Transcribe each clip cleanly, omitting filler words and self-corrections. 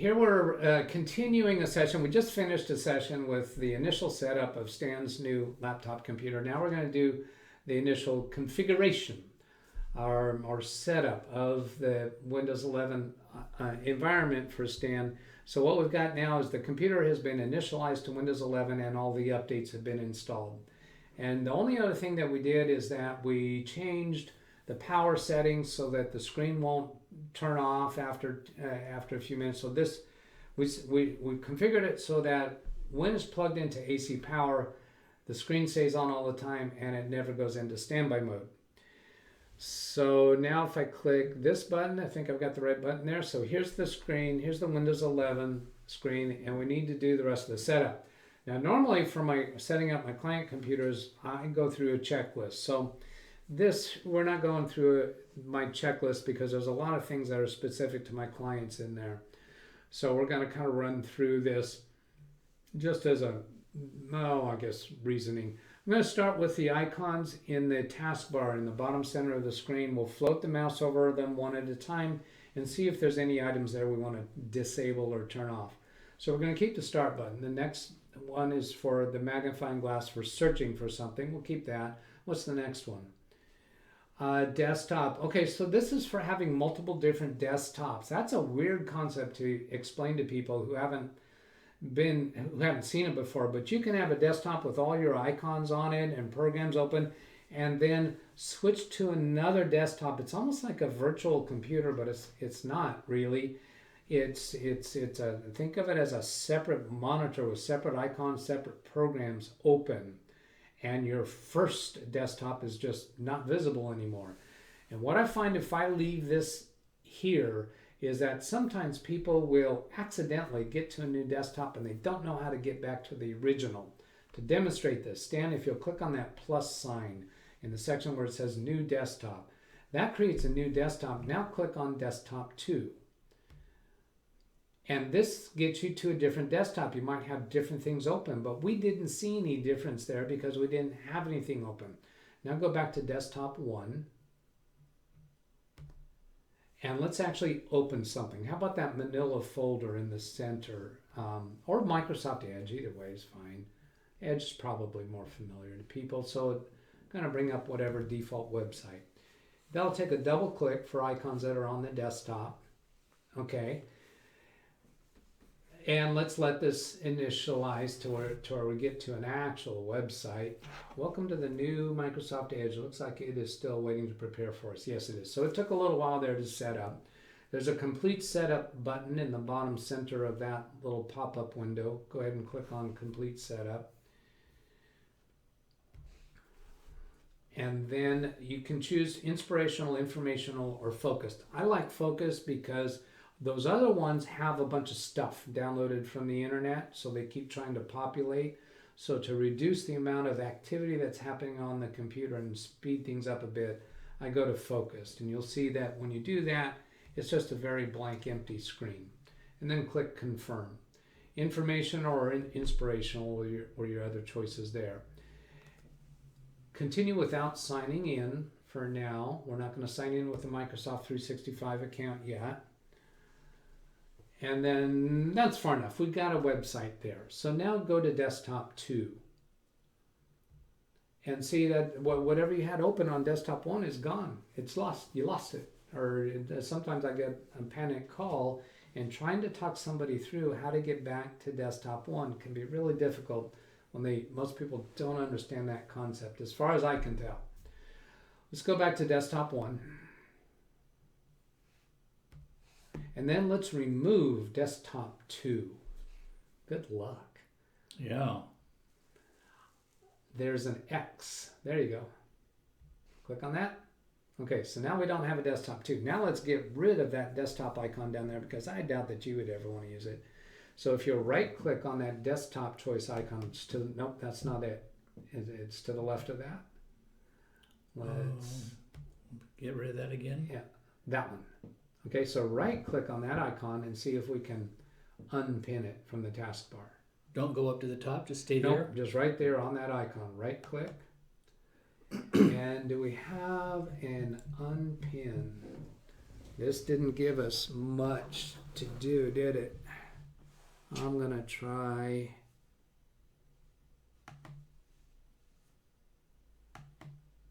Here we're continuing a session. We just finished a session with the initial setup of Stan's new laptop computer. Now we're going to do the initial configuration, our setup of the Windows 11 environment for Stan. So what we've got now is the computer has been initialized to Windows 11 and all the updates have been installed. And the only other thing that we did is that we changed the power settings so that the screen won't turn off after a few minutes. So this we configured it so that when it's plugged into AC power, the screen stays on all the time and it never goes into standby mode. So now if I click this button, I think I've got the right button there. So here's the screen, here's the Windows 11 screen, and we need to do the rest of the setup. Now normally for my setting up my client computers, I go through a checklist. So this, we're not going through my checklist because there's a lot of things that are specific to my clients in there. So we're going to kind of run through this just as a, I guess, reasoning. I'm going to start with the icons in the taskbar in the bottom center of the screen. We'll float the mouse over them one at a time and see if there's any items there we want to disable or turn off. So we're going to keep the start button. The next one is for the magnifying glass for searching for something. We'll keep that. What's the next one? Desktop. Okay, so this is for having multiple different desktops. That's a weird concept to explain to people who haven't seen it before, but you can have a desktop with all your icons on it and programs open and then switch to another desktop. It's almost like a virtual computer, but it's not really. It's think of it as a separate monitor with separate icons, separate programs open, and your first desktop is just not visible anymore. And what I find if I leave this here is that sometimes people will accidentally get to a new desktop and they don't know how to get back to the original. To demonstrate this, Stan, if you'll click on that plus sign in the section where it says new desktop, that creates a new desktop. Now click on desktop 2. And this gets you to a different desktop. You might have different things open, but we didn't see any difference there because we didn't have anything open. Now go back to desktop 1. And let's actually open something. How about that manila folder in the center? Or Microsoft Edge, either way is fine. Edge is probably more familiar to people, so it's going to bring up whatever default website. That'll take a double click for icons that are on the desktop. Okay. And let's let this initialize to where we get to an actual website. Welcome to the new Microsoft Edge. It looks like it is still waiting to prepare for us. Yes, it is. So it took a little while there to set up. There's a complete setup button in the bottom center of that little pop-up window. Go ahead and click on complete setup. And then you can choose inspirational, informational, or focused. I like focused because those other ones have a bunch of stuff downloaded from the internet, so they keep trying to populate. So to reduce the amount of activity that's happening on the computer and speed things up a bit, I go to focused. And you'll see that when you do that, it's just a very blank, empty screen. And then click confirm. Information or inspirational or your other choices there. Continue without signing in for now. We're not going to sign in with a Microsoft 365 account yet. And then that's far enough. We've got a website there. So now go to desktop 2. And see that whatever you had open on desktop 1 is gone. It's lost. You lost it. Or sometimes I get a panic call, and trying to talk somebody through how to get back to desktop 1 can be really difficult when most people don't understand that concept, as far as I can tell. Let's go back to desktop 1. And then let's remove desktop 2. Good luck. Yeah. There's an X. There you go. Click on that. Okay, so now we don't have a desktop 2. Now let's get rid of that desktop icon down there because I doubt that you would ever want to use it. So if you'll right click on that desktop choice icon, nope, that's not it. It's to the left of that. Let's get rid of that again. Yeah, that one. Okay, so right click on that icon and see if we can unpin it from the taskbar. Don't go up to the top, just stay Nope, there. Just right there on that icon. Right click. And do we have an unpin? This didn't give us much to do, did it? I'm going to try.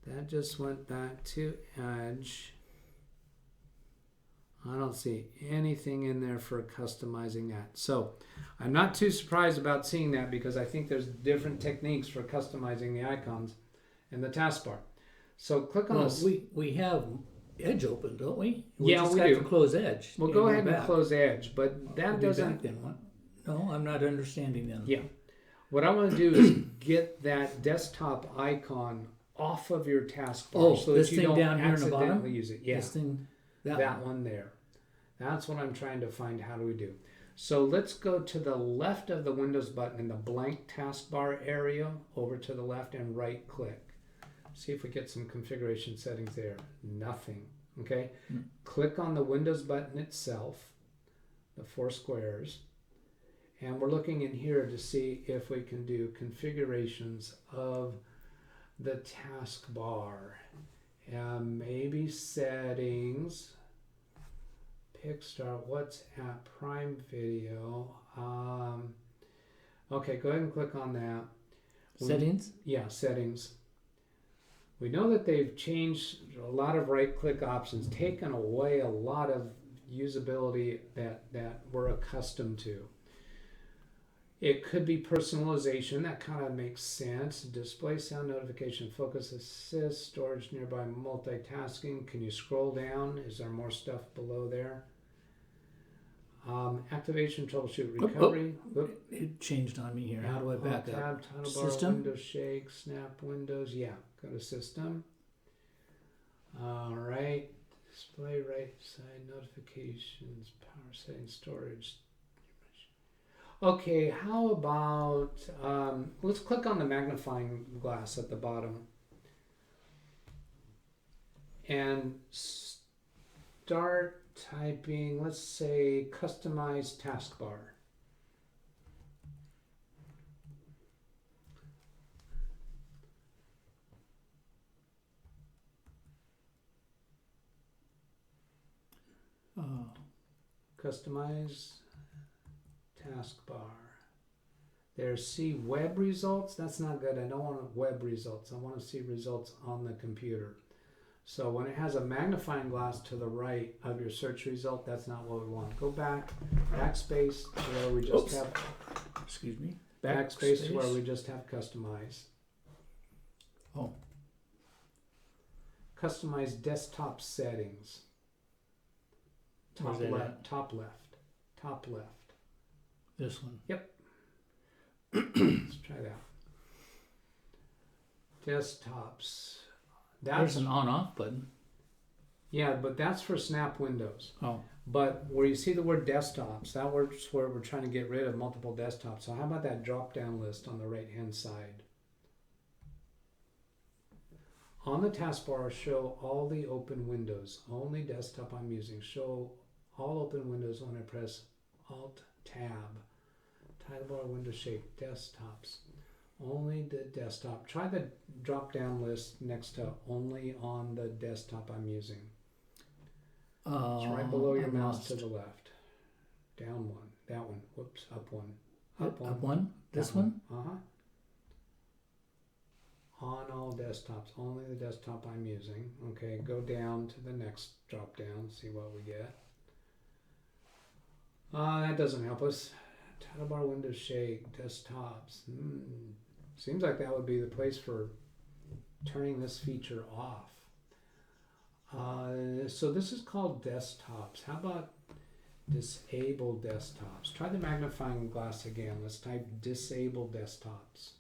That just went back to Edge. I don't see anything in there for customizing that. So I'm not too surprised about seeing that because I think there's different techniques for customizing the icons in the taskbar. So click on this. We have Edge open, don't we? Yeah, just we got do. to close Edge. We'll go ahead and close Edge, but that doesn't. No, I'm not understanding then. Yeah. What I want to do is get that desktop icon off of your taskbar so that you don't down here accidentally in the bottom? Use it. Yeah. This thing, that one there. That's what I'm trying to find. How do we do? So let's go to the left of the Windows button in the blank taskbar area, over to the left, and right click. See if we get some configuration settings there. Nothing. Okay. Click on the Windows button itself, the 4 squares, and we're looking in here to see if we can do configurations of the taskbar. Maybe settings. Pick start, WhatsApp, Prime Video. Okay, go ahead and click on that. Settings? Yeah, settings. We know that they've changed a lot of right-click options, taken away a lot of usability that we're accustomed to. It could be personalization. That kind of makes sense. Display sound notification, focus assist, storage nearby, multitasking. Can you scroll down? Is there more stuff below there? Activation, troubleshoot, recovery. It changed on me here. How do I back tab, up? Title bar, System? Windows shake, snap windows. Yeah, go to system. All right. Display right side notifications, power settings, storage. Okay, how about, let's click on the magnifying glass at the bottom and start typing, let's say, customize taskbar. Customize taskbar. There's see web results. That's not good. I don't want web results. I want to see results on the computer. So when it has a magnifying glass to the right of your search result, that's not what we want. Go back, backspace to where we just have. Excuse me. Backspace to where we just have customize. Oh. Customize desktop settings. Top left. Top left. Top left. This one. Yep. Let's try that. Desktops. There's an on-off button. Yeah, but that's for Snap Windows. Oh. But where you see the word desktops, that word's where we're trying to get rid of multiple desktops. So how about that drop-down list on the right-hand side? On the taskbar, show all the open windows. Only desktop I'm using. Show all open windows when I press Alt-Tab. Title bar, window shape, desktops. Only the desktop. Try the drop-down list next to only on the desktop I'm using. It's right below your mouse to the left. Down one. That one. Whoops. Up one. Up one? This one? Uh-huh. On all desktops. Only the desktop I'm using. Okay, go down to the next drop-down. See what we get. That doesn't help us. Title bar, window shake, desktops. Seems like that would be the place for turning this feature off. So this is called desktops. How about disable desktops? Try the magnifying glass again. Let's type disable desktops.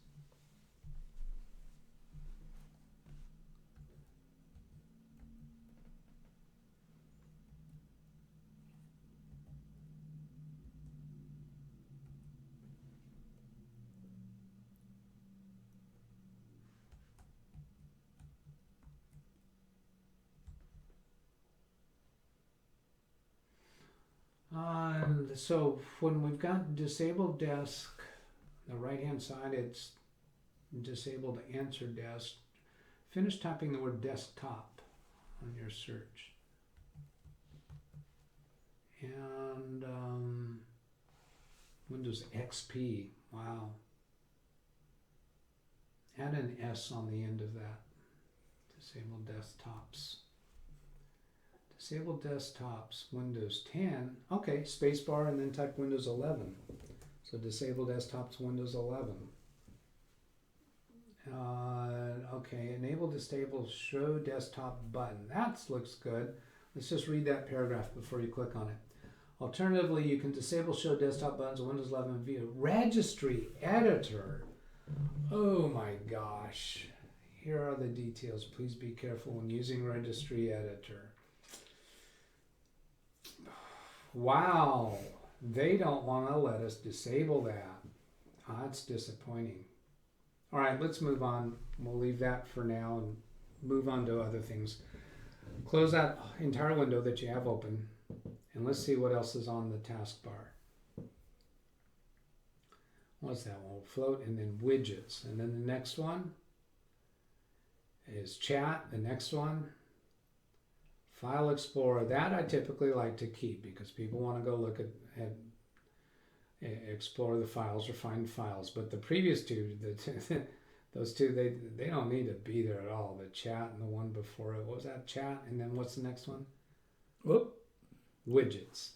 So when we've got disabled desk, the right hand side, it's disabled answer desk. Finish typing the word desktop on your search. And Windows Windows XP. Wow. Add an S on the end of that. Disable desktops. Disable desktops, Windows 10. Okay, spacebar and then type Windows 11. So disable desktops, Windows 11. Okay, enable disable show desktop button. That looks good. Let's just read that paragraph before you click on it. Alternatively, you can disable show desktop buttons on Windows 11 via registry editor. Oh my gosh. Here are the details. Please be careful when using registry editor. Wow. They don't want to let us disable that. That's disappointing. All right, let's move on. We'll leave that for now and move on to other things. Close that entire window that you have open, and let's see what else is on the taskbar. What's that one? Float, and then widgets. And then the next one is chat. The next one, File Explorer. That I typically like to keep because people want to go look at explore the files or find files. But the previous two, those two, they don't need to be there at all. The chat and the one before it. What was that? Chat, and then what's the next one? Whoop. Widgets.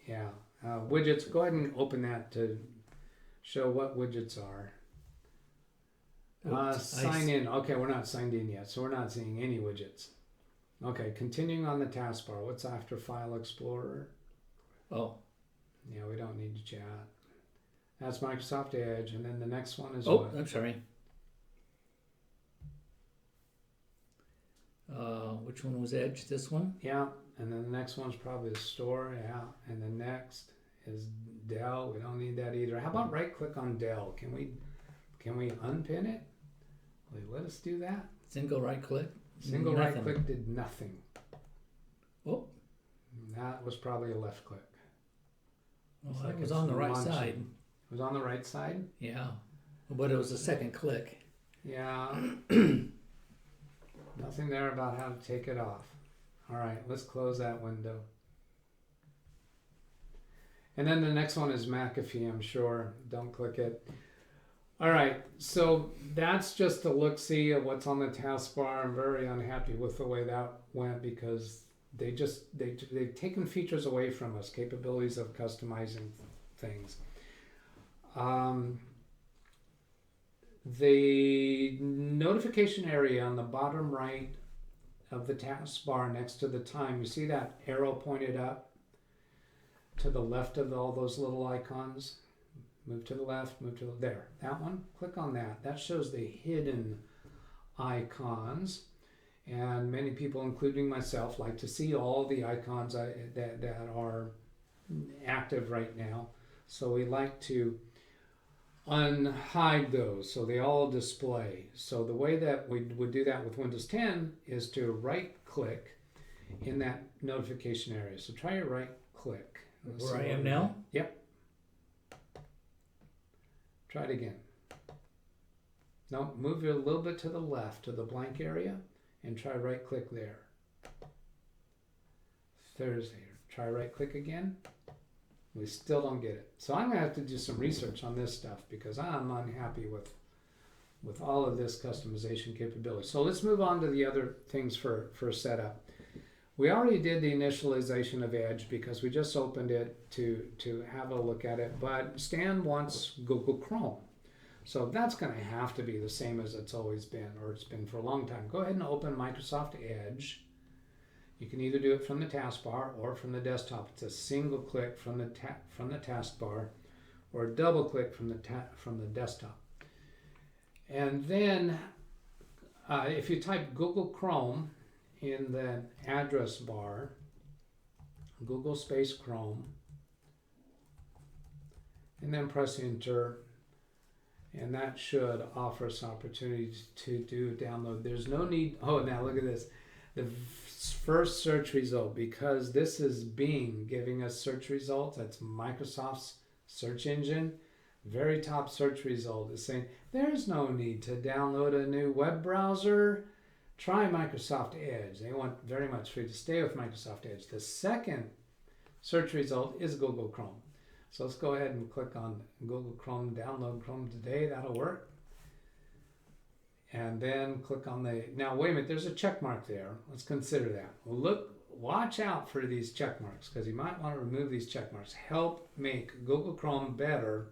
Yeah. Widgets. Go ahead and open that to show what widgets are. Sign in. Okay, we're not signed in yet, so we're not seeing any widgets. Okay, continuing on the taskbar. What's after File Explorer? Oh. Yeah, we don't need to chat. That's Microsoft Edge, and then the next one is Oh, what? I'm sorry. Which one was Edge? This one? Yeah, and then the next one's probably the store, yeah. And the next is Dell. We don't need that either. How about right-click on Dell? Can we unpin it? Will they let us do that? Single right-click? Single right-click did nothing. Oh. That was probably a left-click. Well, that was on the right side. It was on the right side? Yeah, but it was a second click. Yeah. Nothing there about how to take it off. All right, let's close that window. And then the next one is McAfee, I'm sure. Don't click it. All right, so that's just a look-see of what's on the taskbar. I'm very unhappy with the way that went because they've taken features away from us, capabilities of customizing things. The notification area on the bottom right of the taskbar next to the time, you see that arrow pointed up to the left of all those little icons? Move to the left, move to there. That one, click on that. That shows the hidden icons. And many people, including myself, like to see all the icons that are active right now. So we like to unhide those so they all display. So the way that we would do that with Windows 10 is to right click in that notification area. So try your right click. Where I am now? Yep. Try it again. No, move it a little bit to the left to the blank area and try right click there. Thursday. Try right click again. We still don't get it. So I'm going to have to do some research on this stuff because I'm unhappy with all of this customization capability. So let's move on to the other things for setup. We already did the initialization of Edge because we just opened it to have a look at it, but Stan wants Google Chrome. So that's going to have to be the same as it's always been, or it's been for a long time. Go ahead and open Microsoft Edge. You can either do it from the taskbar or from the desktop. It's a single click from the taskbar, or a double click from the desktop. And then, if you type Google Chrome in the address bar, Google space Chrome, and then press Enter, and that should offer us opportunities to do download. There's no need. Oh, now look at this. The first search result, because this is Bing giving us search results. That's Microsoft's search engine. Very top search result is saying there's no need to download a new web browser. Try Microsoft Edge. They want very much for you to stay with Microsoft Edge. The second search result is Google Chrome. So let's go ahead and click on Google Chrome, download Chrome today. That'll work. And then click on now wait a minute, there's a check mark there. Let's consider that. Well, watch out for these check marks, because you might want to remove these check marks. Help make Google Chrome better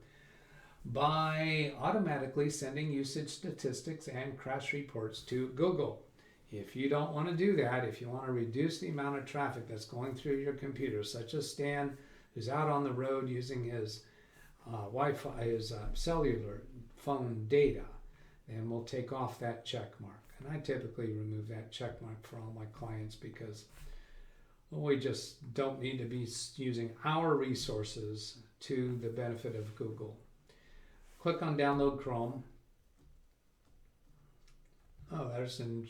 by automatically sending usage statistics and crash reports to Google. If you don't want to do that, if you want to reduce the amount of traffic that's going through your computer, such as Stan, who's out on the road using his Wi-Fi, his cellular phone data, then we'll take off that check mark. And I typically remove that check mark for all my clients because we just don't need to be using our resources to the benefit of Google. Click on Download Chrome. Oh, there's an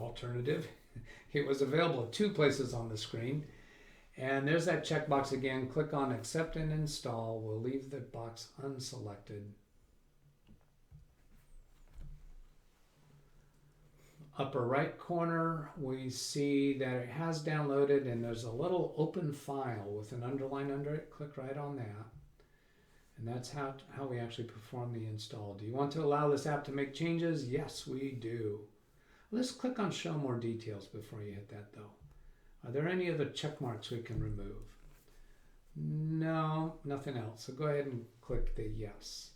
alternative. It was available at 2 places on the screen. And there's that checkbox again. Click on Accept and Install. We'll leave the box unselected. Upper right corner, we see that it has downloaded, and there's a little open file with an underline under it. Click right on that. And that's how we actually perform the install. Do you want to allow this app to make changes? Yes, we do. Let's click on Show More Details before you hit that, though. Are there any other check marks we can remove? No, nothing else. So go ahead and click the Yes.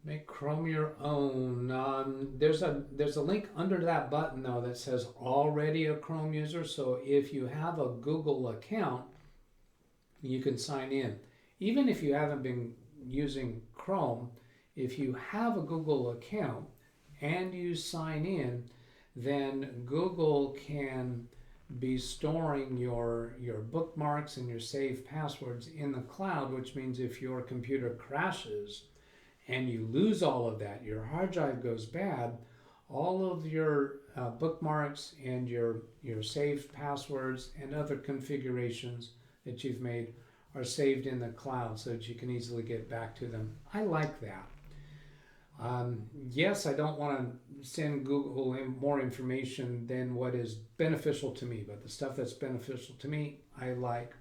Make Chrome your own. There's a link under that button though that says already a Chrome user. So if you have a Google account, you can sign in. Even if you haven't been using Chrome, if you have a Google account and you sign in, then Google can be storing your bookmarks and your saved passwords in the cloud, which means if your computer crashes and you lose all of that, your hard drive goes bad, all of your bookmarks and your saved passwords and other configurations that you've made are saved in the cloud so that you can easily get back to them. I like that. Yes, I don't want to send Google more information than what is beneficial to me, but the stuff that's beneficial to me, I like.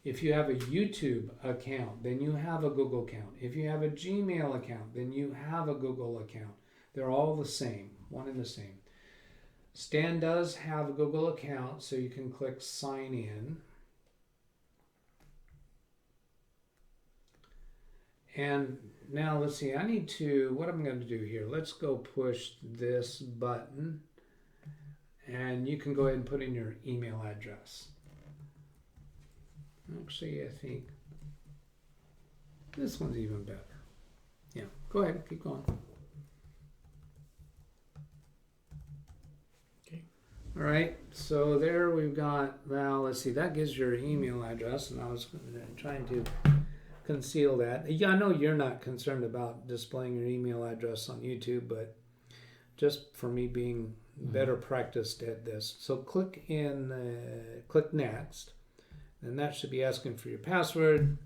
If you have a YouTube account, then you have a Google account. If you have a Gmail account, then you have a Google account. They're all the same, one and the same. Stan does have a Google account, so you can click Sign In. And now let's see, what I'm going to do here, let's go push this button, and you can go ahead and put in your email address. Actually, I think this one's even better. Yeah, go ahead, keep going. Okay. All right, so there we've got, well, let's see, that gives your email address, and I was trying to conceal that. Yeah, I know you're not concerned about displaying your email address on YouTube, but just for me being better practiced at this. So click Next. And that should be asking for your password.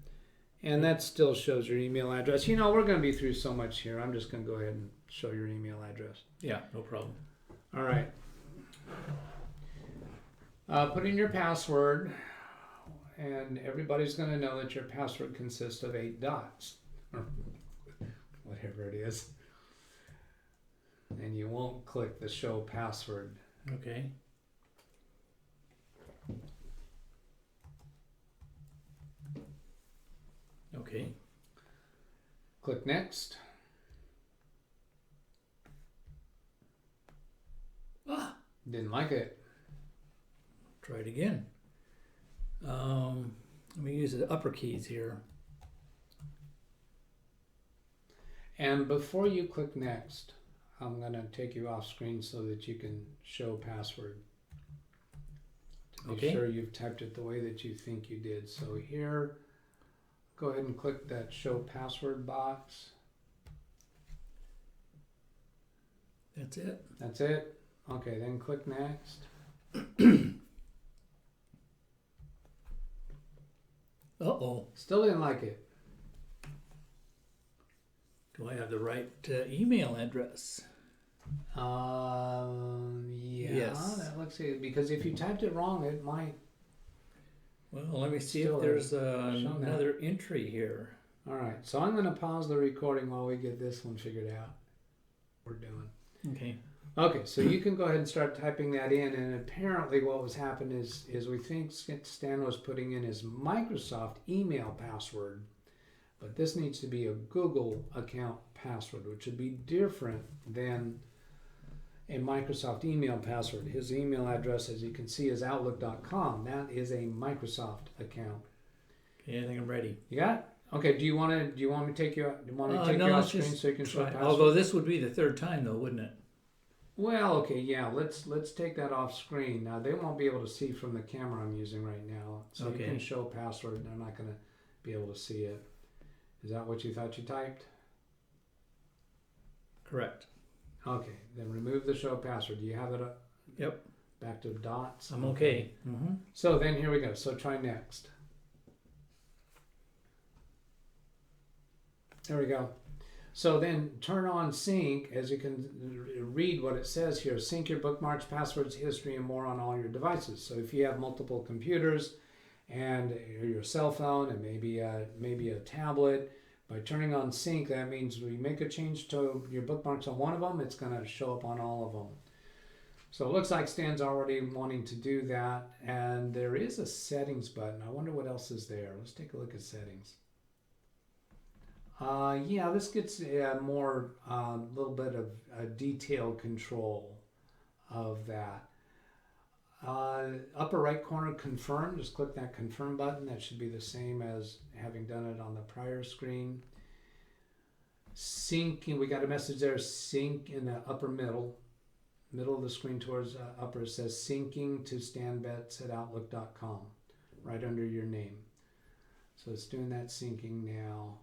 And that still shows your email address. You know, we're going to be through so much here. I'm just going to go ahead and show your email address. Yeah, no problem. All right. Put in your password. And everybody's going to know that your password consists of 8 dots. Or whatever it is. And you won't click the Show Password. Okay. Okay. Click Next. Didn't like it. Try it again. Let me use the upper keys here. And before you click Next, I'm going to take you off screen so that you can show password. To be sure you've typed it the way that you think you did. So here, go ahead and click that Show Password box. That's it. That's it? Okay, then click Next. Uh-oh. Still didn't like it. Do I have the right email address? Yeah, Yes. that looks it. Because if you typed it wrong, it might. Well, let me see Still if there's shown that. another entry here. All right, so I'm going to pause the recording while we get this one figured out. We're doing. Okay. Okay, so you can go ahead and start typing that in, and apparently what was happening is we think Stan was putting in his Microsoft email password, but this needs to be a Google account password, which would be different than a Microsoft email password. His email address, as you can see, is outlook.com. That is a Microsoft account. Okay, I think I'm ready. You got it? Okay. Do you want me to take you? Do you want me to take no, you off let's screen just so you can show try. password? Although this would be the third time, though, wouldn't it? Well, okay, yeah. Let's take that off screen. Now they won't be able to see from the camera I'm using right now. So Okay. you can show password. They're not going to be able to see it. Is that what you thought you typed? Correct. Okay. Then remove the show password. Do you have it up? Yep. Back to dots. I'm okay. Mm-hmm. So then here we go. So try next. There we go. So then turn on sync, as you can read what it says here. Sync your bookmarks, passwords, history, and more on all your devices. So if you have multiple computers and your cell phone and maybe a tablet, by turning on sync, that means we make a change to your bookmarks on one of them, it's going to show up on all of them. So it looks like Stan's already wanting to do that. And there is a settings button. I wonder what else is there. Let's take a look at settings. Yeah, this gets more little bit of detailed control of that. Upper right corner, confirm. Just click that confirm button. That should be the same as having done it on the prior screen. Sync, and we got a message there. Sync in the upper middle of the screen towards upper. It says syncing to stanbetts@outlook.com, right under your name. So it's doing that syncing now.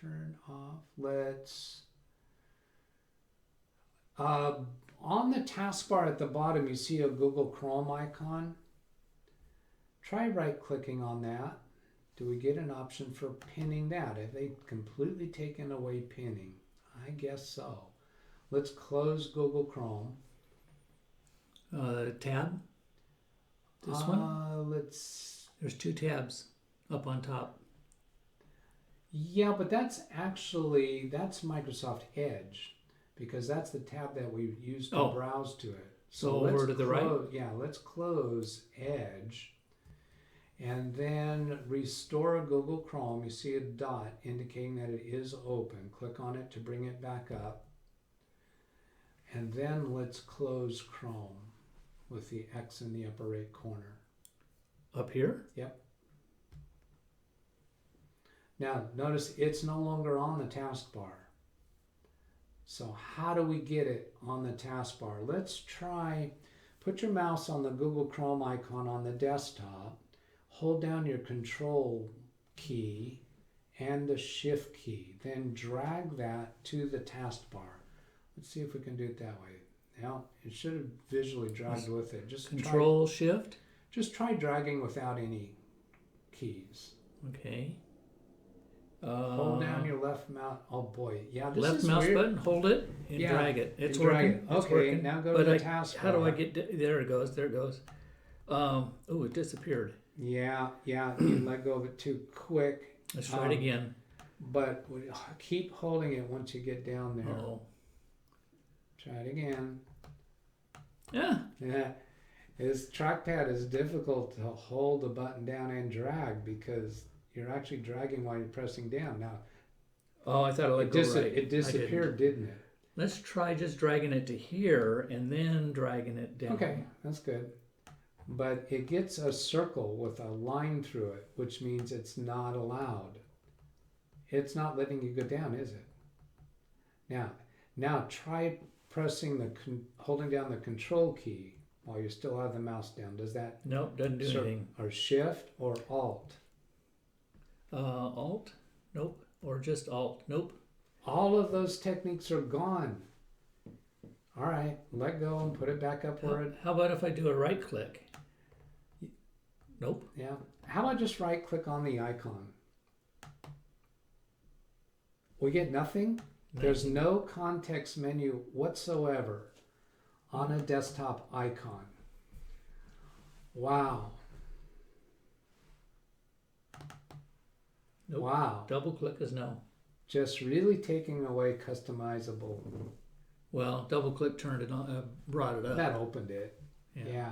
Turn off. Let's on the taskbar at the bottom, you see a Google Chrome icon. Try right clicking on that. Do we get an option for pinning that? Have they completely taken away pinning? I guess so. Let's close Google Chrome. Tab? This one? Let's. There's two tabs up on top. Yeah, but that's Microsoft Edge, because that's the tab that we use to browse to it. So over to the right? Yeah, let's close Edge and then restore Google Chrome. You see a dot indicating that it is open. Click on it to bring it back up. And then let's close Chrome with the X in the upper right corner. Up here? Yep. Now, notice it's no longer on the taskbar. So how do we get it on the taskbar? Let's try, put your mouse on the Google Chrome icon on the desktop, hold down your Control key and the Shift key, then drag that to the taskbar. Let's see if we can do it that way. Now, it should have visually dragged with it. Just Control Shift? Just try dragging without any keys. Okay. Hold down your left mouse. Oh boy, yeah. This left is mouse weird. button, hold it, and drag it. It's and drag working. it. It's Okay, working. now go to the taskbar. How do I get? There it goes. There it goes. Oh, it disappeared. Yeah. You let go of it too quick. Let's try it again. But keep holding it once you get down there. Oh. Try it again. Yeah. Yeah. This trackpad is difficult to hold the button down and drag because you're actually dragging while you're pressing down. Now, I thought I let go right. It disappeared, didn't it? Let's try just dragging it to here and then dragging it down. Okay, that's good. But it gets a circle with a line through it, which means it's not allowed. It's not letting you go down, is it? Now try pressing holding down the Control key while you still have the mouse down. Does that? Nope, doesn't do anything. Or Shift or Alt? Alt? Nope. Or just Alt? Nope. All of those techniques are gone. All right, let go and put it back up where it... How about if I do a right click? Nope. Yeah. How about just right click on the icon? We get nothing. There's no context menu whatsoever on a desktop icon. Wow. Nope. Wow. Double click is no. Just really taking away customizable. Well, double click turned it on, brought it up. That opened it. Yeah. Yeah.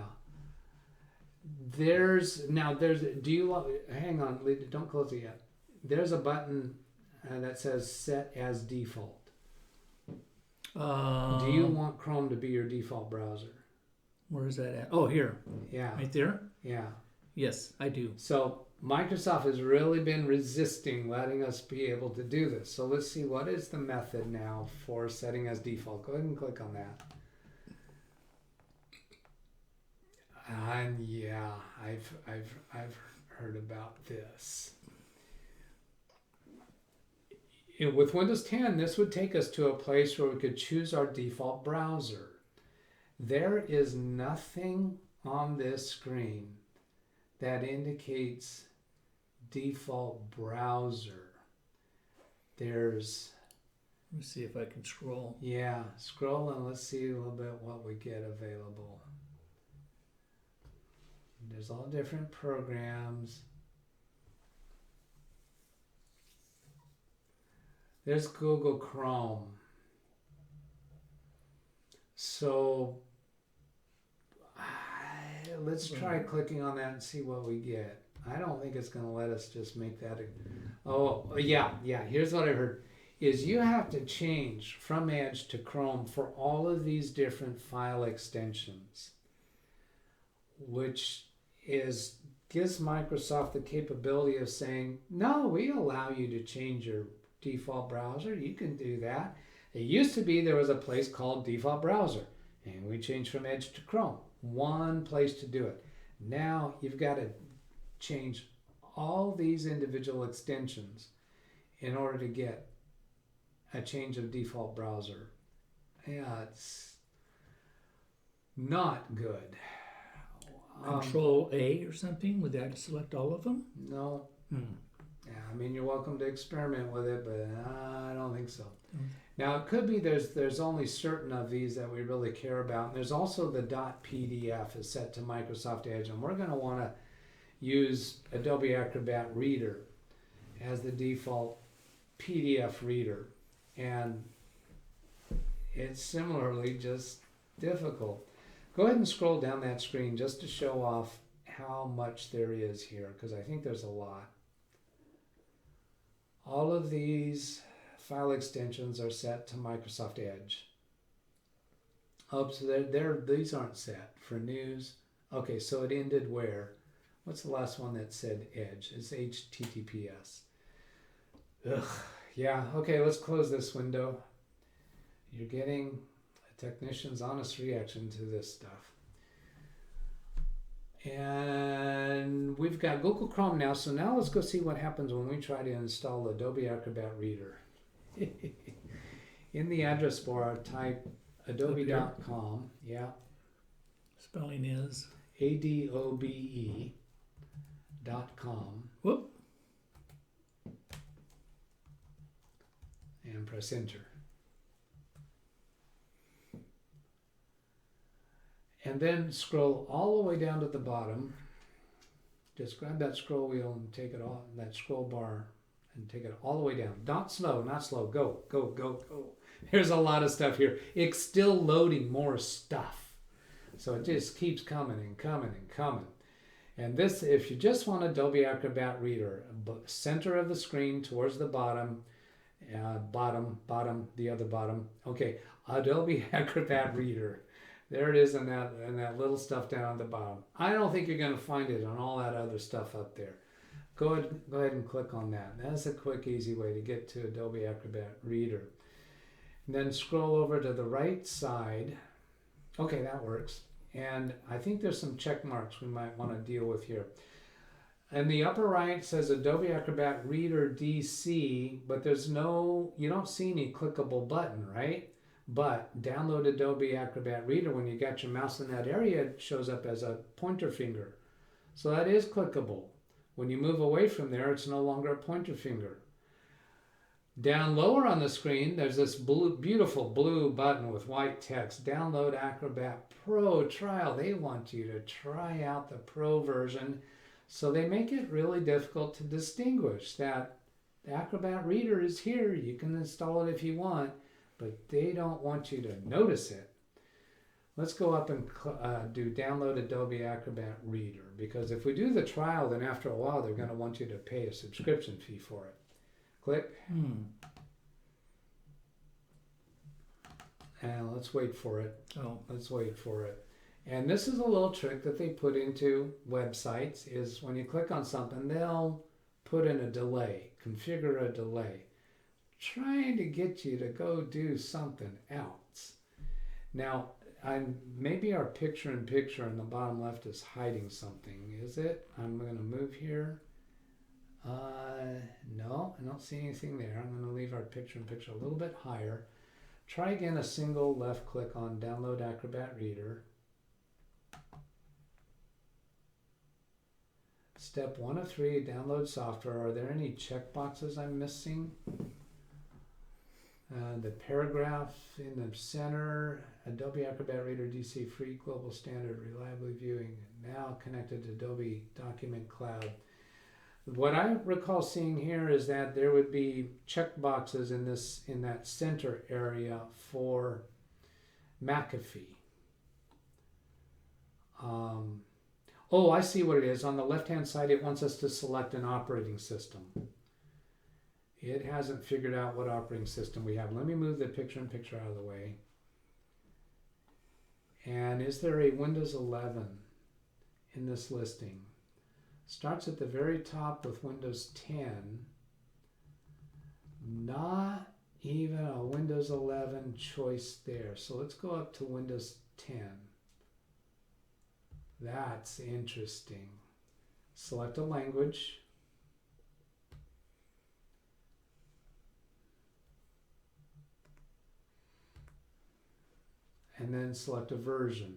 Do you, hang on, don't close it yet. There's a button that says set as default. Do you want Chrome to be your default browser? Where is that at? Oh, here. Yeah. Right there? Yeah. Yes, I do. So Microsoft has really been resisting letting us be able to do this. So let's see, what is the method now for setting as default? Go ahead and click on that. And yeah, I've heard about this. With Windows 10, this would take us to a place where we could choose our default browser. There is nothing on this screen that indicates default browser. There's... Let me see if I can scroll. Yeah, scroll and let's see a little bit what we get available. There's all different programs. There's Google Chrome. So let's try clicking on that and see what we get. I don't think it's going to let us just make that. Oh, yeah. Here's what I heard. Is you have to change from Edge to Chrome for all of these different file extensions, which gives Microsoft the capability of saying, no, we allow you to change your default browser. You can do that. It used to be there was a place called default browser, and we changed from Edge to Chrome. One place to do it. Now you've got to change all these individual extensions in order to get a change of default browser. Yeah, it's not good. Control A or something? Would that select all of them? No. Yeah, I mean, you're welcome to experiment with it, but I don't think so. Now, it could be there's only certain of these that we really care about. And there's also the .pdf is set to Microsoft Edge, and we're going to want to use Adobe Acrobat Reader as the default PDF reader. And it's similarly just difficult. Go ahead and scroll down that screen just to show off how much there is here, because I think there's a lot. All of these file extensions are set to Microsoft Edge. Oh, so these aren't set for news. Okay, so it ended where? What's the last one that said Edge? It's HTTPS. Ugh. Yeah, okay, let's close this window. You're getting a technician's honest reaction to this stuff. And we've got Google Chrome now, so now let's go see what happens when we try to install Adobe Acrobat Reader. In the address bar, type adobe.com. Yeah. Spelling is? ADOBE.com. Whoop. And press enter. And then scroll all the way down to the bottom. Just grab that scroll wheel and take it off, that scroll bar, and take it all the way down. Not slow, not slow. Go, go, go, go. There's a lot of stuff here. It's still loading more stuff. So it just keeps coming and coming and coming. And this, if you just want Adobe Acrobat Reader, center of the screen towards the bottom, the other bottom. Okay, Adobe Acrobat Reader. There it is in that little stuff down at the bottom. I don't think you're going to find it on all that other stuff up there. Go ahead and click on that. That's a quick, easy way to get to Adobe Acrobat Reader. And then scroll over to the right side. Okay, that works. And I think there's some check marks we might want to deal with here. In the upper right says Adobe Acrobat Reader DC, but you don't see any clickable button, right? But download Adobe Acrobat Reader, when you got your mouse in that area, it shows up as a pointer finger. So that is clickable. When you move away from there, it's no longer a pointer finger. Down lower on the screen, there's this beautiful blue button with white text. Download Acrobat Pro Trial. They want you to try out the Pro version. So they make it really difficult to distinguish that the Acrobat Reader is here. You can install it if you want, but they don't want you to notice it. Let's go up and do download Adobe Acrobat Reader, because if we do the trial, then after a while they're going to want you to pay a subscription fee for it. Click. And let's wait for it. Let's wait for it. And this is a little trick that they put into websites, is when you click on something, they'll put in a delay, configure a delay, trying to get you to go do something else. Now, maybe our picture-in-picture in the bottom left is hiding something, is it? I'm going to move here. No, I don't see anything there. I'm going to leave our picture-in-picture a little bit higher. Try again a single left click on Download Acrobat Reader. Step 1 of 3, download software. Are there any checkboxes I'm missing? The paragraph in the center, Adobe Acrobat Reader DC free global standard, reliably viewing, now connected to Adobe Document Cloud. What I recall seeing here is that there would be checkboxes in that center area for McAfee. Oh, I see what it is. On the left-hand side, it wants us to select an operating system. It hasn't figured out what operating system we have. Let me move the picture-in-picture out of the way. And is there a Windows 11 in this listing? Starts at the very top with Windows 10. Not even a Windows 11 choice there. So let's go up to Windows 10. That's interesting. Select a language. And then select a version.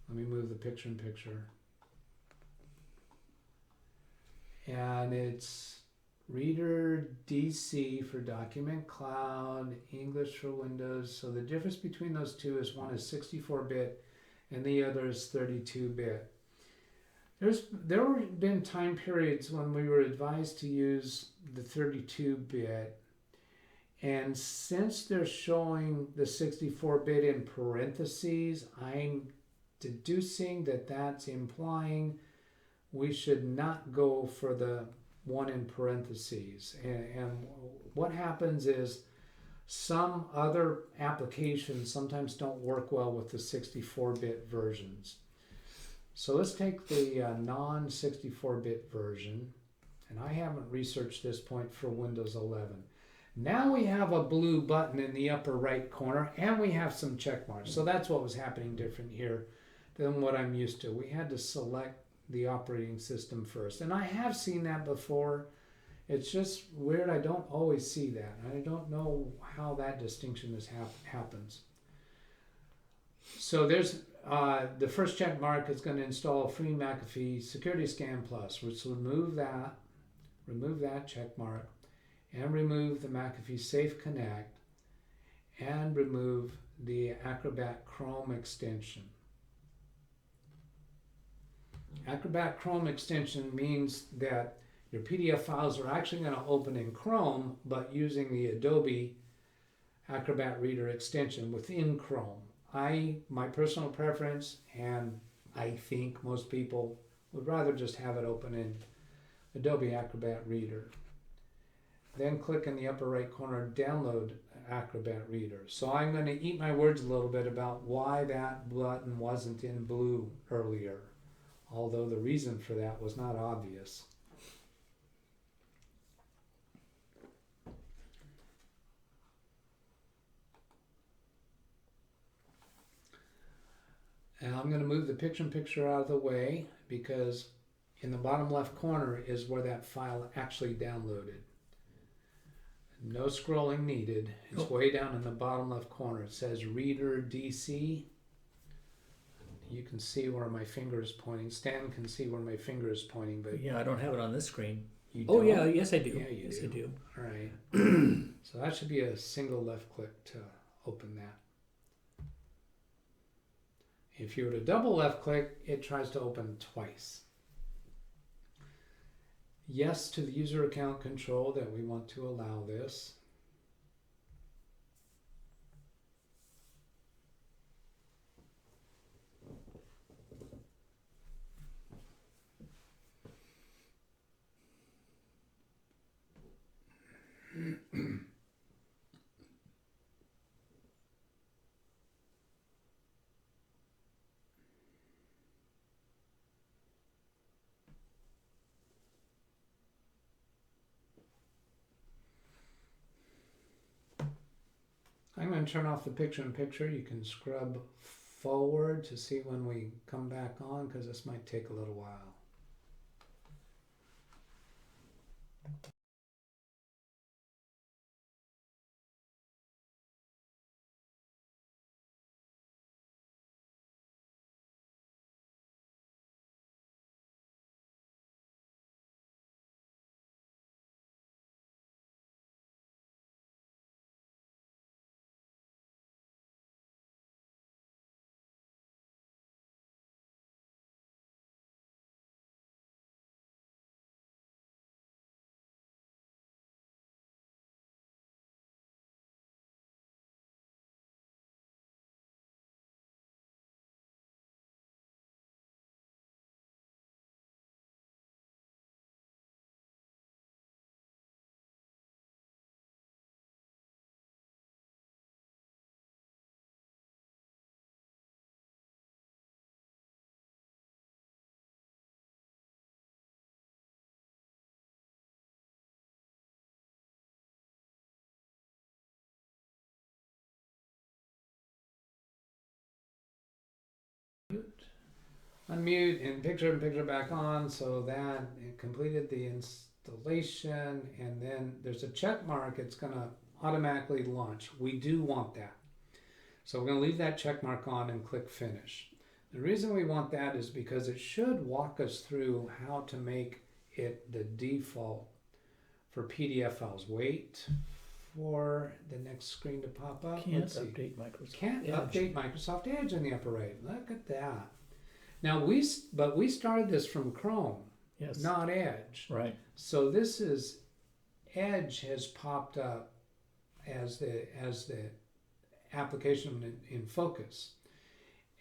Let me move the picture-in-picture. And it's Reader DC for Document Cloud, English for Windows. So the difference between those two is one is 64-bit and the other is 32-bit. There have been time periods when we were advised to use the 32-bit, and since they're showing the 64-bit in parentheses, I'm deducing that that's implying we should not go for the one in parentheses. And what happens is some other applications sometimes don't work well with the 64-bit versions. So let's take the non-64-bit version, and I haven't researched this point for Windows 11. Now we have a blue button in the upper right corner, and we have some check marks. So that's what was happening different here than what I'm used to. We had to select the operating system first, and I have seen that before. It's just weird. I don't always see that. I don't know how that distinction happens. So there's the first check mark is going to install free McAfee Security Scan Plus, which will remove that check mark, and remove the McAfee Safe Connect, and remove the Acrobat Chrome extension. Acrobat Chrome extension means that your PDF files are actually going to open in Chrome, but using the Adobe Acrobat Reader extension within Chrome. My personal preference, and I think most people would rather just have it open in Adobe Acrobat Reader. Then click in the upper right corner, download Acrobat Reader. So I'm going to eat my words a little bit about why that button wasn't in blue earlier, although the reason for that was not obvious. And I'm going to move the picture-in-picture out of the way, because in the bottom left corner is where that file actually downloaded. No scrolling needed. It's way down in the bottom left corner. It says Reader DC. you can see where my finger is pointing. Stan can see where my finger is pointing, but Yeah, I don't have it on this screen. you Oh don't? yeah, yes I do. Yeah, you yes do. I do. All right. So that should be a single left click to open that. If you were to double left click, it tries to open twice. Yes to the user account control that we want to allow this. I'm going to turn off the picture-in-picture. You can scrub forward to see when we come back on, because this might take a little while. Unmute and picture back on, so that it completed the installation, and then there's a check mark. It's going to automatically launch. We do want that. So we're going to leave that check mark on and click finish. The reason we want that is because it should walk us through how to make it the default for PDF files. Wait for the next screen to pop up. Can't update Microsoft Can't Edge. update Microsoft Edge in the upper right. Look at that. Now we started this from Chrome, Yes. not Edge. Right. So this is Edge has popped up as the application in focus.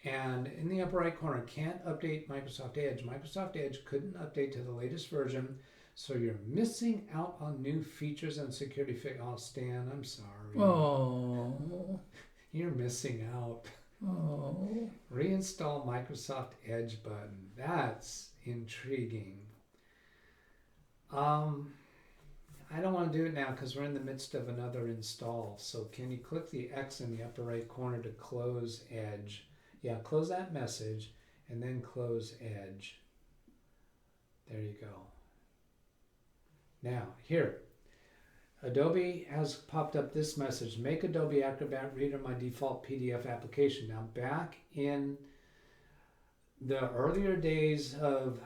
And in the upper right corner, can't update Microsoft Edge. Microsoft Edge couldn't update to the latest version, so you're missing out on new features and security fix. Oh, Stan, I'm sorry. Oh. You're missing out. Oh. Reinstall Microsoft Edge button. That's intriguing. I don't want to do it now because we're in the midst of another install. So can you click the X in the upper right corner to close Edge? Yeah, close that message and then close Edge. There you go. Now, here, Adobe has popped up this message, make Adobe Acrobat Reader my default PDF application. Now, back in the earlier days of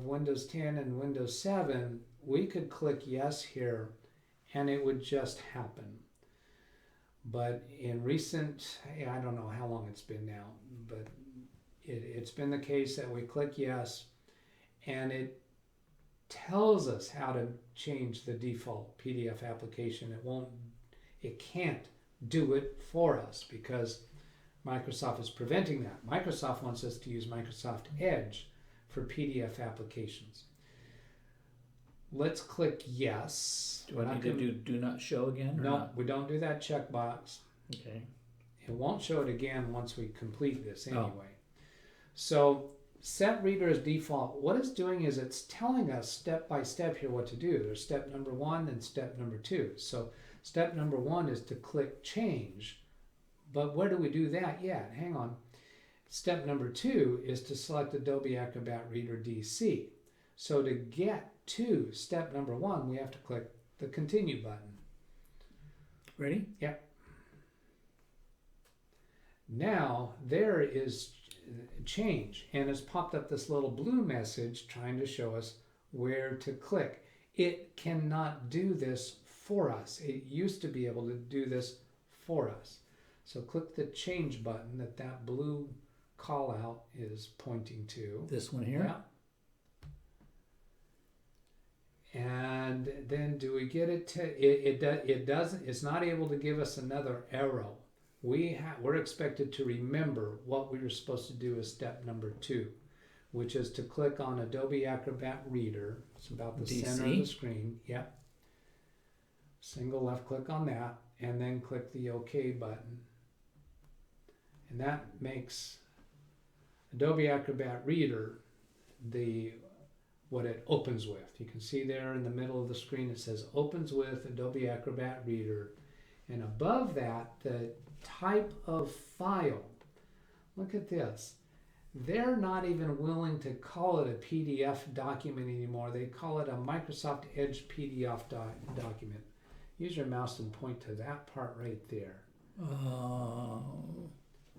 Windows 10 and Windows 7, we could click yes here and it would just happen. But in recent, I don't know how long it's been now, but it's been the case that we click yes and it tells us how to change the default PDF application. It can't do it for us because Microsoft is preventing that. Microsoft wants us to use Microsoft Edge for PDF applications. Let's click yes. Do I need to do not show again? Or No, not? we don't do that checkbox. Okay. It won't show it again once we complete this anyway. So set reader as default. What it's doing is it's telling us step by step here what to do. There's step number 1 and step number 2. So step number 1 is to click change. But where do we do that yet? Hang on. Step number 2 is to select Adobe Acrobat Reader DC. So to get to step number 1, we have to click the continue button. Ready? Yep. Now there is change, and it's popped up this little blue message trying to show us where to click. It cannot do this for us. It used to be able to do this for us. So click the change button that blue call out is pointing to. This one here? Yeah. And then do we get it to, it doesn't, it's not able to give us another arrow. We're expected to remember what we were supposed to do as step number 2, which is to click on Adobe Acrobat Reader. It's about the center of the screen. Yep. Single left click on that, and then click the OK button. And that makes Adobe Acrobat Reader what it opens with. You can see there in the middle of the screen it says opens with Adobe Acrobat Reader. And above that, the type of file. Look at this. They're not even willing to call it a PDF document anymore. They call it a Microsoft Edge PDF document. Use your mouse and point to that part right there.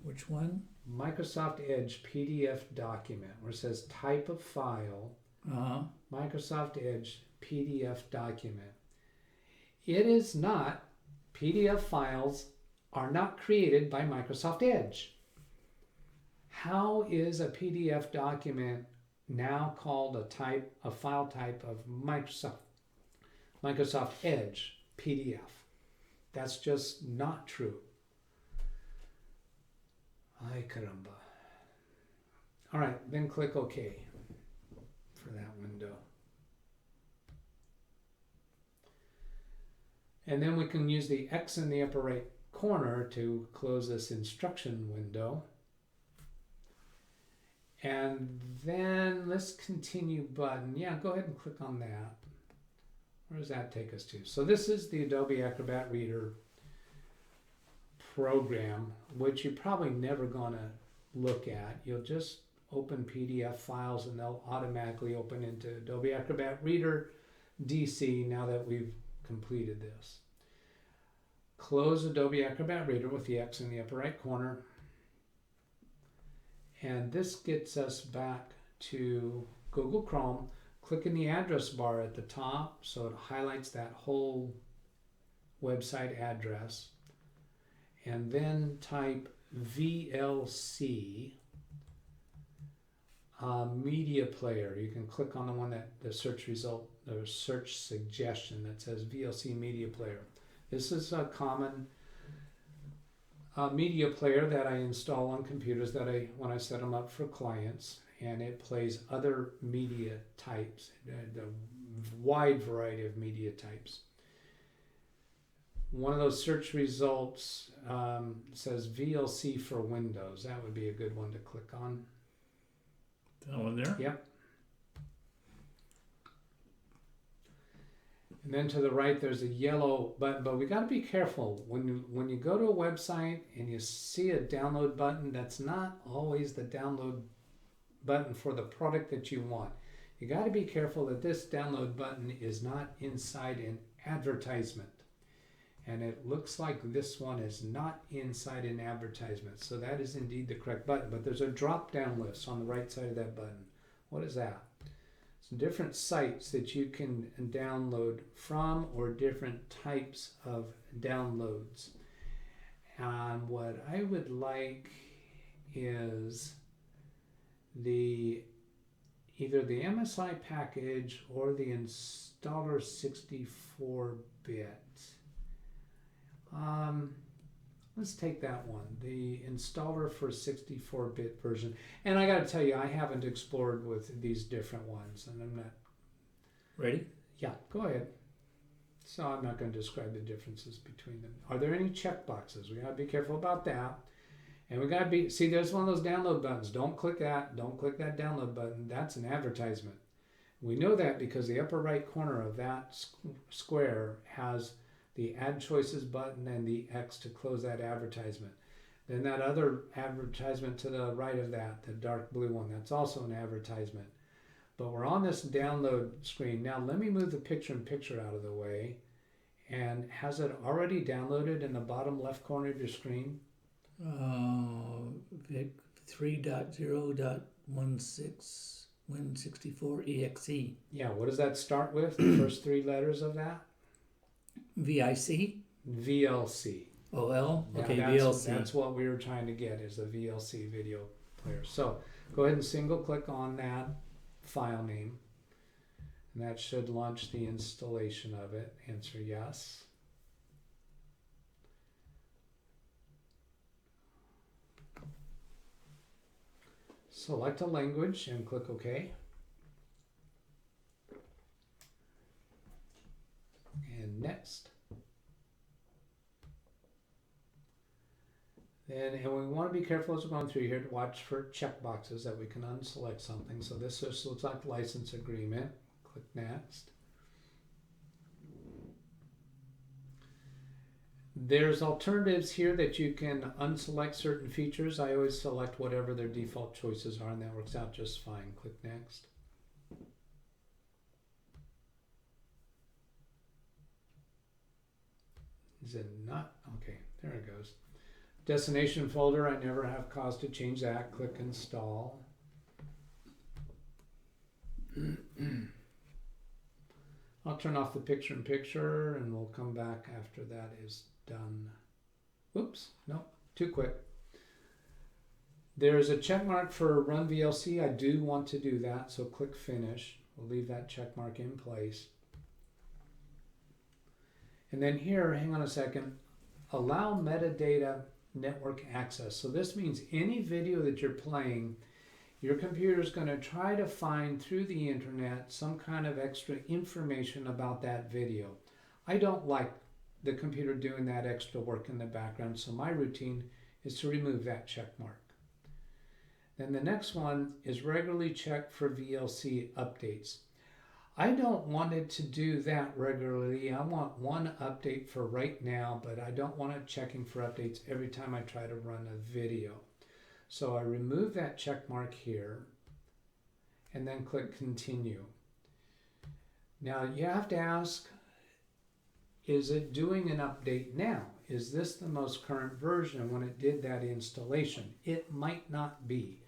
Which one? Microsoft Edge PDF document, where it says type of file, Microsoft Edge PDF document. It is not, PDF files are not created by Microsoft Edge. How is a PDF document now called a file type of Microsoft Edge PDF? That's just not true. Ay caramba. All right, then click OK for that window. And then we can use the X in the upper right corner to close this instruction window. And then let's continue button. Yeah, go ahead and click on that. Where does that take us to? So this is the Adobe Acrobat Reader program, which you're probably never going to look at. You'll just open PDF files and they'll automatically open into Adobe Acrobat Reader DC now that we've completed this. Close Adobe Acrobat Reader with the X in the upper right corner. And this gets us back to Google Chrome. Click in the address bar at the top so it highlights that whole website address. And then type VLC media player. You can click on the one that the search result, the search suggestion that says VLC media player. This is a common media player that I install on computers when I set them up for clients, and it plays other media types, the wide variety of media types. One of those search results says VLC for Windows. That would be a good one to click on. That one there? Yep. And then to the right, there's a yellow button, but we got to be careful. When you go to a website and you see a download button, that's not always the download button for the product that you want. You got to be careful that this download button is not inside an advertisement. And it looks like this one is not inside an advertisement. So that is indeed the correct button. But there's a drop-down list on the right side of that button. What is that? Some different sites that you can download from, or different types of downloads. And what I would like is either the MSI package or the installer 64-bit. Let's take that one, the installer for 64-bit version. And I got to tell you, I haven't explored with these different ones, and I'm not... Ready? Yeah, go ahead. So I'm not going to describe the differences between them. Are there any checkboxes? We got to be careful about that. And we got to be... See, there's one of those download buttons. Don't click that. Don't click that download button. That's an advertisement. We know that because the upper right corner of that square has the Add Choices button and the X to close that advertisement. Then that other advertisement to the right of that, the dark blue one, that's also an advertisement. But we're on this download screen. Now let me move the picture-in-picture out of the way. And has it already downloaded in the bottom left corner of your screen? 3.0.16.164.exe. Yeah, what does that start with? The first three letters of that? VIC? VLC. OL? Okay, Yeah, VLC. That's what we were trying to get, is a VLC video player. So go ahead and single click on that file name, and that should launch the installation of it. Answer yes. Select a language and click OK. And next. And we want to be careful as we're going through here to watch for checkboxes that we can unselect something. So this just looks like license agreement. Click next. There's alternatives here that you can unselect certain features. I always select whatever their default choices are, and that works out just fine. Click next. Is it not? Okay, there it goes. Destination folder, I never have cause to change that. Click install. I'll turn off the picture-in-picture and we'll come back after that is done. Oops, no, too quick. There's a check mark for run VLC. I do want to do that, so click finish. We'll leave that check mark in place. And then here, hang on a second, allow metadata network access. So this means any video that you're playing, your computer is going to try to find through the internet some kind of extra information about that video. I don't like the computer doing that extra work in the background, so my routine is to remove that check mark. Then the next one is regularly check for VLC updates. I don't want it to do that regularly. I want one update for right now, but I don't want it checking for updates every time I try to run a video. So I remove that check mark here and then click continue. Now you have to ask, is it doing an update now? Is this the most current version when it did that installation? It might not be,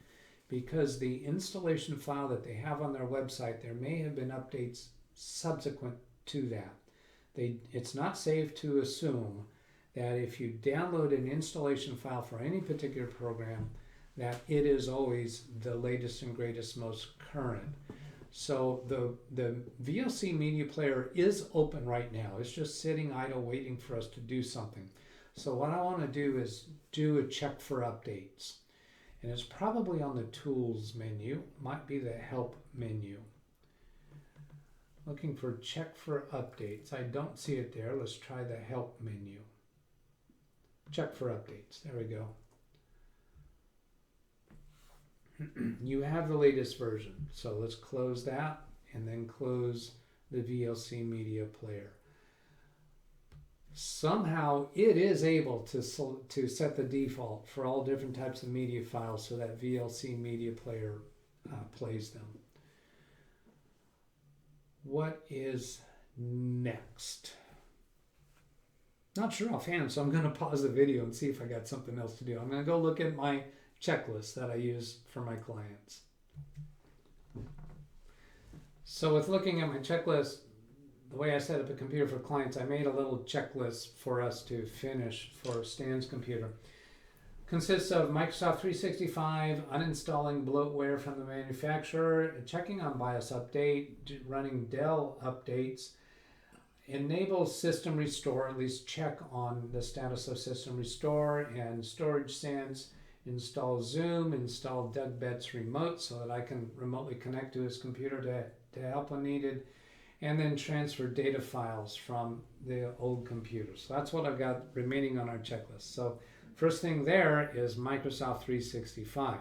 because the installation file that they have on their website, there may have been updates subsequent to that. It's not safe to assume that if you download an installation file for any particular program, that it is always the latest and greatest, most current. So the VLC media player is open right now. It's just sitting idle waiting for us to do something. So what I want to do is do a check for updates. And it's probably on the Tools menu, might be the Help menu. Looking for check for updates. I don't see it there. Let's try the Help menu. Check for updates. There we go. You have the latest version. So let's close that and then close the VLC media player. Somehow it is able to set the default for all different types of media files so that VLC media player plays them. What is next? Not sure offhand, so I'm going to pause the video and see if I got something else to do. I'm going to go look at my checklist that I use for my clients. So with looking at my checklist, the way I set up a computer for clients, I made a little checklist for us to finish for Stan's computer. Consists of Microsoft 365, uninstalling bloatware from the manufacturer, checking on BIOS update, running Dell updates, enable system restore, at least check on the status of system restore, and storage sense, install Zoom, install DougBetts remote so that I can remotely connect to his computer to help when needed, and then transfer data files from the old computer. So that's what I've got remaining on our checklist. So first thing there is Microsoft 365.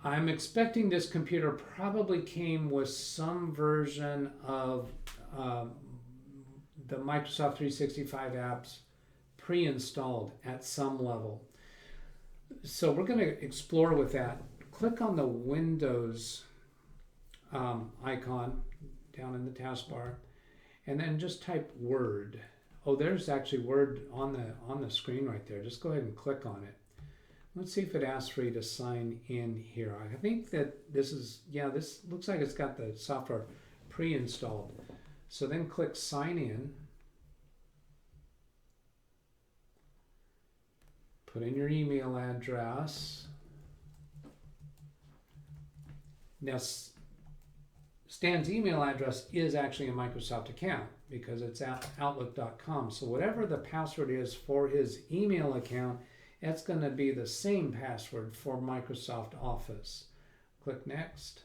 I'm expecting this computer probably came with some version of the Microsoft 365 apps pre-installed at some level. So we're going to explore with that. Click on the Windows icon down in the taskbar, and then just type Word. Oh, there's actually Word on the screen right there. Just go ahead and click on it. Let's see if it asks for you to sign in here. I think that this is, yeah, this looks like it's got the software pre-installed. So then click sign in. Put in your email address. Now, Stan's email address is actually a Microsoft account because it's outlook.com. So whatever the password is for his email account, that's going to be the same password for Microsoft Office. Click next.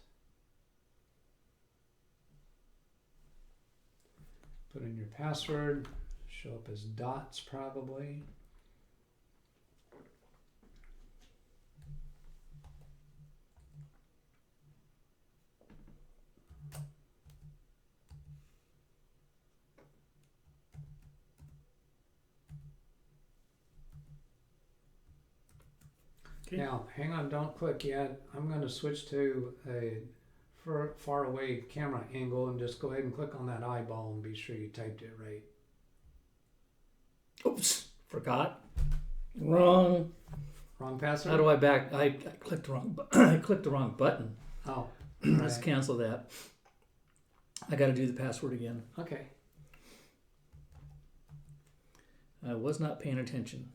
Put in your password. Show up as dots probably. Okay. Now, hang on, don't click yet. I'm going to switch to a far away camera angle and just go ahead and click on that eyeball and be sure you typed it right. Oops, forgot. Wrong. Wrong password? How do I back? I clicked the wrong. I clicked the wrong button. Oh, Let's right. cancel that. I got to do the password again. Okay. I was not paying attention.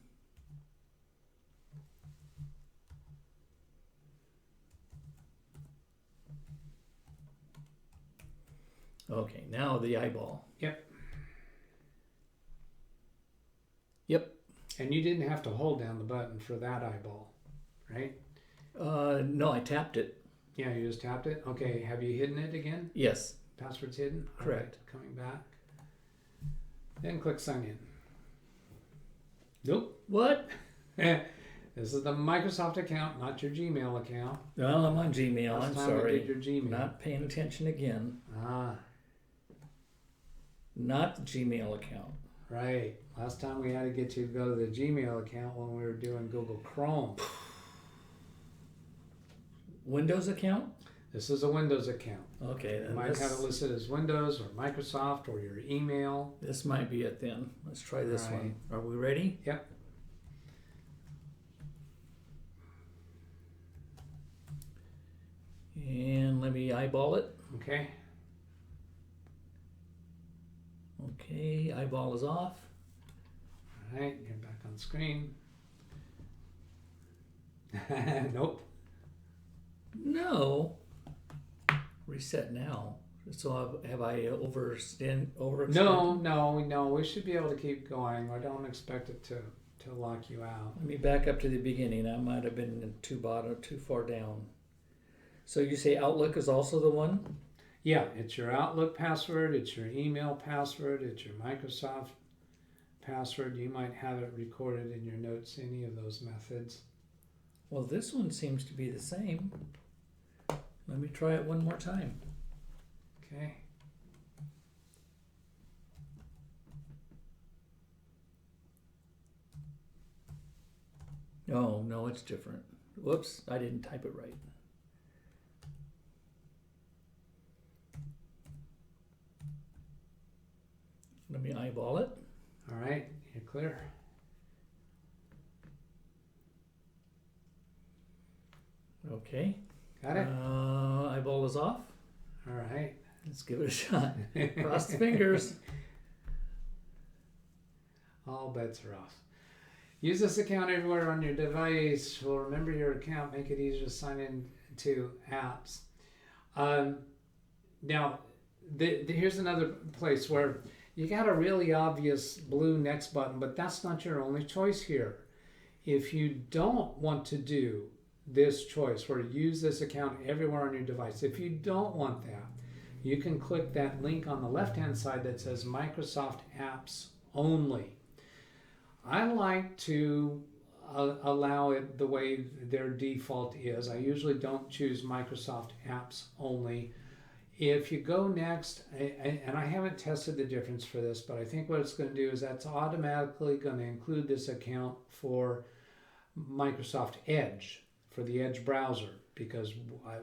Okay, now the eyeball. Yep. Yep. And you didn't have to hold down the button for that eyeball, right? No, I tapped it. Yeah, you just tapped it. Okay, have you hidden it again? Yes. Password's hidden? All Correct. right, coming back. Then click sign in. Nope. What? This is the Microsoft account, not your Gmail account. Well, I'm on Gmail. Last I'm time I sorry. did your Gmail. Not paying attention again. Ah, Not the Gmail account. right. Last time we had to get you to go to the Gmail account when we were doing Google Chrome. Windows account? This is a Windows account. Okay, You then might have it listed as Windows or Microsoft or your email. this might be it then. Let's try this All right. one. Are we ready? Yep. And let me eyeball it. Okay. Okay, eyeball is off. All right. Get back on screen. Nope. No. Reset now. So have I overextended? No. We should be able to keep going. I don't expect it to lock you out. Let me back up to the beginning. I might have been too far down. So you say Outlook is also the one? Yeah, it's your Outlook password, it's your email password, it's your Microsoft password. You might have it recorded in your notes, any of those methods. Well, this one seems to be the same. Let me try it one more time. Okay. Oh, no, it's different. Whoops, I didn't type it right. Let me eyeball it. All right, you're clear. Okay. Got it? Eyeball is off. All right. Let's give it a shot. Cross the fingers. All bets are off. Use this account everywhere on your device. We'll remember your account, make it easier to sign in to apps. Now, here's another place where you got a really obvious blue next button, but that's not your only choice here. If you don't want to do this choice where use this account everywhere on your device, if you don't want that, you can click that link on the left-hand side that says Microsoft Apps Only. I like to allow it the way their default is. I usually don't choose Microsoft Apps Only. If you go next, and I haven't tested the difference for this, but I think what it's going to do is that's automatically going to include this account for Microsoft Edge, for the Edge browser, because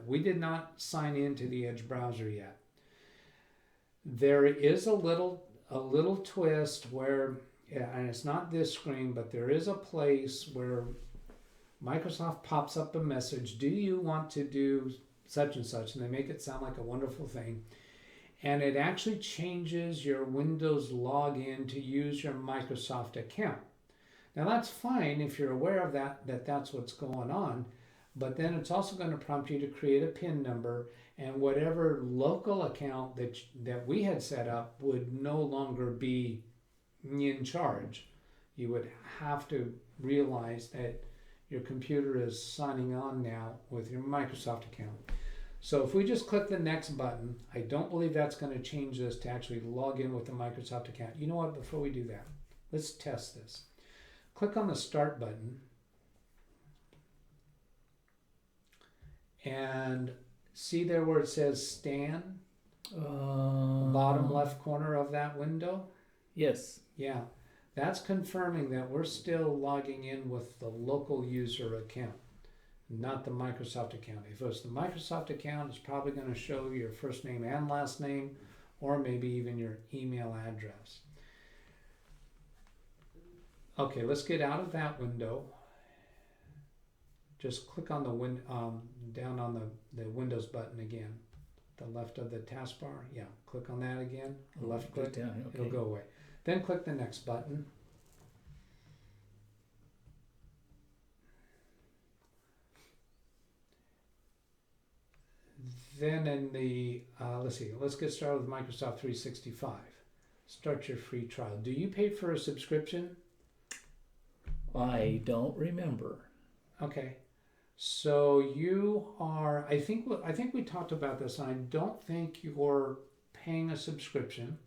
we did not sign into the Edge browser yet. There is a little twist where, and it's not this screen, but there is a place where Microsoft pops up a message, do you want to do such and such? And they make it sound like a wonderful thing. And it actually changes your Windows login to use your Microsoft account. Now that's fine if you're aware of that's what's going on, but then it's also going to prompt you to create a PIN number, and whatever local account that we had set up would no longer be in charge. You would have to realize that your computer is signing on now with your Microsoft account. So if we just click the next button, I don't believe that's going to change this to actually log in with the Microsoft account. You know what, before we do that, let's test this. Click on the Start button and see there where it says Stan, bottom left corner of that window? Yes. Yeah, that's confirming that we're still logging in with the local user account, not the Microsoft account. If it was the Microsoft account, it's probably going to show your first name and last name, or maybe even your email address. Okay, let's get out of that window. Just click on the down on the Windows button again, the left of the taskbar. Yeah, click on that again. Left click, down, okay. It'll go away. Then click the next button. Then in the, let's get started with Microsoft 365. Start your free trial. Do you pay for a subscription? I don't remember. Okay. So you are, I think we talked about this, and I don't think you're paying a subscription.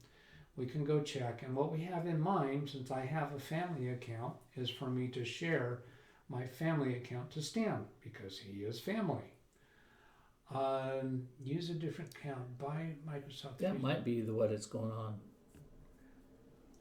We can go check. And what we have in mind, since I have a family account, is for me to share my family account to Stan, because he is family. Use a different account. Buy Microsoft. That might be what is going on.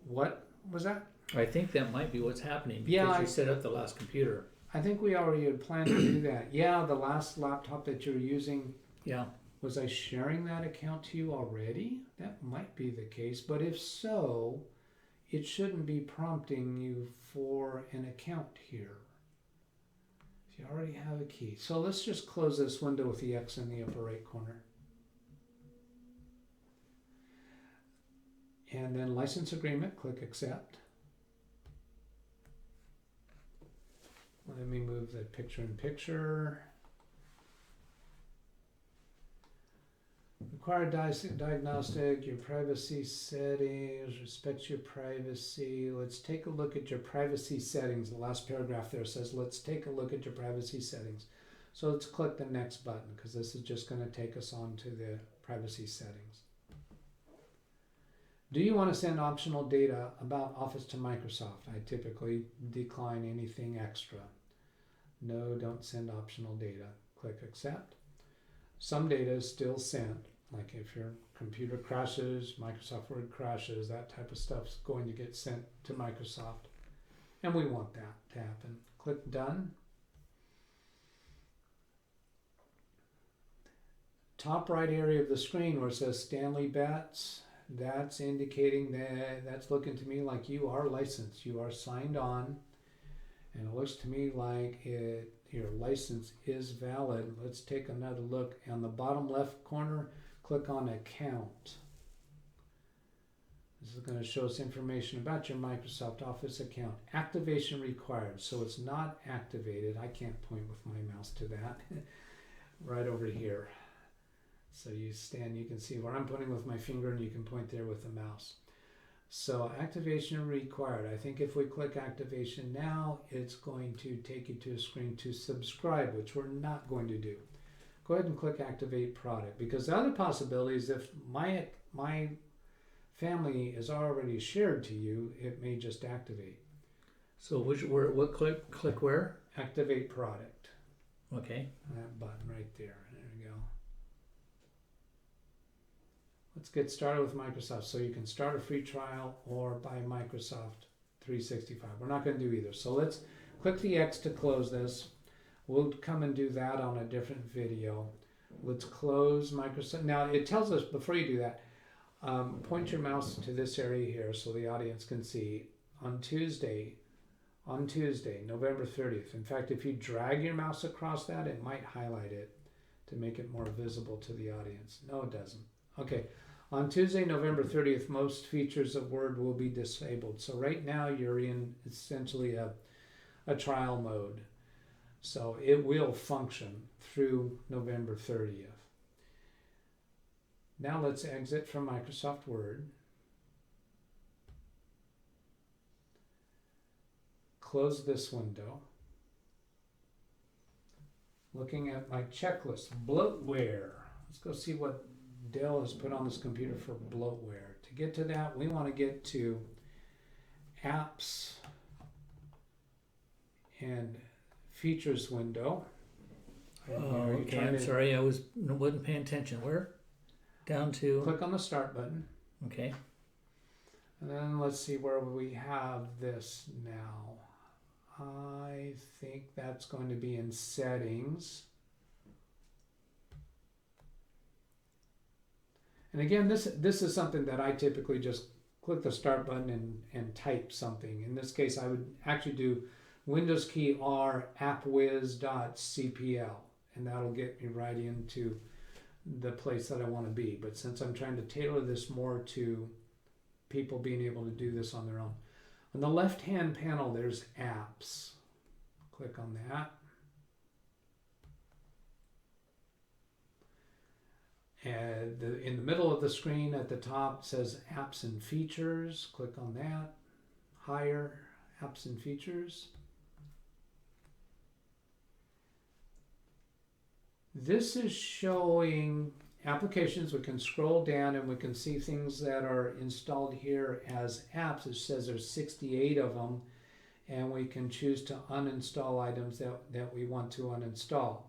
What was that? I think that might be what's happening because Yeah, you set up the last computer. I think we already had planned to do that. Yeah, the last laptop that you're using. Yeah. Was I sharing that account to you already? That might be the case, but if so, it shouldn't be prompting you for an account here. You already have a key. So let's just close this window with the X in the upper right corner. And then license agreement, click accept. Let me move the picture in picture. Required diagnostic, your privacy settings, respects your privacy. Let's take a look at your privacy settings. The last paragraph there says, let's take a look at your privacy settings. So let's click the next button, because this is just going to take us on to the privacy settings. Do you want to send optional data about Office to Microsoft? I typically decline anything extra. No, don't send optional data. Click accept. Some data is still sent, like if your computer crashes, Microsoft Word crashes, that type of stuff's going to get sent to Microsoft. And we want that to happen. Click done. Top right area of the screen where it says Stanley Betts, that's indicating that's looking to me like you are licensed. You are signed on. And it looks to me like your license is valid. Let's take another look. On the bottom left corner, click on Account. This is going to show us information about your Microsoft Office account. Activation required. So it's not activated. I can't point with my mouse to that. Right over here. So you can see where I'm pointing with my finger, and you can point there with the mouse. So activation required. I think if we click activation now, it's going to take you to a screen to subscribe, which we're not going to do. Go ahead and click activate product, because the other possibility is if my family is already shared to you, it may just activate. So what click where? Activate product. Okay. That button right there. There we go. Let's get started with Microsoft. So you can start a free trial or buy Microsoft 365. We're not going to do either. So let's click the X to close this. We'll come and do that on a different video. Let's close Microsoft. Now it tells us, before you do that, point your mouse to this area here so the audience can see. On Tuesday, on Tuesday, November 30th. In fact, if you drag your mouse across that, it might highlight it to make it more visible to the audience. No, it doesn't. Okay, on Tuesday, November 30th, most features of Word will be disabled. So right now you're in essentially a trial mode. So it will function through November 30th. Now let's exit from Microsoft Word. Close this window. Looking at my checklist, bloatware. Let's go see what Dell has put on this computer for bloatware. To get to that, we want to get to apps and features window. Okay, I'm sorry, I wasn't paying attention. Where? Down to. Click on the start button. Okay. And then let's see where we have this now. I think that's going to be in settings. And again, this is something that I typically just click the start button and type something. In this case, I would actually do Windows key R appwiz.cpl, and that'll get me right into the place that I want to be. But since I'm trying to tailor this more to people being able to do this on their own. On the left-hand panel, there's apps. Click on that. And in the middle of the screen at the top says apps and features. Click on that. Higher, apps and features. This is showing applications. We can scroll down and we can see things that are installed here as apps. It says there's 68 of them, and we can choose to uninstall items that we want to uninstall.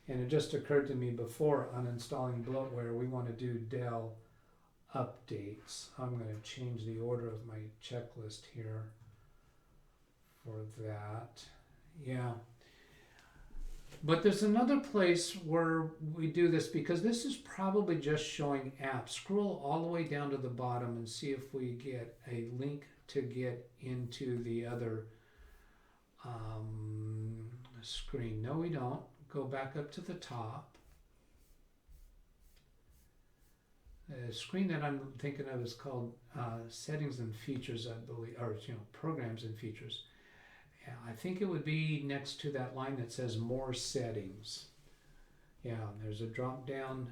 And it just occurred to me before uninstalling bloatware, we want to do Dell updates. I'm going to change the order of my checklist here for that. Yeah. But there's another place where we do this, because this is probably just showing apps. Scroll all the way down to the bottom and see if we get a link to get into the other screen. No, we don't. Go back up to the top. The screen that I'm thinking of is called Settings and Features, I believe, or Programs and Features. I think it would be next to that line that says More Settings. Yeah, there's a drop down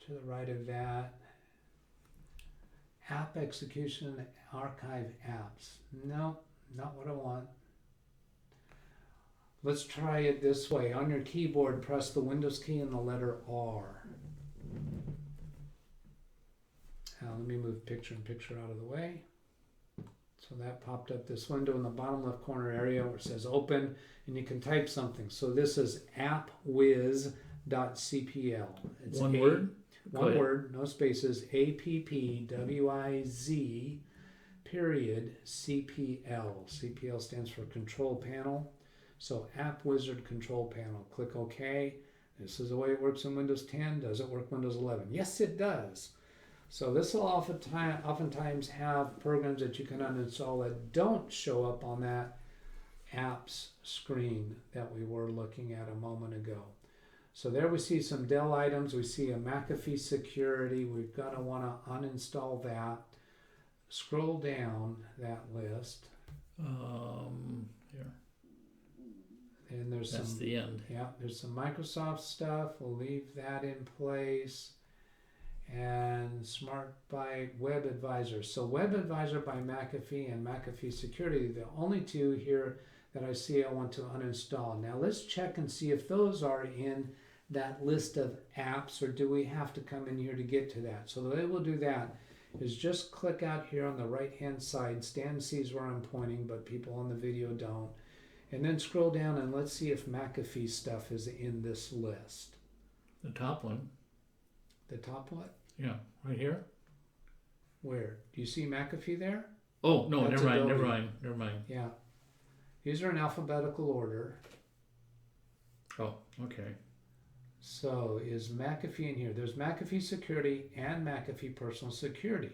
to the right of that. App Execution, Archive Apps. No, not what I want. Let's try it this way. On your keyboard, press the Windows key and the letter R. Now let me move picture in picture out of the way. So that popped up this window in the bottom left corner area where it says open, and you can type something. So this is appwiz.cpl. It's one word? One word, no spaces, appwiz period CPL. CPL stands for Control Panel. So App Wizard Control Panel. Click OK. This is the way it works in Windows 10. Does it work Windows 11? Yes, it does. So this will oftentimes have programs that you can uninstall that don't show up on that apps screen that we were looking at a moment ago. So there we see some Dell items. We see a McAfee security. We're going to want to uninstall that. Scroll down that list. Here. And there's That's some, the end. Yeah, there's some Microsoft stuff. We'll leave that in place. And Smart by Web Advisor. So Web Advisor by McAfee and McAfee Security, the only two here that I see I want to uninstall. Now let's check and see if those are in that list of apps, or do we have to come in here to get to that? So the way we'll do that is just click out here on the right hand side. Stan sees where I'm pointing, but people on the video don't. And then scroll down and let's see if McAfee stuff is in this list. The top one. The top what? Yeah, right here. Where? Do you see McAfee there? Oh, no, That's never Adobe. mind. Yeah. These are in alphabetical order. Oh, okay. So is McAfee in here? There's McAfee Security and McAfee Personal Security.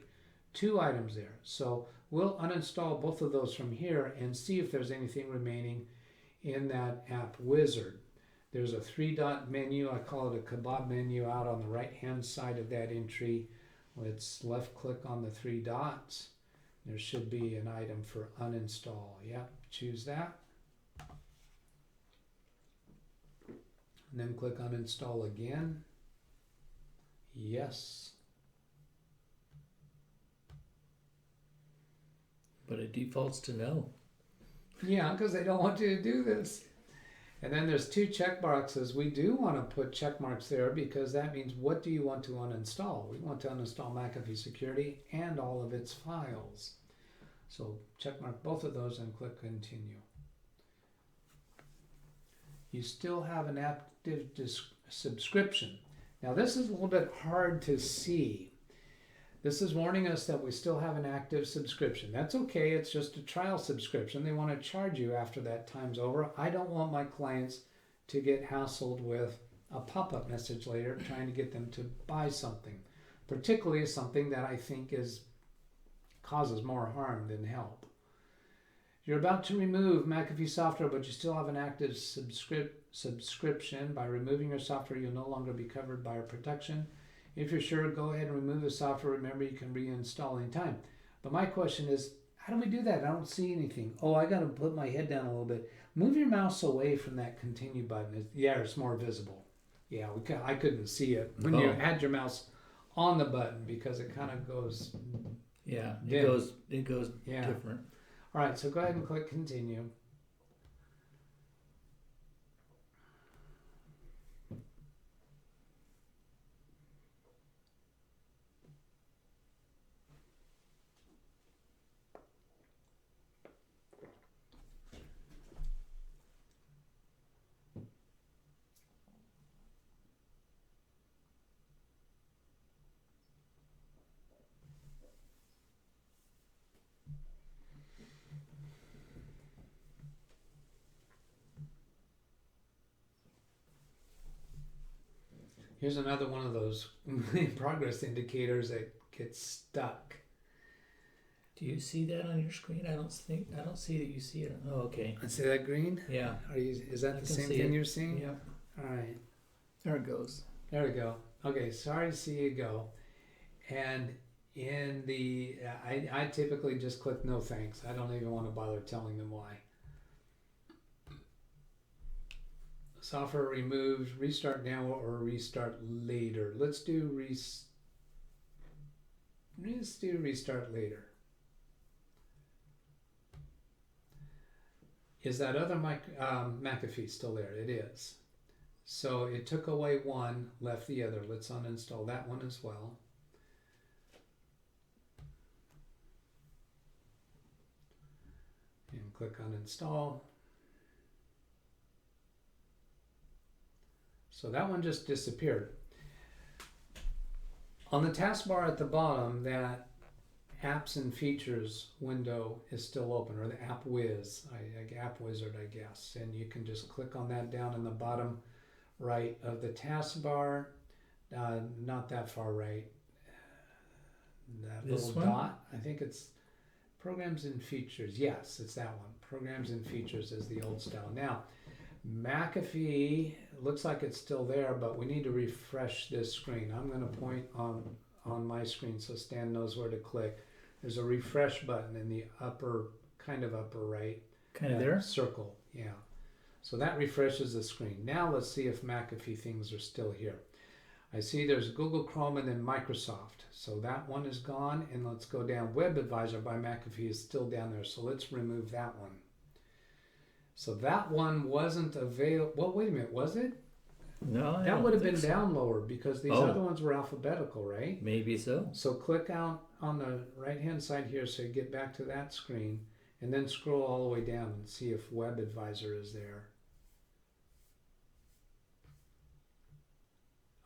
2 items there. So we'll uninstall both of those from here and see if there's anything remaining in that app wizard. There's a 3-dot menu. I call it a kebab menu out on the right hand side of that entry. Let's left click on the 3 dots. There should be an item for uninstall. Yep, choose that. And then click uninstall again. Yes. But it defaults to no. Yeah, because they don't want you to do this. And then there's 2 check boxes. We do want to put check marks there because that means what do you want to uninstall? We want to uninstall McAfee Security and all of its files. So check mark both of those and click continue. You still have an active subscription. Now this is a little bit hard to see. This is warning us that we still have an active subscription. That's okay, it's just a trial subscription. They want to charge you after that time's over. I don't want my clients to get hassled with a pop-up message later trying to get them to buy something, particularly something that I think causes more harm than help. You're about to remove McAfee software, but you still have an active subscription. By removing your software, you'll no longer be covered by our protection. If you're sure, go ahead and remove the software. Remember, you can reinstall anytime. But my question is, how do we do that? I don't see anything. Oh, I got to put my head down a little bit. Move your mouse away from that continue button. Yeah, it's more visible. Yeah, I couldn't see it when you had your mouse on the button because it kind of goes. Yeah, it goes different. All right, so go ahead and click continue. Here's another one of those progress indicators that gets stuck. Do you see that on your screen? I don't see that you see it. Oh, okay. I see that green? Yeah. Is that the same thing you're seeing? Yeah. All right. There it goes. There we go. Okay, sorry to see you go. And in the, I typically just click no thanks. I don't even want to bother telling them why. Software removed, restart now or restart later. Let's do restart later. Is that other McAfee still there? It is. So it took away one, left the other. Let's uninstall that one as well. And click uninstall. So that one just disappeared. On the taskbar at the bottom, that apps and features window is still open, or the app whiz, app wizard, I guess. And you can just click on that down in the bottom right of the taskbar, not that far right. That this little one? dot, I think it's programs and features. Yes, it's that one. Programs and features is the old style. Now, McAfee looks like it's still there, but we need to refresh this screen. I'm going to point on my screen so Stan knows where to click. There's a refresh button in the upper right. Kind of there? Circle, yeah. So that refreshes the screen. Now let's see if McAfee things are still here. I see there's Google Chrome and then Microsoft. So that one is gone, and let's go down. Web Advisor by McAfee is still down there, so let's remove that one. So that one wasn't available. Well, wait a minute, was it? No, that would have been down lower because these Oh. other ones were alphabetical, right? Maybe so. So click out on the right-hand side here so you get back to that screen, and then scroll all the way down and see if Web Advisor is there.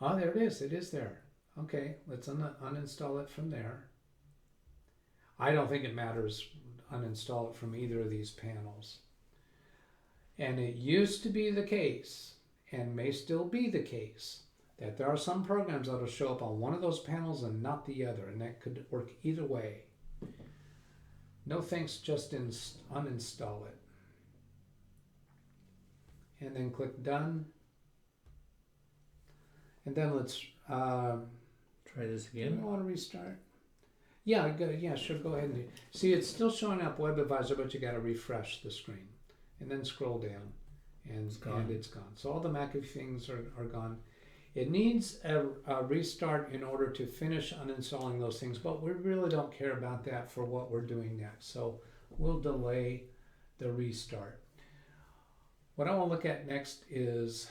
Oh, there it is. It is there. Okay, let's uninstall it from there. I don't think it matters. Uninstall it from either of these panels. And it used to be the case, and may still be the case, that there are some programs that will show up on one of those panels and not the other, and that could work either way. No thanks, just uninstall it. And then click Done. And then let's Try this do again. we want to restart? Yeah, yeah, sure, go ahead and see, it's still showing up Web Advisor, but you got to refresh the screen and then scroll down and it's gone. So all the McAfee things are gone. It needs a restart in order to finish uninstalling those things, but we really don't care about that for what we're doing next. So we'll delay the restart. What I want to look at next is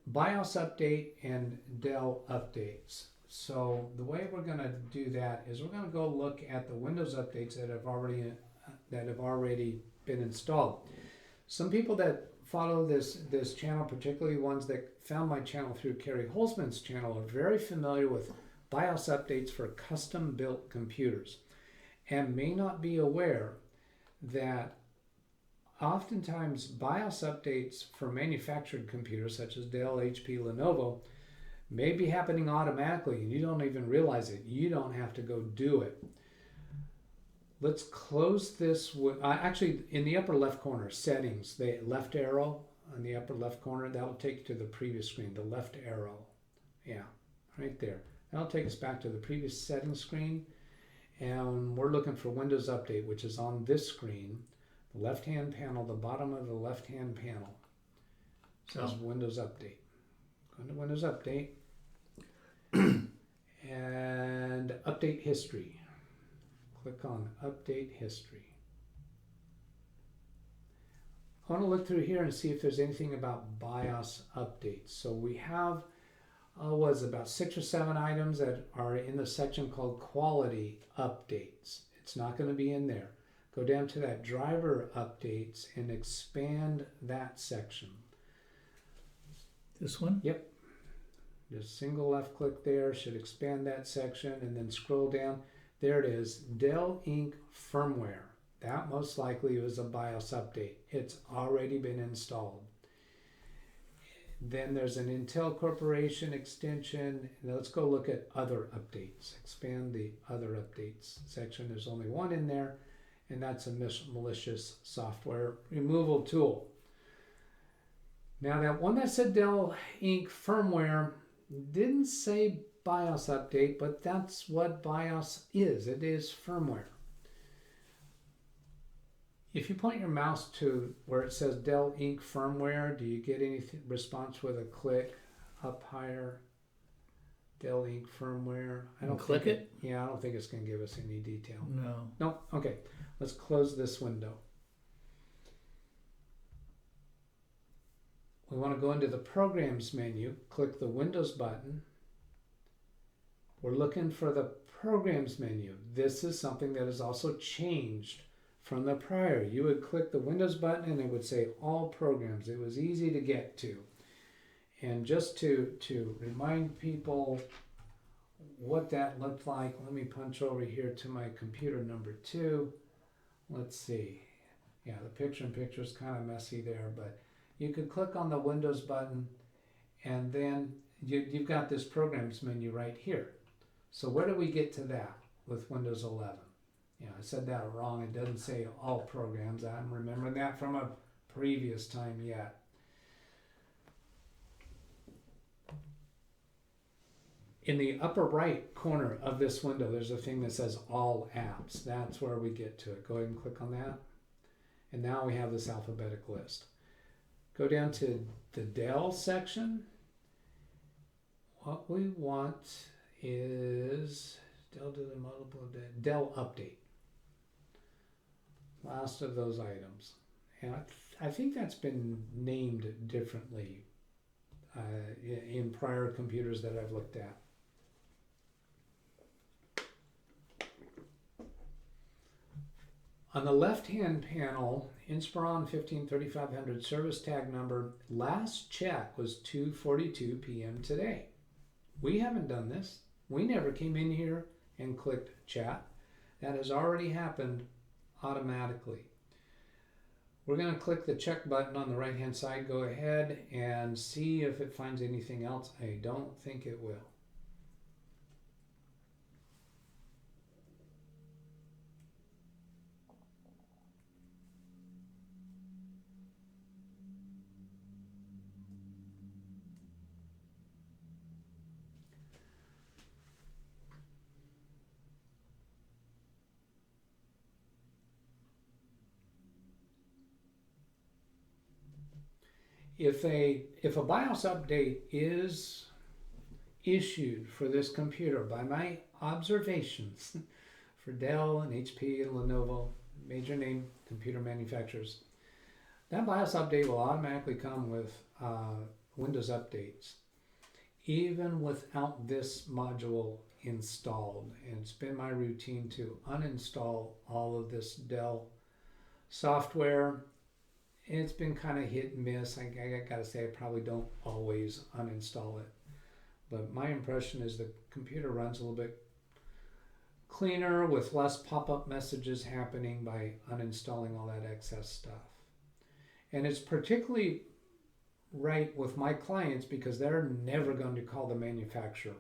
BIOS update and Dell updates. So the way we're going to do that is we're going to go look at the Windows updates that have already been installed. Some people that follow this channel, particularly ones that found my channel through Kerry Holzman's channel, are very familiar with BIOS updates for custom built computers and may not be aware that oftentimes BIOS updates for manufactured computers such as Dell, HP, Lenovo may be happening automatically and you don't even realize it. You don't have to go do it. Let's close this with, actually in the upper left corner, settings, the left arrow on the upper left corner, that'll take you to the previous screen, the left arrow. Yeah, right there. That'll take us back to the previous settings screen. And we're looking for Windows Update, which is on this screen, the left-hand panel, the bottom of the left-hand panel. Says Windows Update. Go into Windows Update. And Update History. Click on Update History. I want to look through here and see if there's anything about BIOS updates. So we have about 6 or 7 items that are in the section called Quality Updates. It's not going to be in there. Go down to that Driver Updates and expand that section. This one? Yep. Just single left click there, should expand that section, and then scroll down. There it is, Dell Inc. firmware. That most likely was a BIOS update. It's already been installed. Then there's an Intel Corporation extension. Now let's go look at other updates. Expand the other updates section. There's only one in there, and that's a malicious software removal tool. Now that one that said Dell Inc. firmware didn't say BIOS update, but that's what BIOS is. It is firmware. If you point your mouse to where it says Dell Inc. firmware, do you get any response with a click up higher? Dell Inc. firmware. I don't click it? Yeah, I don't think it's going to give us any detail. No. No. Okay. Let's close this window. We want to go into the Programs menu, click the Windows button. We're looking for the Programs menu. This is something that has also changed from the prior. You would click the Windows button and it would say All Programs. It was easy to get to. And just to remind people what that looked like, let me punch over here to my computer number 2. Let's see. Yeah, the picture-in-picture is kind of messy there, but you could click on the Windows button and then you've got this Programs menu right here. So where do we get to that with Windows 11? Yeah, I said that wrong. It doesn't say All Programs. I'm remembering that from a previous time yet. In the upper right corner of this window, there's a thing that says All Apps. That's where we get to it. Go ahead and click on that. And now we have this alphabetic list. Go down to the Dell section. What we want is Dell Update. Last of those items. And I think that's been named differently in prior computers that I've looked at. On the left-hand panel, Inspiron 153500 service tag number, last check was 2:42 p.m. today. We haven't done this. We never came in here and clicked chat. That has already happened automatically. We're going to click the check button on the right hand side. Go ahead and see if it finds anything else. I don't think it will. If a BIOS update is issued for this computer by my observations for Dell and HP and Lenovo, major name computer manufacturers, that BIOS update will automatically come with Windows updates, even without this module installed. And it's been my routine to uninstall all of this Dell software. It's been kind of hit and miss. I gotta say, I probably don't always uninstall it. But my impression is the computer runs a little bit cleaner with less pop-up messages happening by uninstalling all that excess stuff. And it's particularly right with my clients because they're never going to call the manufacturer.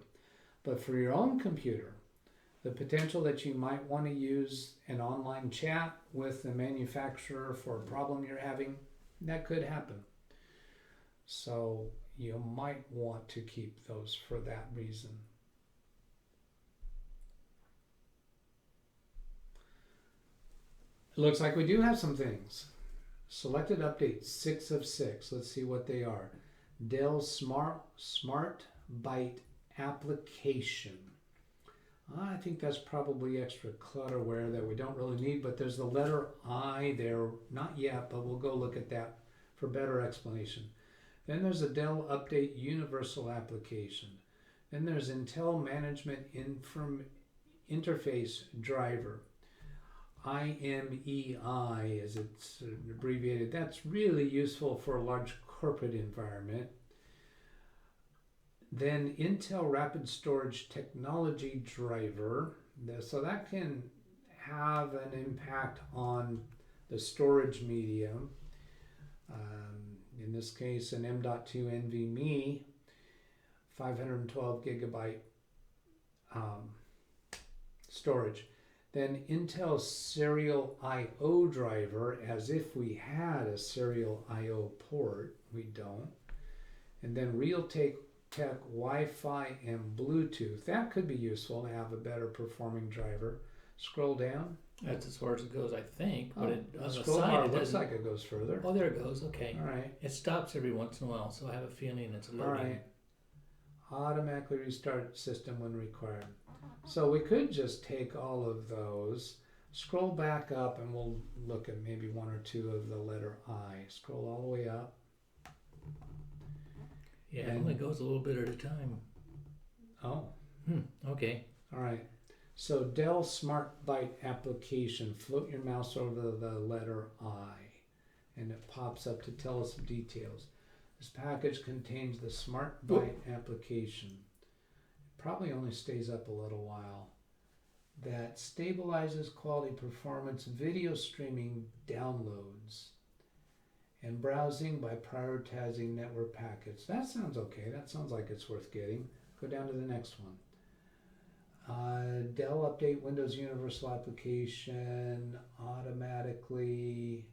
But for your own computer, the potential that you might want to use an online chat with the manufacturer for a problem you're having, that could happen. So you might want to keep those for that reason. It looks like we do have some things. Selected updates, 6 of 6. Let's see what they are. Dell Smart Byte application. I think that's probably extra clutterware that we don't really need, but there's the letter I there, not yet, but we'll go look at that for better explanation. Then there's a Dell Update Universal application. Then there's Intel Management Interface Driver, IMEI as it's abbreviated. That's really useful for a large corporate environment. Then Intel Rapid Storage Technology Driver, so that can have an impact on the storage medium. In this case, an M.2 NVMe, 512 gigabyte storage. Then Intel Serial I.O. Driver, as if we had a Serial I.O. port. We don't. And then Realtek Wi-Fi and Bluetooth. That could be useful to have a better performing driver. Scroll down. That's as far as it goes, I think. But the scroll bar looks like it goes further. Oh, there it goes. Okay. All right. It stops every once in a while, so I have a feeling it's loading. All right. Automatically restart system when required. So we could just take all of those, scroll back up, and we'll look at maybe one or two of the letter I. Scroll all the way up. Yeah, it only goes a little bit at a time. Oh. Okay. All right. So Dell Smart Byte application. Float your mouse over the letter I, and it pops up to tell us details. This package contains the Smart Byte application. It probably only stays up a little while. That stabilizes quality performance video streaming downloads and browsing by prioritizing network packets. That sounds okay. That sounds like it's worth getting. Go down to the next one. Dell Update Windows Universal Application automatically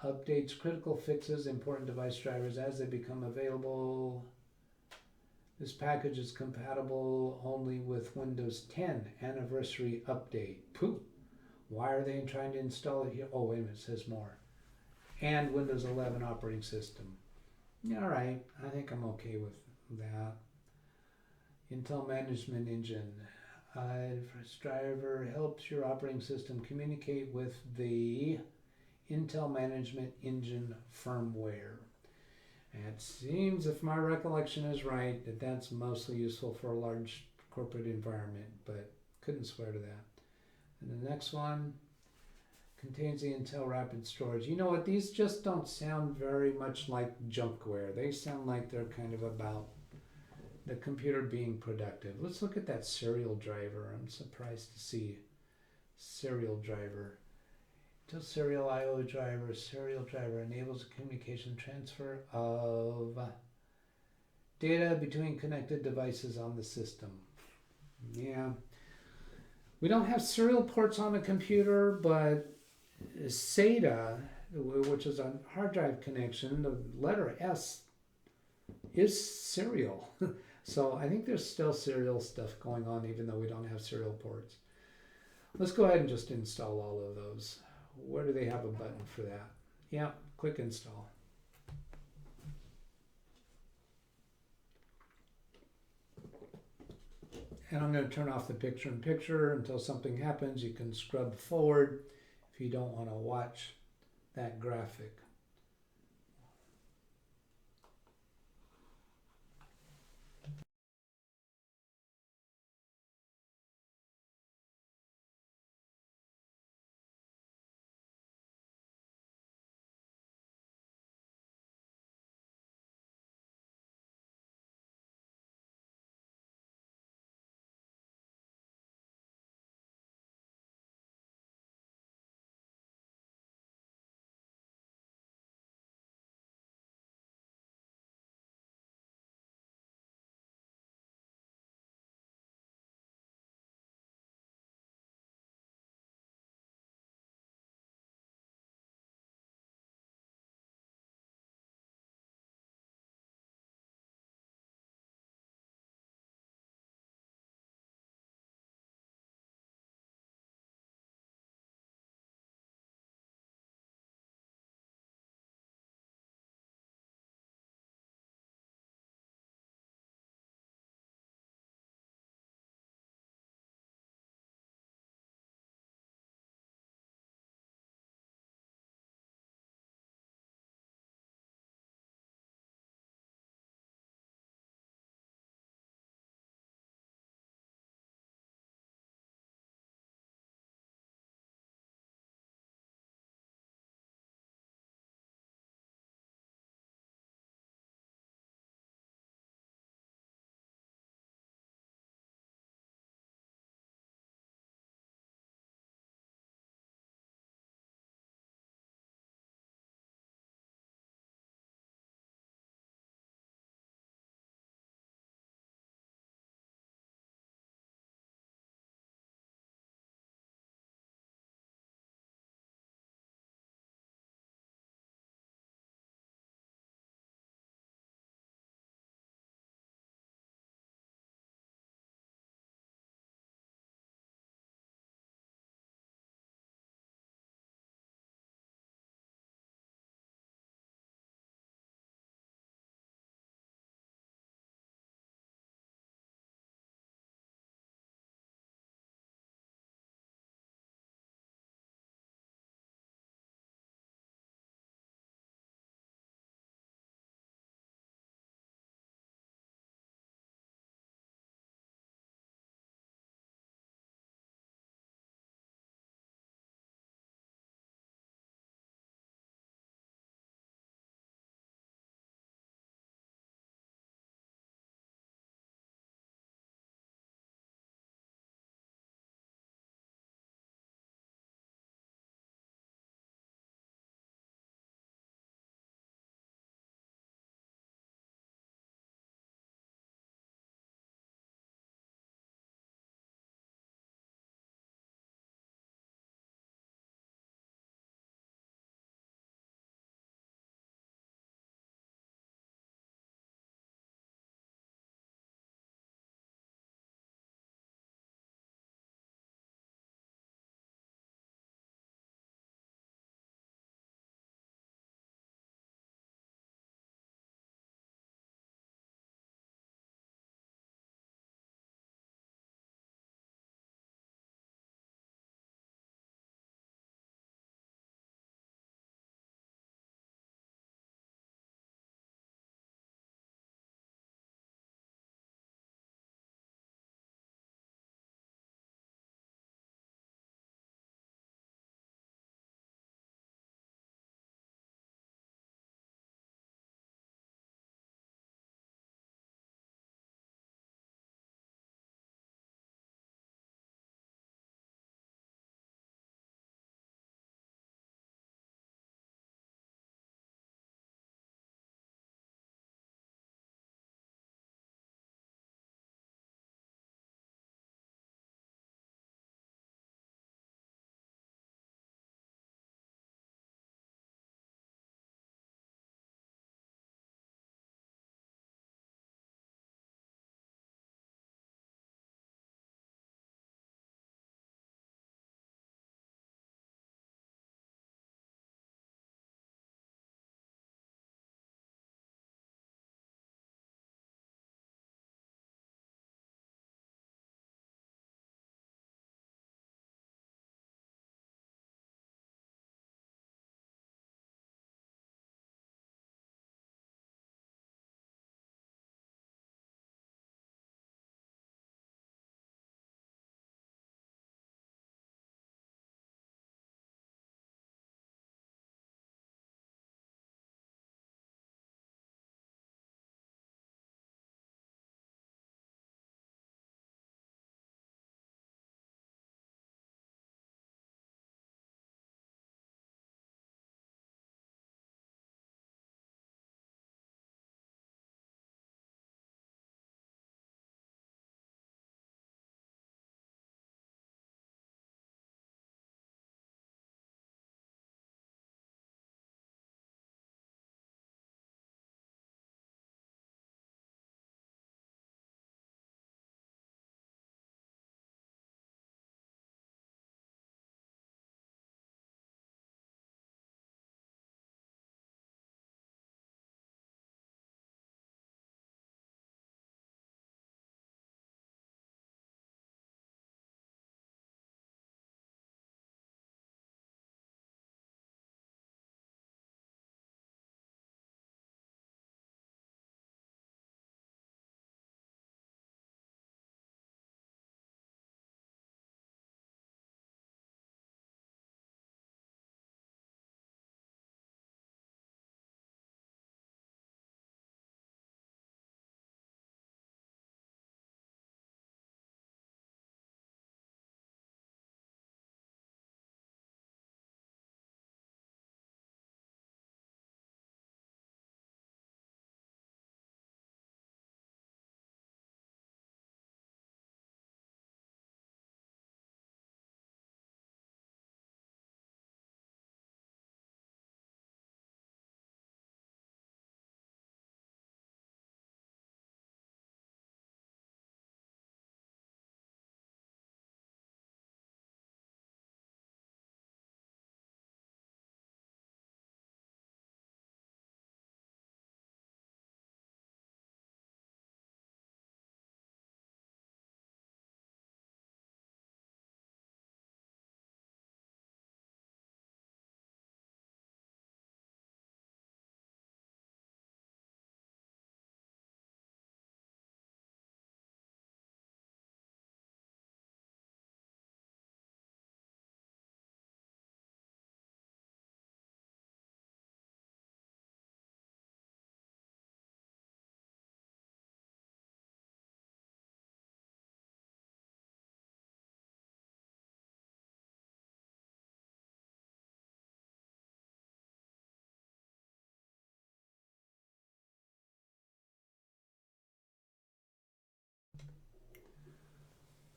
updates critical fixes, important device drivers as they become available. This package is compatible only with Windows 10 Anniversary Update. Pooh! Why are they trying to install it here? Oh, wait a minute, it says more. And Windows 11 operating system. All right, I think I'm okay with that. Intel Management Engine. This driver helps your operating system communicate with the Intel Management Engine firmware. It seems, if my recollection is right, that that's mostly useful for a large corporate environment, but couldn't swear to that. And the next one contains the Intel Rapid Storage. You know what? These just don't sound very much like junkware. They sound like they're kind of about the computer being productive. Let's look at that serial driver. I'm surprised to see serial driver. to serial I/O driver. Serial driver enables communication transfer of data between connected devices on the system. Yeah. We don't have serial ports on a computer, but SATA, which is a hard drive connection, the letter S is serial. So I think there's still serial stuff going on even though we don't have serial ports. Let's go ahead and just install all of those. Where do they have a button for that? Yeah, quick install. And I'm going to turn off the picture-in-picture until something happens. You can scrub forward if you don't want to watch that graphic.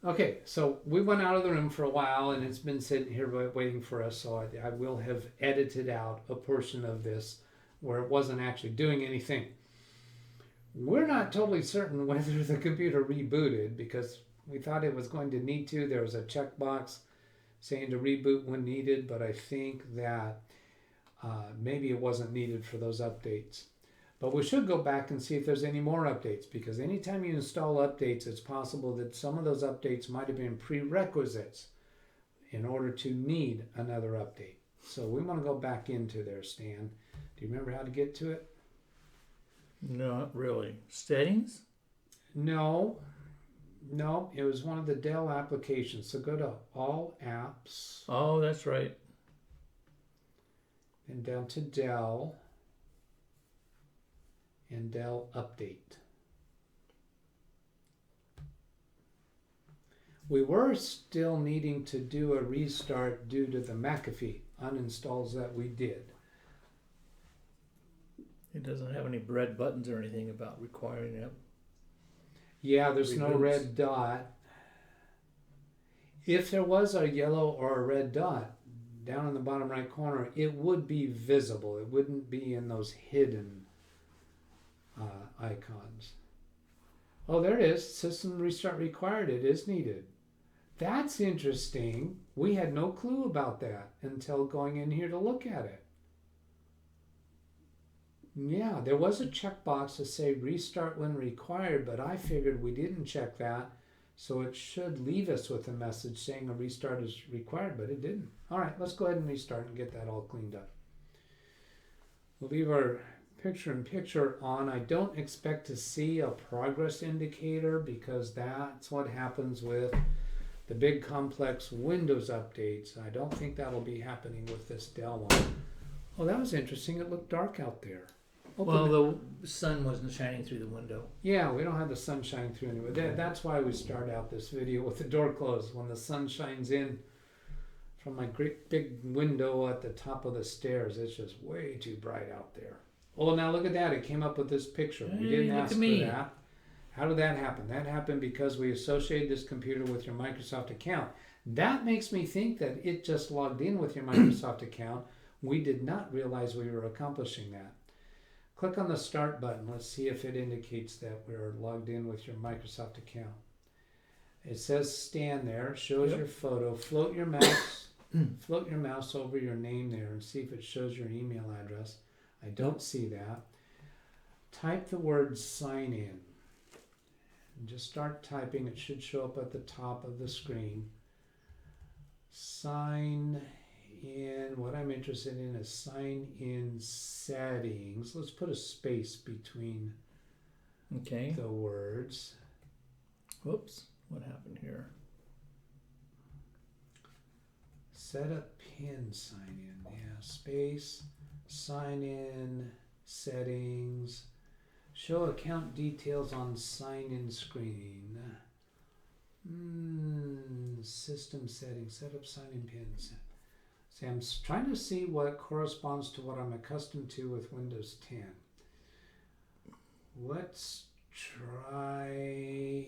Okay, so we went out of the room for a while and it's been sitting here waiting for us, so I will have edited out a portion of this where it wasn't actually doing anything. We're not totally certain whether the computer rebooted because we thought it was going to need to. There was a checkbox saying to reboot when needed, but I think that maybe it wasn't needed for those updates. But we should go back and see if there's any more updates, because anytime you install updates, it's possible that some of those updates might have been prerequisites in order to need another update. So we want to go back into there, Stan. Do you remember how to get to it? Not really. Settings? No, it was one of the Dell applications. So go to All Apps. Oh, that's right. And down to Dell. And Dell Update. We were still needing to do a restart due to the McAfee uninstalls that we did. It doesn't have any red buttons or anything about requiring it. Yeah, there's no Reboots. red dot. If there was a yellow or a red dot down in the bottom right corner, it would be visible. It wouldn't be in those hidden icons. Oh, there it is. System restart required. It is needed. That's interesting. We had no clue about that until going in here to look at it. Yeah, there was a checkbox to say restart when required, but I figured we didn't check that, so it should leave us with a message saying a restart is required, but it didn't. All right, let's go ahead and restart and get that all cleaned up. We'll leave our picture-in-picture on. I don't expect to see a progress indicator because that's what happens with the big complex Windows updates. I don't think that'll be happening with this Dell one. Oh, that was interesting. It looked dark out there. Well, the sun wasn't shining through the window. Yeah, we don't have the sun shining through anyway. That's why we start out this video with the door closed. When the sun shines in from my great big window at the top of the stairs, it's just way too bright out there. Oh, now look at that. It came up with this picture. We Hey, didn't look ask at for me. that. How did that happen? That happened because we associated this computer with your Microsoft account. That makes me think that it just logged in with your Microsoft account. We did not realize we were accomplishing that. Click on the Start button. Let's see if it indicates that we're logged in with your Microsoft account. It says Stan there. Shows your photo. Float your mouse over your name there and see if it shows your email address. I don't see that. Type the word sign in. And just start typing. It should show up at the top of the screen. Sign in. What I'm interested in is sign in settings. Let's put a space between the words. Whoops. What happened here? Set up pin sign in. Yeah, space. Sign in settings. Show account details on sign in screen. System settings. Set up sign in pins. See, I'm trying to see what corresponds to what I'm accustomed to with Windows 10. Let's try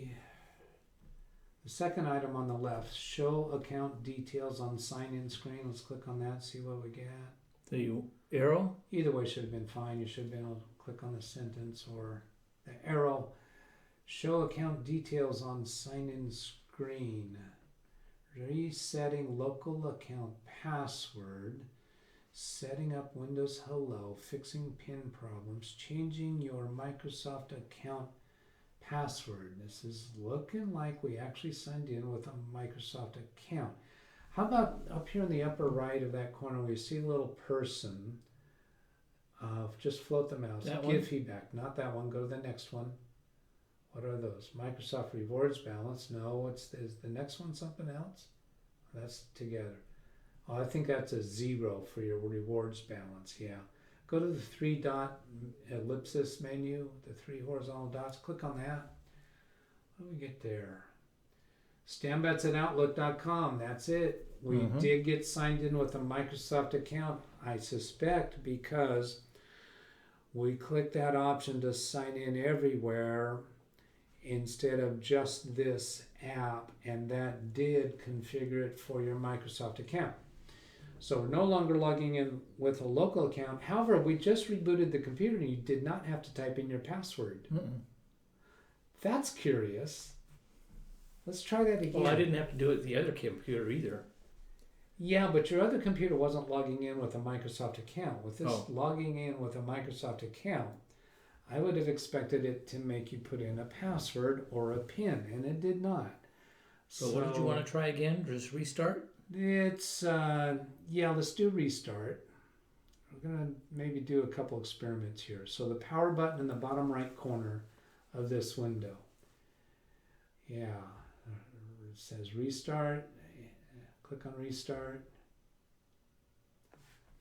the second item on the left. Show account details on sign in screen. Let's click on that, see what we get. The arrow? Either way should have been fine. You should have been able to click on the sentence or the arrow. Show account details on sign-in screen. Resetting local account password. Setting up Windows Hello. Fixing PIN problems. Changing your Microsoft account password. This is looking like we actually signed in with a Microsoft account. How about up here in the upper right of that corner where you see a little person? Just float the mouse. Give feedback. Not that one. Go to the next one. What are those? Microsoft Rewards Balance. No, is the next one something else? That's together. Oh, I think that's a 0 for your rewards balance. Yeah. Go to the 3-dot ellipsis menu, the 3 horizontal dots. Click on that. What do we get there? StanBets at Outlook.com. That's it. We did get signed in with a Microsoft account, I suspect, because we clicked that option to sign in everywhere instead of just this app, and that did configure it for your Microsoft account. So we're no longer logging in with a local account. However, we just rebooted the computer and you did not have to type in your password. Mm-mm. That's curious. Let's try that again. Well, I didn't have to do it with the other computer either. Yeah, but your other computer wasn't logging in with a Microsoft account. With this Oh. logging in with a Microsoft account, I would have expected it to make you put in a password or a PIN, and it did not. So what did you want to try again? Just restart? It's, yeah, let's do restart. We're going to maybe do a couple experiments here. So the power button in the bottom right corner of this window. Yeah, it says restart. Click on restart.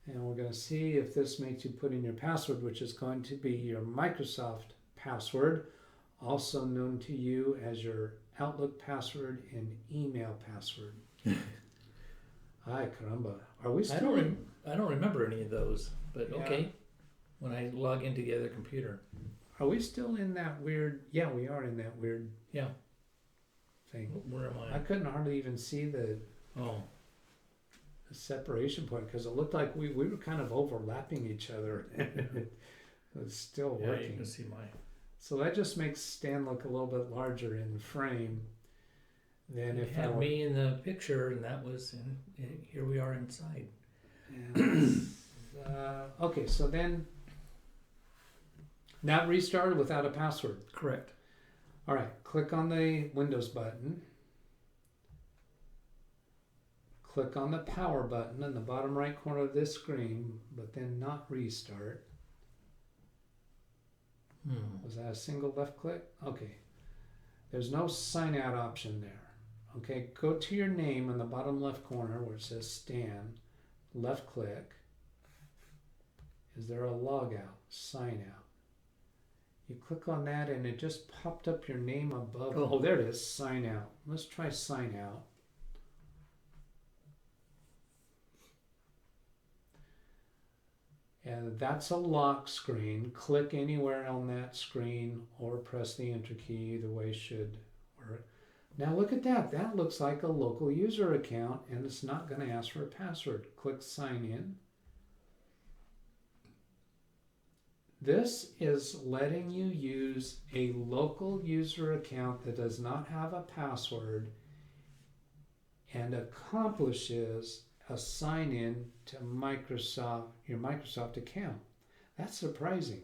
And we're going to see if this makes you put in your password, which is going to be your Microsoft password, also known to you as your Outlook password and email password. Ay, caramba. Are we still I don't remember any of those, but Yeah. okay. When I log into the other computer. Are we still in that weird? Yeah, we are in that weird Yeah. thing. Where am I I? couldn't hardly even see the Oh. separation point because it looked like we were kind of overlapping each other. It was still Yeah, working. you can see my. So that just makes Stan look a little bit larger in frame than You if I had were. me in the picture, and that was, and here we are inside. Okay, so then not restarted without a password. Correct. All right, click on the Windows button. Click on the power button in the bottom right corner of this screen, but then not restart. Was that a single left click? Okay. There's no sign out option there. Okay, go to your name in the bottom left corner where it says Stan. Left click. Is there a log out? Sign out. You click on that and it just popped up your name above. Oh, there it is. Sign out. Let's try sign out. And that's a lock screen. Click anywhere on that screen or press the enter key. Either way should work. Now look at that. That looks like a local user account and it's not going to ask for a password. Click sign in. This is letting you use a local user account that does not have a password and accomplishes a sign in to Microsoft, your Microsoft account. That's surprising.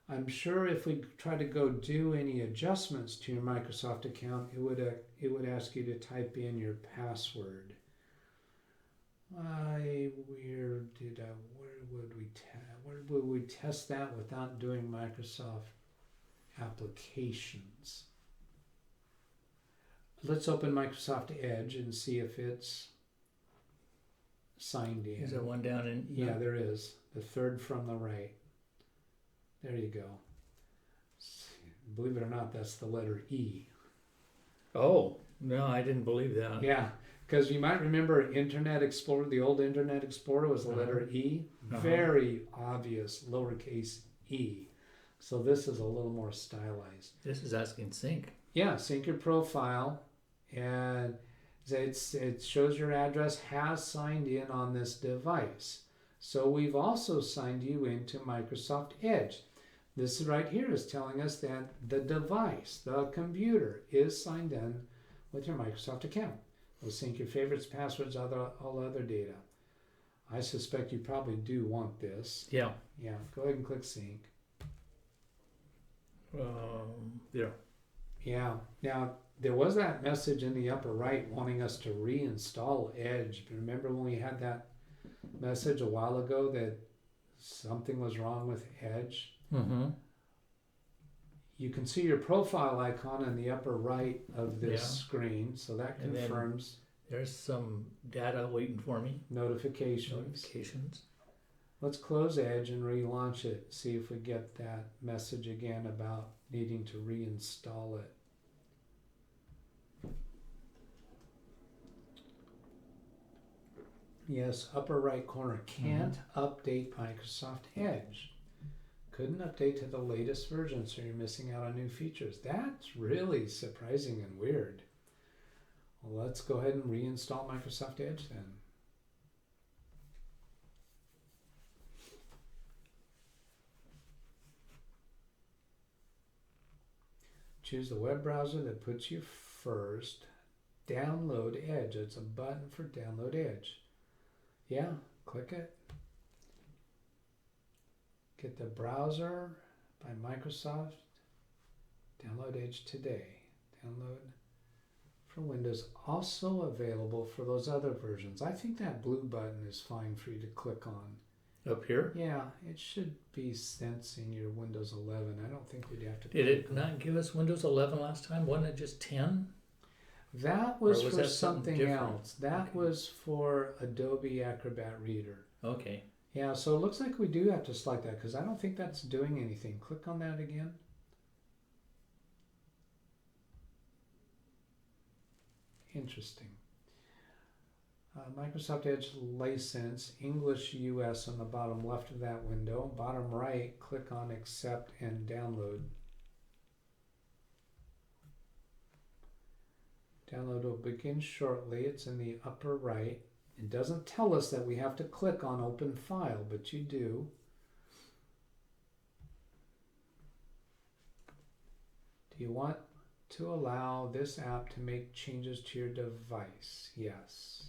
I'm sure if we try to go do any adjustments to your Microsoft account, it would ask you to type in your password. Where would we test that without doing Microsoft applications? Let's open Microsoft Edge and see if it's signed in. Is there one down in? Yeah, there is. The third from the right. There you go. Believe it or not, that's the letter E. Oh, no, I didn't believe that. Yeah, because you might remember Internet Explorer, the old Internet Explorer was the letter E. Very obvious lowercase e. So this is a little more stylized. This is asking sync. Yeah, sync your profile. And it shows your address has signed in on this device. So we've also signed you into Microsoft Edge. This right here is telling us that the device, the computer, is signed in with your Microsoft account. We'll sync your favorites, passwords, all other data. I suspect you probably do want this. Yeah. Yeah, go ahead and click sync. There. Yeah. Now, there was that message in the upper right wanting us to reinstall Edge. Remember when we had that message a while ago that something was wrong with Edge? Mm-hmm. You can see your profile icon in the upper right of this screen, so that confirms. There's some data waiting for me. Notifications. Let's close Edge and relaunch it. See if we get that message again about needing to reinstall it. Yes, upper right corner. Can't update Microsoft Edge. Couldn't update to the latest version, so you're missing out on new features. That's really surprising and weird. Well, let's go ahead and reinstall Microsoft Edge then. Choose the web browser that puts you first. Download Edge. It's a button for Download Edge. Yeah, click it. Get the browser by Microsoft. Download Edge today. Download for Windows. Also available for those other versions. I think that blue button is fine for you to click on. Up here? Yeah, it should be sensing your Windows 11. I don't think you'd have to. Did it not give us Windows 11 last time? Wasn't it just 10? That was Or was for that something something different? else. That Okay. was for Adobe Acrobat Reader. Okay. Yeah, so it looks like we do have to select that because I don't think that's doing anything. Click on that again. Interesting. Microsoft Edge license, English US on the bottom left of that window. Bottom right, click on accept and download. Download will begin shortly. It's in the upper right. It doesn't tell us that we have to click on open file, but you do. Do you want to allow this app to make changes to your device? Yes.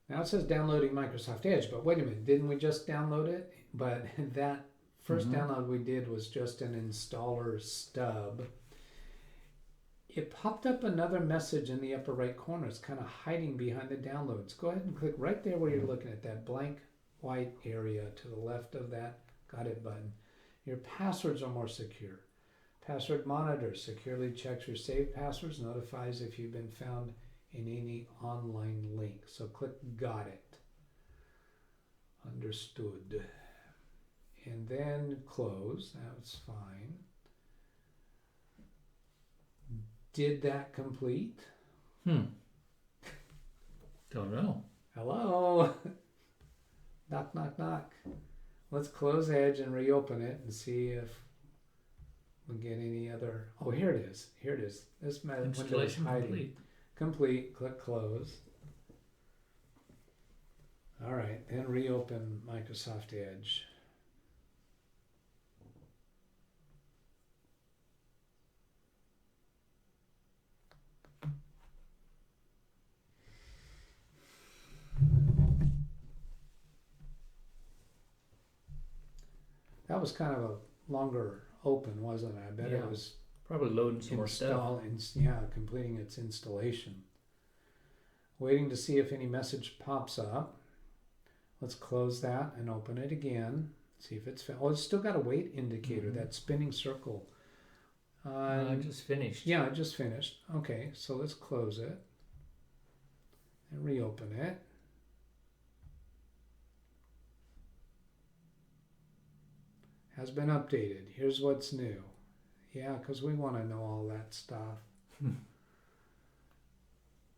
Now it says downloading Microsoft Edge, but wait a minute, didn't we just download it? But that first download we did was just an installer stub. It popped up another message in the upper right corner. It's kind of hiding behind the downloads. Go ahead and click right there where you're looking at that blank white area to the left of that Got It button. Your passwords are more secure. Password Monitor securely checks your saved passwords, notifies if you've been found in any online link. So click Got It. Understood. And then close. That's fine. Did that complete? Don't know. Hello? Knock, knock, knock. Let's close Edge and reopen it and see if we get any other. Oh, here it is. Here it is. This window is Installation hiding. complete. Complete. Click close. All right. Then reopen Microsoft Edge. That was kind of a longer open, wasn't it? I bet Yeah. it was Probably loading some more stuff. completing its installation. Waiting to see if any message pops up. Let's close that and open it again. See if it's oh, it's still got a wait indicator, that spinning circle. I just finished. Yeah, I just finished. Okay, so let's close it and reopen it. Has been updated. Here's what's new. Yeah, because we want to know all that stuff.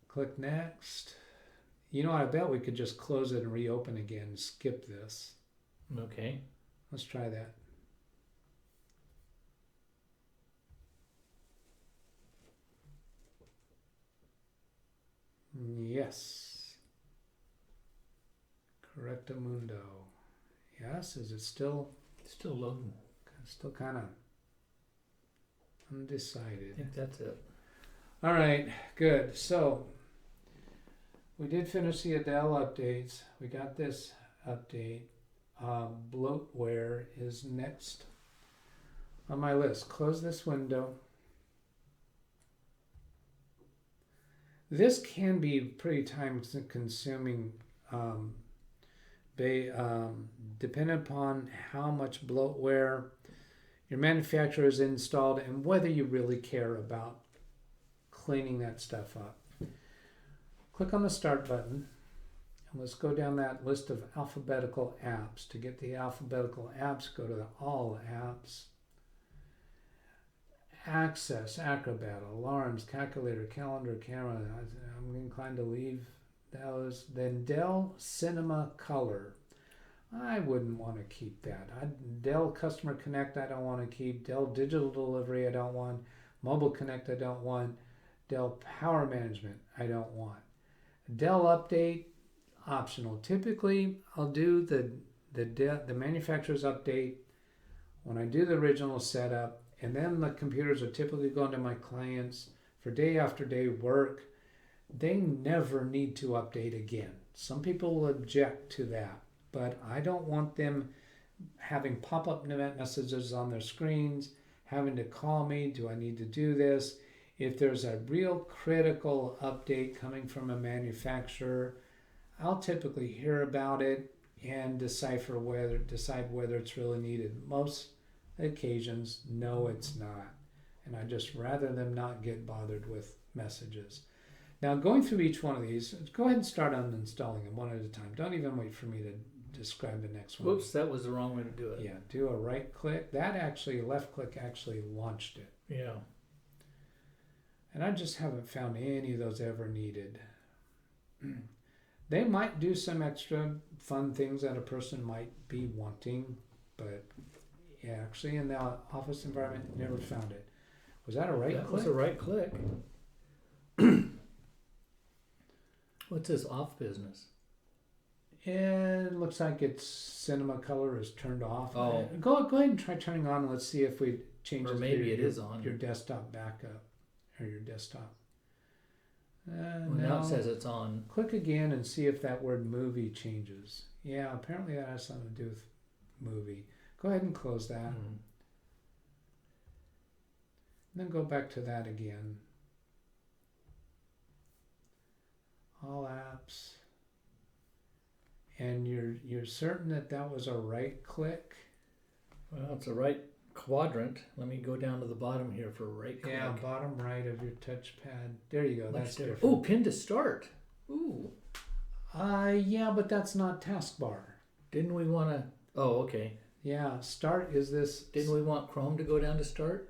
Click next. You know, I bet we could just close it and reopen again and skip this. Okay. Let's try that. Yes. Correctamundo. Yes, is it still loading. still kind of undecided? I think that's it. All right, good. So we did finish the Dell updates. We got this update. Bloatware is next on my list. Close this window. This can be pretty time consuming, depending upon how much bloatware your manufacturer has installed and whether you really care about cleaning that stuff up. Click on the Start button and let's go down that list of alphabetical apps. To get the alphabetical apps, go to the All Apps. Access, Acrobat, alarms, calculator, calendar, camera. I'm inclined to leave those. Then Dell Cinema Color. I wouldn't want to keep that. Dell Customer Connect, I don't want to keep. Dell Digital Delivery, I don't want. Mobile Connect, I don't want. Dell Power Management, I don't want. Dell Update, optional. Typically, I'll do the manufacturer's update when I do the original setup, and then the computers are typically going to my clients for day after day work. They never need to update again. Some people will object to that, but I don't want them having pop-up messages on their screens, having to call me, do I need to do this? If there's a real critical update coming from a manufacturer, I'll typically hear about it and decide whether it's really needed. Most occasions, no, it's not. And I just rather them not get bothered with messages. Now, going through each one of these, go ahead and start uninstalling them one at a time. Don't even wait for me to describe the next one. Whoops, that was the wrong way to do it. Yeah, do a right click. Left click actually launched it. Yeah. And I just haven't found any of those ever needed. They might do some extra fun things that a person might be wanting, but yeah, actually in the office environment, never found it. Was that a right click? That was a right click. What's this off business? It looks like its cinema color is turned off. Oh. Go ahead and try turning on. Let's see if we change Or maybe it is on. Your desktop backup or your desktop. Well, now it says it's on. Click again and see if that word movie changes. Yeah, apparently that has something to do with movie. Go ahead and close that. Mm. Then go back to that again. All apps. And you're certain that was a right click? Well, it's a right quadrant. Let me go down to the bottom here for right click. Yeah, bottom right of your touchpad. There you go. That's different. Oh, pin to start. Ooh. Yeah, but that's not Taskbar. Didn't we want to? Oh, okay. Yeah, start is this. Didn't we want Chrome to go down to start?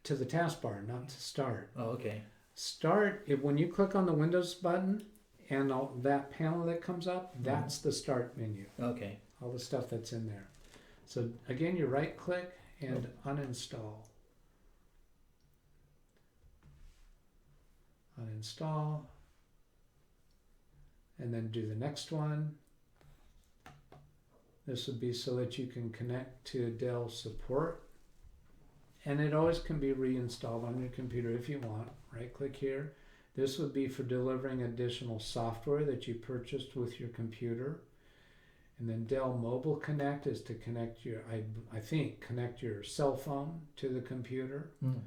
To the taskbar, not to start. Oh, okay. Start, when you click on the Windows button and that panel that comes up, that's the start menu. Okay. All the stuff that's in there. So again, you right click and uninstall. Uninstall. And then do the next one. This would be so that you can connect to Dell support. And it always can be reinstalled on your computer if you want. Right click here. This would be for delivering additional software that you purchased with your computer. And then Dell Mobile Connect is to connect your, I think, connect your cell phone to the computer. Mm.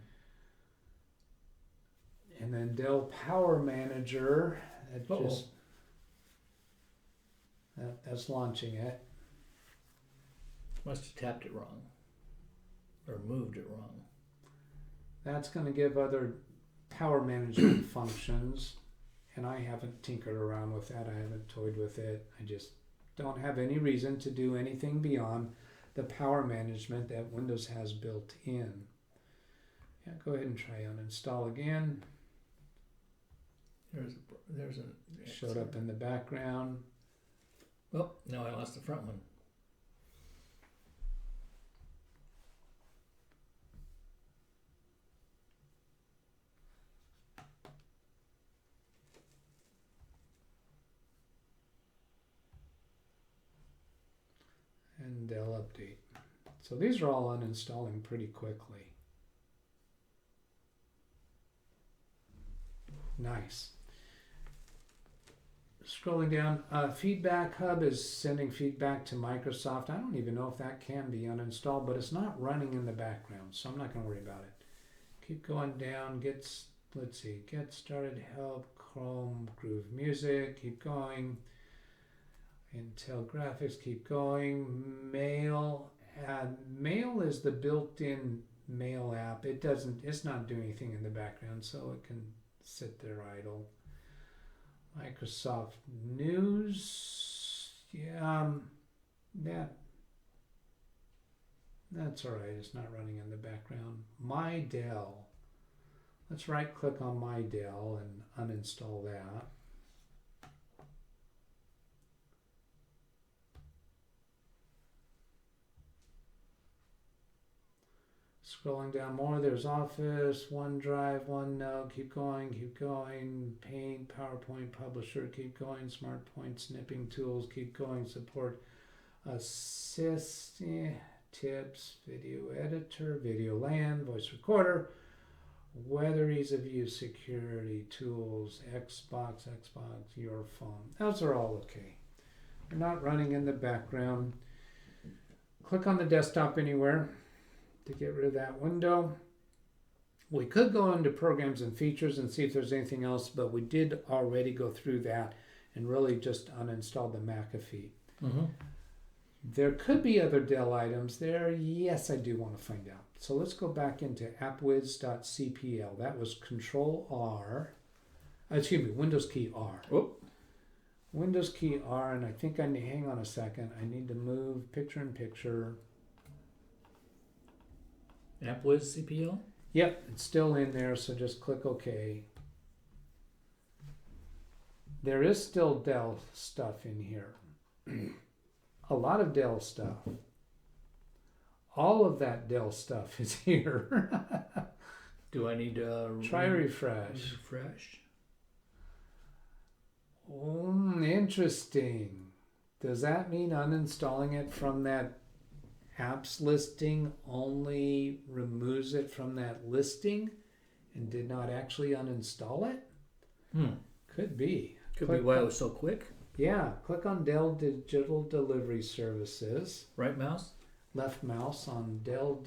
And then Dell Power Manager, that's launching it. Must have tapped it wrong. Or moved it wrong. That's going to give other power management functions, and I haven't tinkered around with that. I haven't toyed with it. I just don't have any reason to do anything beyond the power management that Windows has built in. Yeah, go ahead and try uninstall again. There's a showed up in the background. Oh, no, I lost the front one. And Dell update. So these are all uninstalling pretty quickly. Nice. Scrolling down, Feedback Hub is sending feedback to Microsoft. I don't even know if that can be uninstalled, but it's not running in the background, so I'm not going to worry about it. Keep going down. Let's see. Get started. Help. Chrome. Groove Music. Keep going. Intel Graphics. Keep going. Mail. Mail is the built-in mail app. It's not doing anything in the background, so it can sit there idle. Microsoft News, yeah, that's all right. It's not running in the background. My Dell, Let's right click on my Dell and uninstall that. Scrolling down more, there's Office, OneDrive, OneNote, keep going, Paint, PowerPoint, Publisher, keep going, SmartPoint, Snipping Tools, keep going, Support, Assist, Tips, Video Editor, Video Land, Voice Recorder, Weather, Ease of Use, Security, Tools, Xbox, Your Phone. Those are all okay. They're not running in the background. Click on the desktop anywhere to get rid of that window. We could go into Programs and Features and see if there's anything else, but we did already go through that and really just uninstalled the McAfee. Mm-hmm. There could be other Dell items there. Yes, I do want to find out. So let's go back into appwiz.cpl. That was Windows key R. Oh. Windows key R, and I think hang on a second. I need to move picture-in-picture. AppWiz CPL? Yep, it's still in there, so just click OK. There is still Dell stuff in here. A lot of Dell stuff. All of that Dell stuff is here. Do I need to try refresh? Refresh. Interesting. Does that mean uninstalling it from that apps listing only removes it from that listing and did not actually uninstall it? Could be. Could be why it was so quick. Yeah, click on Dell Digital Delivery Services. Right mouse? Left mouse on Dell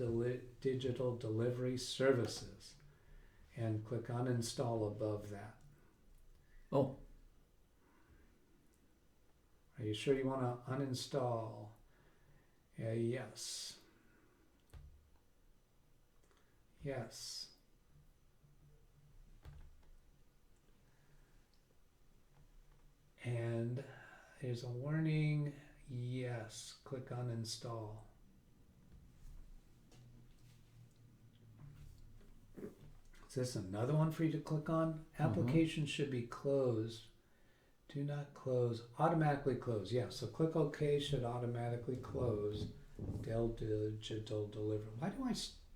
Digital Delivery Services and click uninstall above that. Oh. Are you sure you want to uninstall? Yes. Yes. And there's a warning. Yes. Click uninstall. Is this another one for you to click on? Application should be closed. Do not close. Automatically close. Yeah, so click OK should automatically close. Dell Digital Delivery. Why do I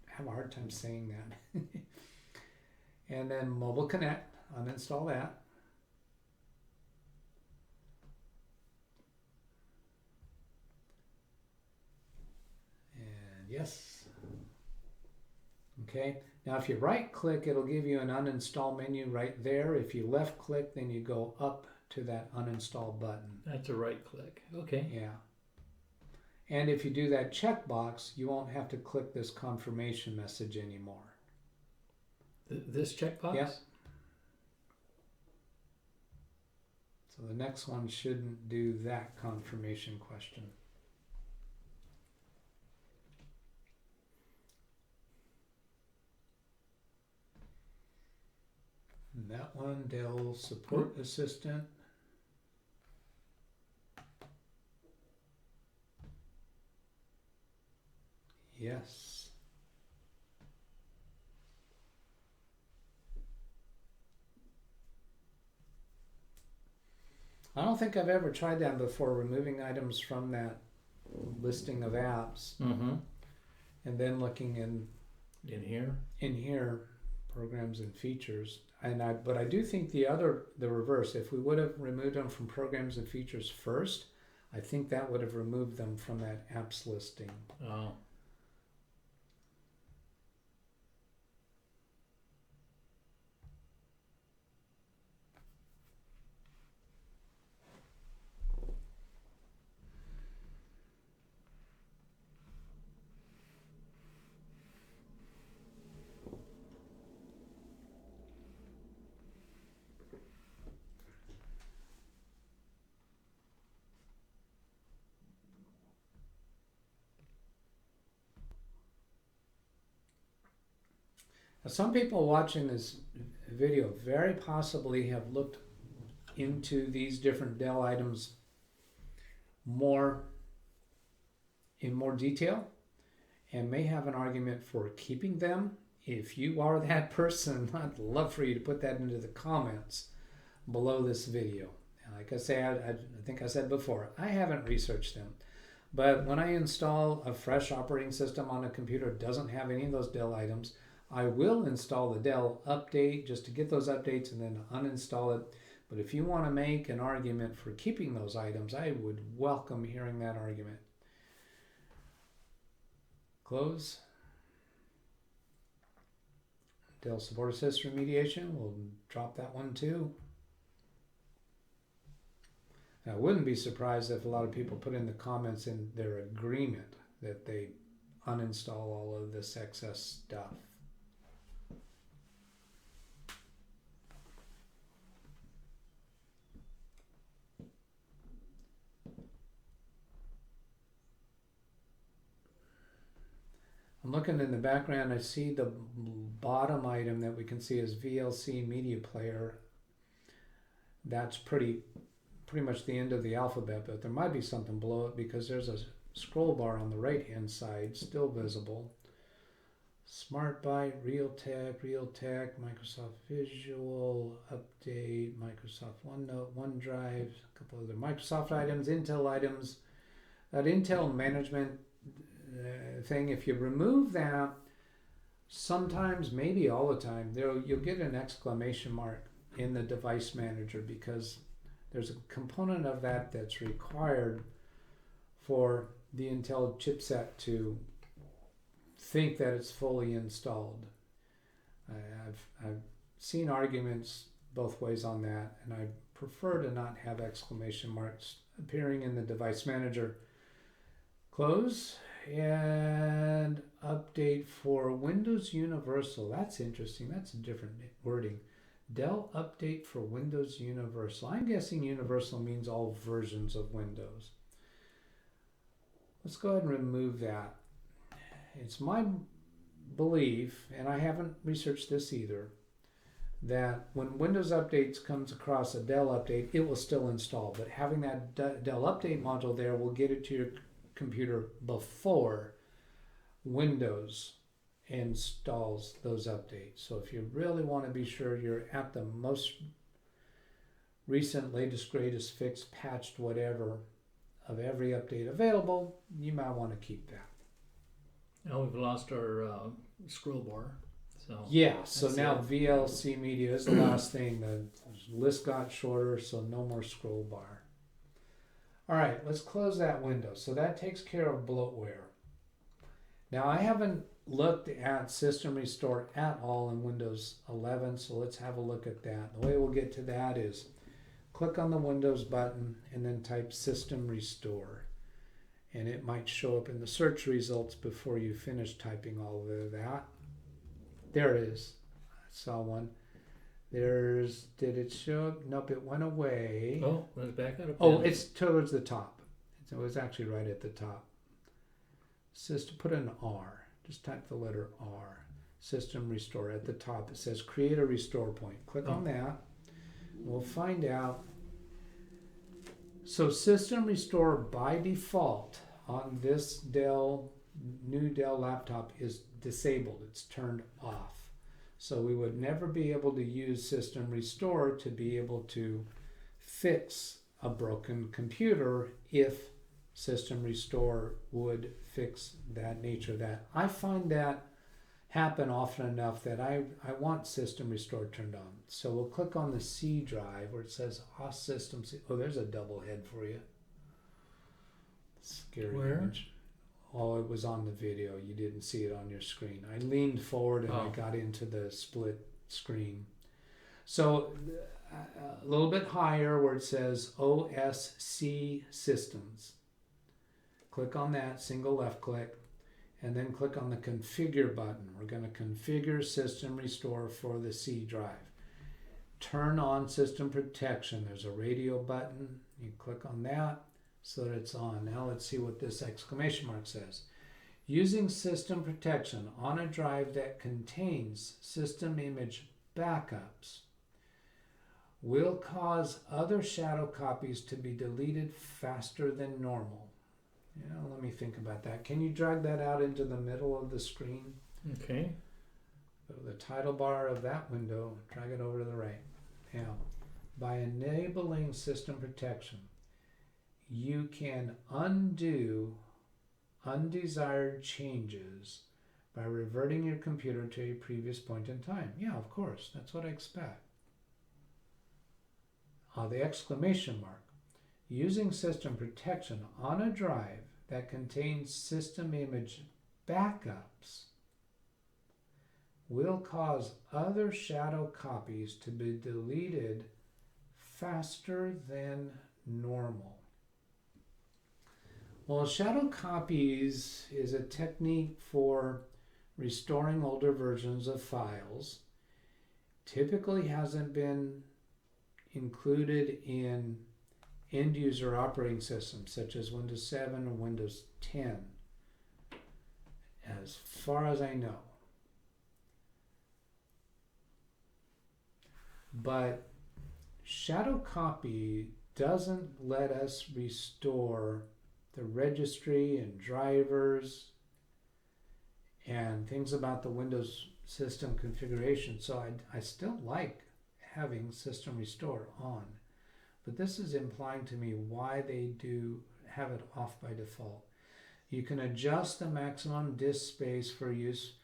have a hard time saying that? And then Mobile Connect. Uninstall that. And yes. Okay. Now if you right click, it'll give you an uninstall menu right there. If you left click, then you go up to that uninstall button. That's a right click. Okay. Yeah. And if you do that checkbox, you won't have to click this confirmation message anymore. This checkbox? Yep. So the next one shouldn't do that confirmation question. And that one, Dell Support Assistant. Yes. I don't think I've ever tried that before, removing items from that listing of apps. And then looking in here, programs and features. But I do think the reverse, if we would have removed them from programs and features first, I think that would have removed them from that apps listing. Oh. Now, some people watching this video very possibly have looked into these different Dell items in more detail and may have an argument for keeping them If you are that person, I'd love for you to put that into the comments below this video. And like I say, I think I said before, I haven't researched them. But when I install a fresh operating system on a computer that doesn't have any of those Dell items, I will install the Dell update just to get those updates and then uninstall it. But if you want to make an argument for keeping those items, I would welcome hearing that argument. Close. Dell Support Assist remediation, we'll drop that one too. I wouldn't be surprised if a lot of people put in the comments in their agreement that they uninstall all of this excess stuff. I'm looking in the background, I see the bottom item that we can see is VLC Media Player. That's pretty much the end of the alphabet, but there might be something below it because there's a scroll bar on the right hand side still visible. SmartByte, Realtek, Microsoft Visual, Update, Microsoft OneNote, OneDrive, a couple other Microsoft items, Intel items. That Intel management thing, if you remove that, sometimes, maybe all the time, you'll get an exclamation mark in the device manager because there's a component of that that's required for the Intel chipset to think that it's fully installed. I've seen arguments both ways on that, and I prefer to not have exclamation marks appearing in the device manager. Close and update for Windows Universal. That's interesting. That's a different wording. Dell update for Windows Universal. I'm guessing Universal means all versions of Windows. Let's go ahead and remove that. It's my belief, and I haven't researched this either, that when Windows Updates comes across a Dell update, it will still install. But having that Dell update module there will get it to your computer before Windows installs those updates. So if you really want to be sure you're at the most recent, latest, greatest, fixed, patched, whatever of every update available, you might want to keep that. Now we've lost our scroll bar. So yeah, so now VLC Media is the last thing. The list got shorter, so no more scroll bar. All right, let's close that window. So that takes care of bloatware. Now I haven't looked at System Restore at all in Windows 11, so let's have a look at that. The way we'll get to that is click on the Windows button and then type System Restore. And it might show up in the search results before you finish typing all of that. There it is. I saw one. Did it show up? Nope, it went away. Oh, let's back up. Oh, it's towards the top. It was actually right at the top. Put an R. Just type the letter R. System Restore at the top. It says create a restore point. Click on that. We'll find out. So System Restore by default on this new Dell laptop is disabled. It's turned off. So we would never be able to use System Restore to be able to fix a broken computer if System Restore would fix that nature of that. I find that happen often enough that I want System Restore turned on. So we'll click on the C drive where it says OS System C. Oh, there's a double head for you. Scary image. Oh, it was on the video. You didn't see it on your screen. I leaned forward and I got into the split screen. So a little bit higher where it says OSC Systems. Click on that, single left click, and then click on the Configure button. We're going to configure System Restore for the C drive. Turn on System Protection. There's a radio button. You click on that so that it's on. Now let's see what this exclamation mark says. Using System Protection on a drive that contains system image backups will cause other shadow copies to be deleted faster than normal. Let me think about that. Can you drag that out into the middle of the screen? Okay. Go to the title bar of that window, drag it over to the right. Now, by enabling system protection, you can undo undesired changes by reverting your computer to a previous point in time. Yeah, of course, that's what I expect. The exclamation mark. Using system protection on a drive that contains system image backups will cause other shadow copies to be deleted faster than normal. Well, shadow copies is a technique for restoring older versions of files. Typically hasn't been included in end-user operating systems such as Windows 7 or Windows 10, as far as I know. But shadow copy doesn't let us restore the registry and drivers and things about the Windows system configuration. So I still like having system restore on, but this is implying to me why they do have it off by default. You can adjust the maximum disk space for use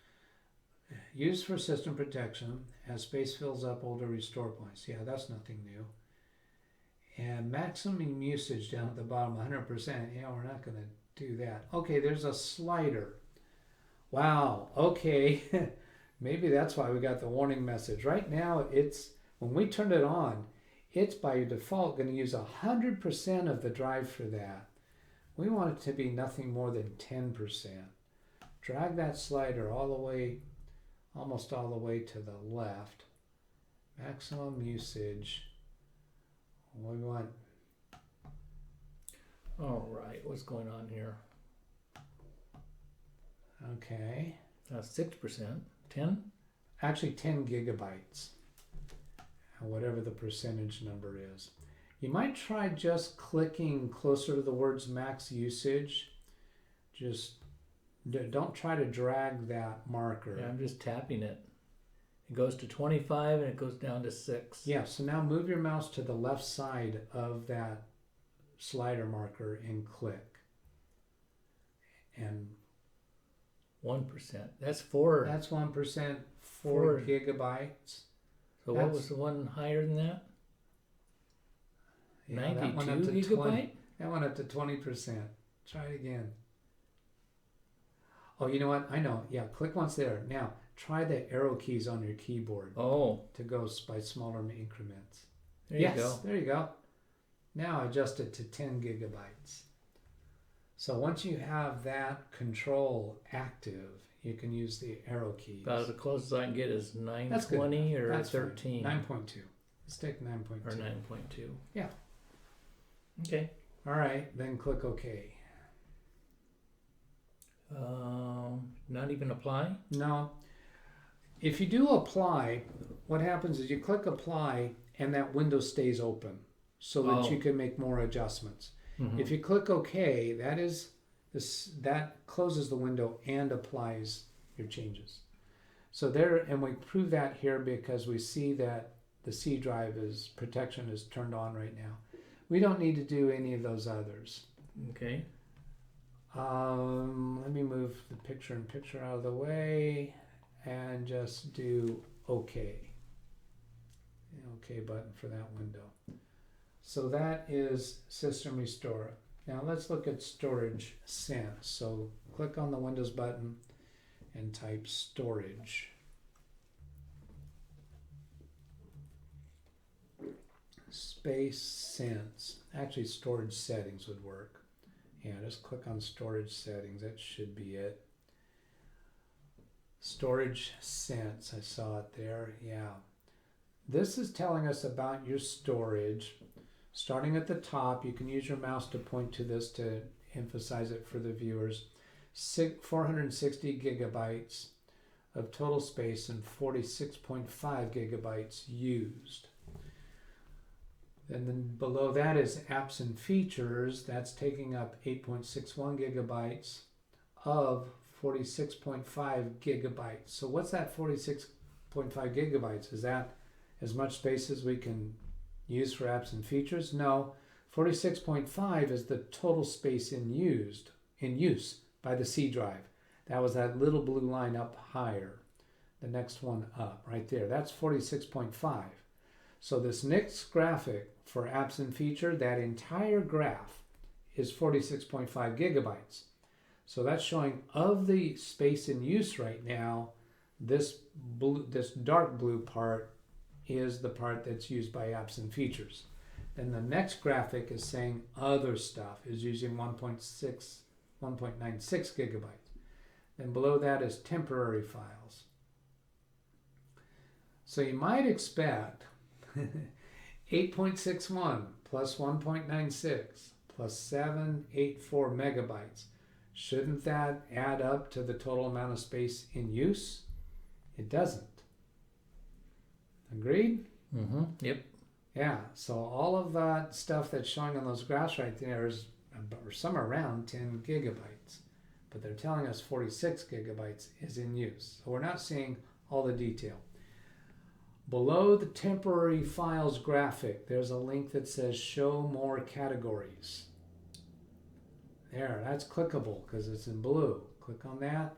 for system protection as space fills up older restore points. Yeah, that's nothing new. And maximum usage down at the bottom, 100%. Yeah, we're not going to do that. Okay, there's a slider. Wow, okay. Maybe that's why we got the warning message. Right now, when we turned it on, it's by default going to use 100% of the drive for that. We want it to be nothing more than 10%. Drag that slider all the way, almost all the way to the left. Maximum usage. We want. All right, what's going on here? Okay. 6%, 10? Actually 10 gigabytes, whatever the percentage number is. You might try just clicking closer to the words max usage. Just don't try to drag that marker. Yeah, I'm just tapping it. It goes to 25 and it goes down to 6. Yeah, so now move your mouse to the left side of that slider marker and click. And 1%. That's 4. That's 1%, 4 gigabytes. So what was the one higher than that? Yeah, 92 that went up to gigabyte? 20, that went up to 20%. Try it again. Oh, you know what? I know. Yeah, click once there. Now, try the arrow keys on your keyboard to go by smaller increments. There you go. There you go. Now adjust it to 10 gigabytes. So once you have that control active, you can use the arrow keys. About the closest I can get is 920 or That's 13. 9.2. Let's take 9.2. Or 9.2. Yeah. Okay. All right, then click OK. Not even apply? No. If you do apply, what happens is you click apply and that window stays open so that you can make more adjustments. Mm-hmm. If you click OK, that closes the window and applies your changes. So there, and we prove that here because we see that the C drive protection is turned on right now. We don't need to do any of those others. Okay. Let me move the picture out of the way and just do OK. OK button for that window. So that is System Restore. Now let's look at Storage Sense. So click on the Windows button and type Storage. Space Sense. Actually, Storage Settings would work. Yeah, just click on Storage Settings. That should be it. Storage Sense. I saw it there. Yeah. This is telling us about your storage. Starting at the top, you can use your mouse to point to this to emphasize it for the viewers. 460 gigabytes of total space and 46.5 gigabytes used. And then below that is apps and features. That's taking up 8.61 gigabytes of 46.5 gigabytes. So what's that 46.5 gigabytes? Is that as much space as we can use for apps and features? No, 46.5 is the total space in use by the C drive. That was that little blue line up higher. The next one up right there. That's 46.5. So this next graphic for apps and feature, that entire graph is 46.5 gigabytes. So that's showing of the space in use right now, this dark blue part is the part that's used by apps and features. Then the next graphic is saying other stuff is using 1.96 gigabytes. Then below that is temporary files. So you might expect 8.61 plus 1.96 plus 784 megabytes. Shouldn't that add up to the total amount of space in use? It doesn't. Agreed? Mm-hmm. Yep. Yeah, so all of that stuff that's showing on those graphs right there is somewhere around 10 gigabytes. But they're telling us 46 gigabytes is in use. So we're not seeing all the detail. Below the temporary files graphic, there's a link that says show more categories. There, that's clickable because it's in blue. Click on that.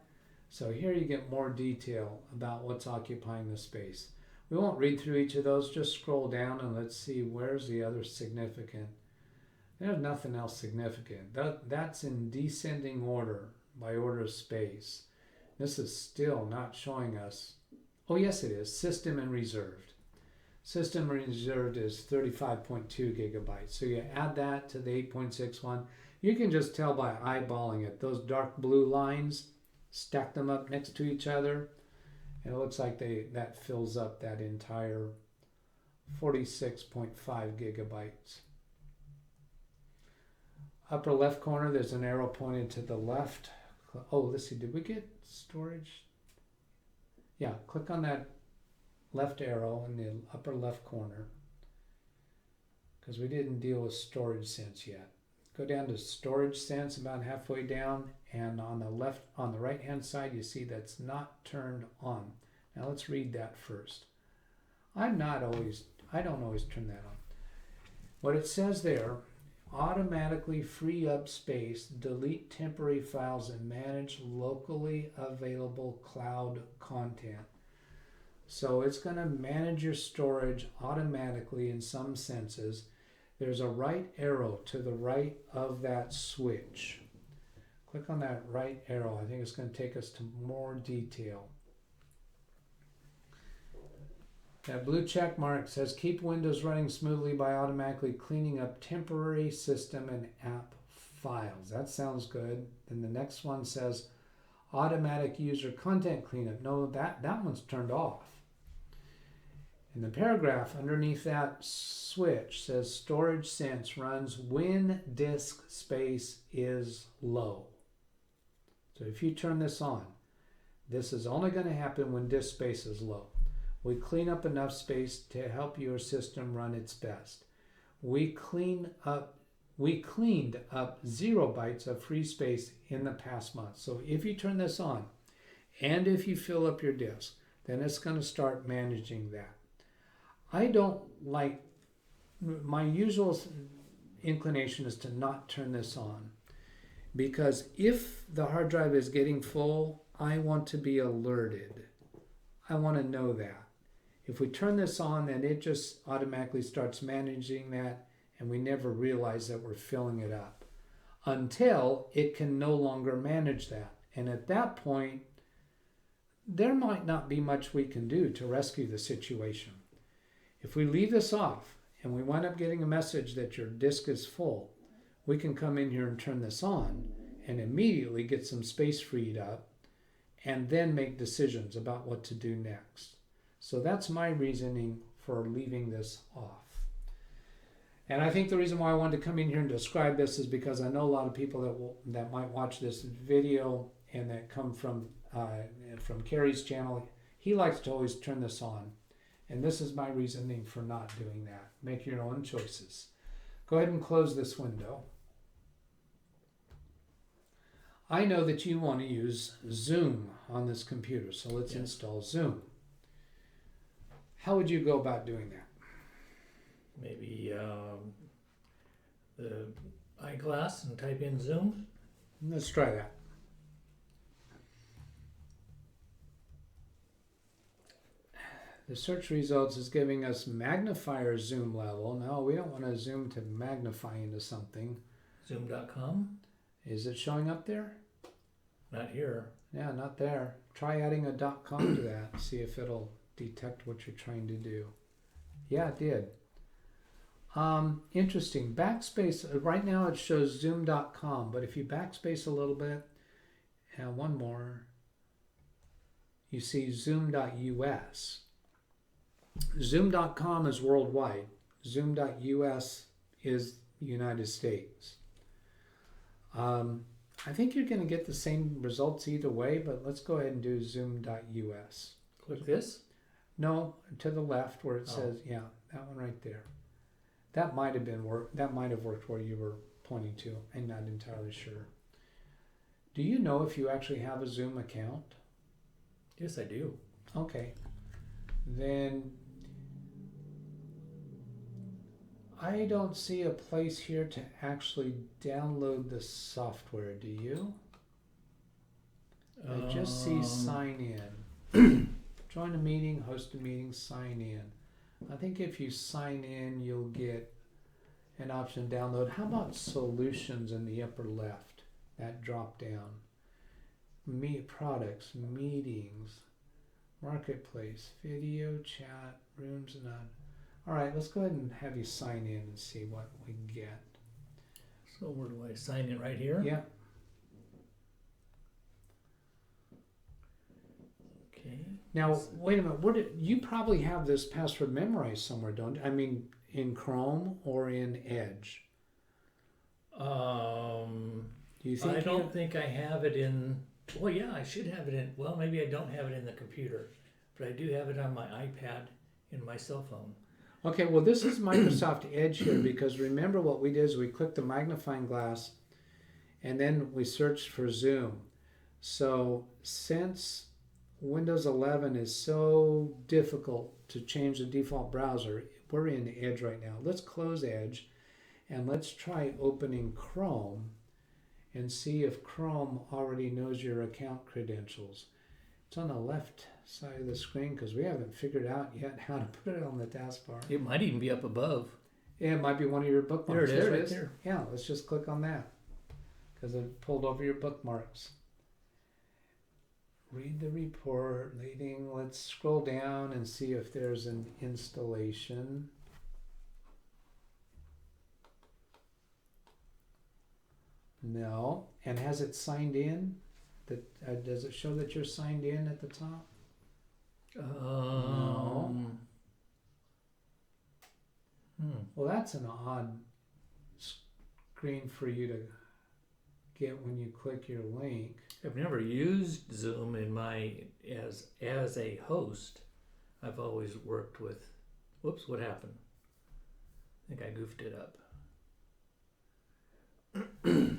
So here you get more detail about what's occupying the space. We won't read through each of those, just scroll down and let's see where's the other significant. There's nothing else significant. That's in descending order by order of space. This is still not showing us. Oh yes it is, system and reserved. System and reserved is 35.2 gigabytes. So you add that to the 8.61. You can just tell by eyeballing it. Those dark blue lines, stack them up next to each other, and it looks like that fills up that entire 46.5 gigabytes. Upper left corner, there's an arrow pointed to the left. Oh, let's see, did we get storage? Yeah, click on that left arrow in the upper left corner because we didn't deal with storage sense yet. Go down to storage sense about halfway down, and on the right hand side you see that's not turned on. Now let's read that first. I don't always turn that on. What it says there, automatically free up space, delete temporary files, and manage locally available cloud content. So it's going to manage your storage automatically in some senses. There's a right arrow to the right of that switch. Click on that right arrow. I think it's going to take us to more detail. That blue check mark says keep Windows running smoothly by automatically cleaning up temporary system and app files. That sounds good. Then the next one says automatic user content cleanup. No, that one's turned off. And the paragraph underneath that switch says storage sense runs when disk space is low. So if you turn this on, this is only going to happen when disk space is low. We clean up enough space to help your system run its best. We cleaned up 0 bytes of free space in the past month. So if you turn this on and if you fill up your disk, then it's going to start managing that. I don't like, my usual inclination is to not turn this on because if the hard drive is getting full, I want to be alerted. I want to know that. If we turn this on, then it just automatically starts managing that and we never realize that we're filling it up until it can no longer manage that. And at that point, there might not be much we can do to rescue the situation. If we leave this off and we wind up getting a message that your disk is full, we can come in here and turn this on and immediately get some space freed up and then make decisions about what to do next. So that's my reasoning for leaving this off. And I think the reason why I wanted to come in here and describe this is because I know a lot of people that might watch this video and that come from Kerry's channel. He likes to always turn this on. And this is my reasoning for not doing that. Make your own choices. Go ahead and close this window. I know that you want to use Zoom on this computer, so let's Yeah. install Zoom. How would you go about doing that? Maybe the eyeglass and type in Zoom. Let's try that. The search results is giving us magnifier zoom level. No, we don't want to zoom to magnify into something. Zoom.com. Is it showing up there? Not here. Yeah, not there. Try adding a .com to that. See if it'll detect what you're trying to do. Yeah, it did. Interesting. Backspace, right now it shows zoom.com, but if you backspace a little bit, and one more, you see zoom.us. Zoom.com is worldwide. Zoom.us is United States. I think you're going to get the same results either way, but let's go ahead and do zoom.us. Click this. No, to the left where it Oh. says, yeah, that one right there. That might have been that might have worked where you were pointing to. I'm not entirely sure. Do you know if you actually have a Zoom account? Yes, I do. Okay. Then I don't see a place here to actually download the software, do you? I just see sign in. Join a meeting, host a meeting, sign in. I think if you sign in, you'll get an option to download. How about solutions in the upper left? That drop down. Products, meetings, marketplace, video, chat, rooms, and on. All right, let's go ahead and have you sign in and see what we get. So where do I sign in? Right here? Yeah. Okay. Now, wait a minute. You probably have this password memorized somewhere, don't you? I mean, in Chrome or in Edge? Do you think I don't think I have it in. Well, yeah, I should have it in. Well, maybe I don't have it in the computer, but I do have it on my iPad in my cell phone. Okay, well, this is Microsoft Edge here because remember what we did is we clicked the magnifying glass and then we searched for Zoom. So since Windows 11 is so difficult to change the default browser, we're in Edge right now. Let's close Edge and let's try opening Chrome and see if Chrome already knows your account credentials. It's on the left side of the screen because we haven't figured out yet how to put it on the taskbar. It might even be up above. Yeah, it might be one of your bookmarks. There it is, right there. Yeah, let's just click on that because it pulled over your bookmarks. Read the report, leading. Let's scroll down and see if there's an installation. No. And has it signed in? Does it show that you're signed in at the top? No. Well, that's an odd screen for you to get when you click your link. I've never used Zoom in my as a host. I've always worked with. Whoops! What happened? I think I goofed it up.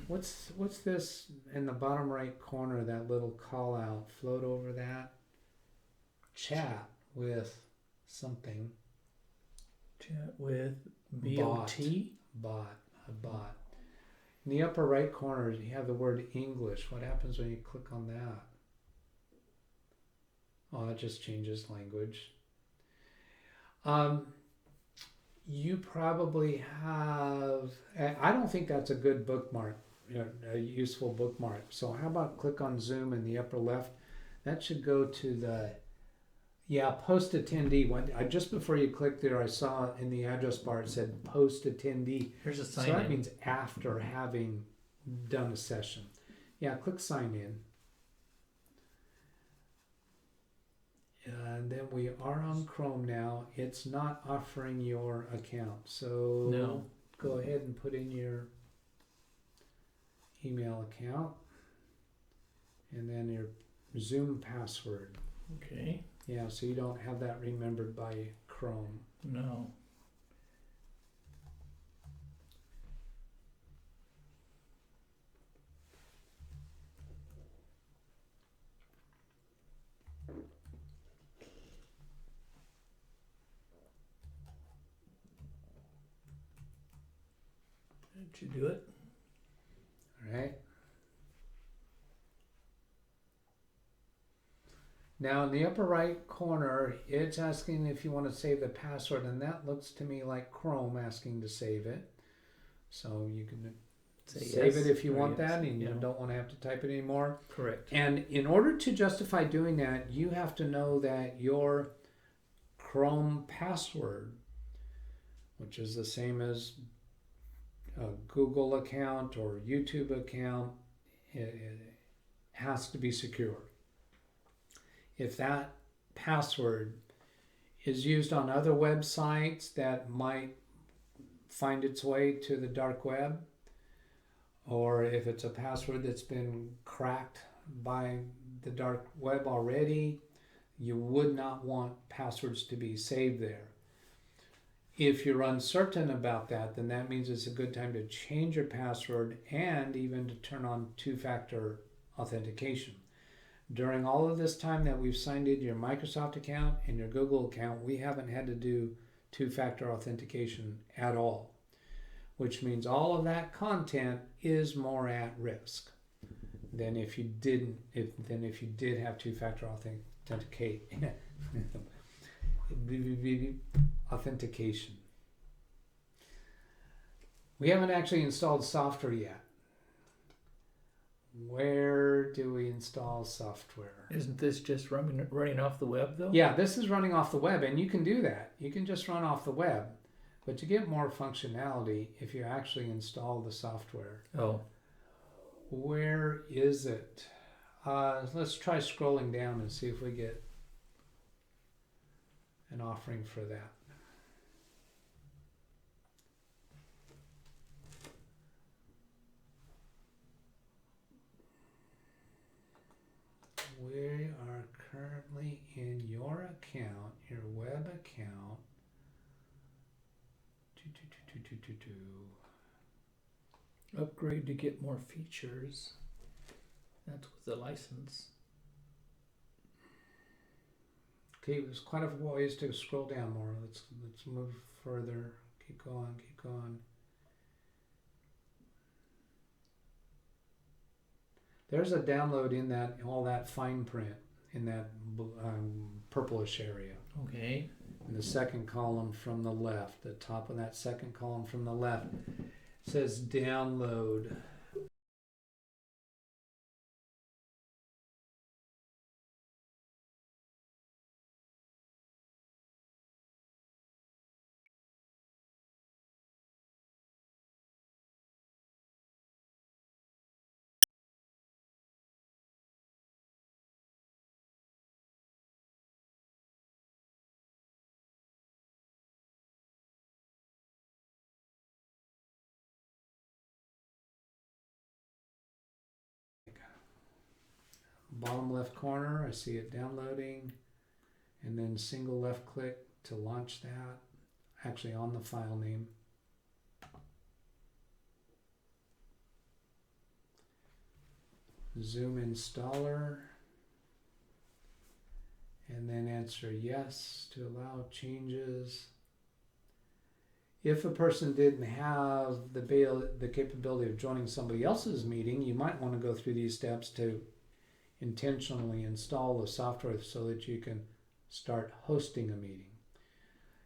What's this in the bottom right corner? That little call out. Float over that. Chat with something. Chat with BOT. Bot. A bot. In the upper right corner, you have the word English. What happens when you click on that? Oh, it just changes language. You probably have, I don't think that's a good bookmark, a useful bookmark. So how about click on Zoom in the upper left? That should go to the, post attendee. Just before you click there, I saw in the address bar it said post attendee. Here's a sign So in. that means after having done a session. Yeah, click sign in. And then we are on Chrome now. It's not offering your account. So No. Go ahead and put in your email account and then your Zoom password. Okay. Yeah, so you don't have that remembered by Chrome. No. Should do it. All right. Now in the upper right corner, it's asking if you want to save the password, and that looks to me like Chrome asking to save it. So you can save yes it if you or want yes. that, and you Yeah. don't want to have to type it anymore. Correct. And in order to justify doing that, you have to know that your Chrome password, which is the same as a Google account or YouTube account, it has to be secure. If that password is used on other websites that might find its way to the dark web, or if it's a password that's been cracked by the dark web already, you would not want passwords to be saved there. If you're uncertain about that, then that means it's a good time to change your password and even to turn on two-factor authentication. During all of this time that we've signed in your Microsoft account and your Google account, we haven't had to do two-factor authentication at all, which means all of that content is more at risk than if you did have two-factor authentication. We haven't actually installed software yet. Where do we install software? Isn't this just running off the web though? Yeah, this is running off the web, and you can do that. You can just run off the web, but you get more functionality if you actually install the software. Oh. Where is it? Let's try scrolling down and see if we get an offering for that. We are currently in your account, your web account. Upgrade to get more features. That's with the license. Okay, there's quite a ways to scroll down more. Let's move further. Keep going, keep going. There's a download in that, all that fine print in that purplish area. Okay. In the second column from the left, the top of that second column from the left, it says download. Bottom left corner, I see it downloading, and then single left click to launch that, actually on the file name. Zoom installer, and then answer yes to allow changes. If a person didn't have the capability of joining somebody else's meeting, you might want to go through these steps to intentionally install the software so that you can start hosting a meeting.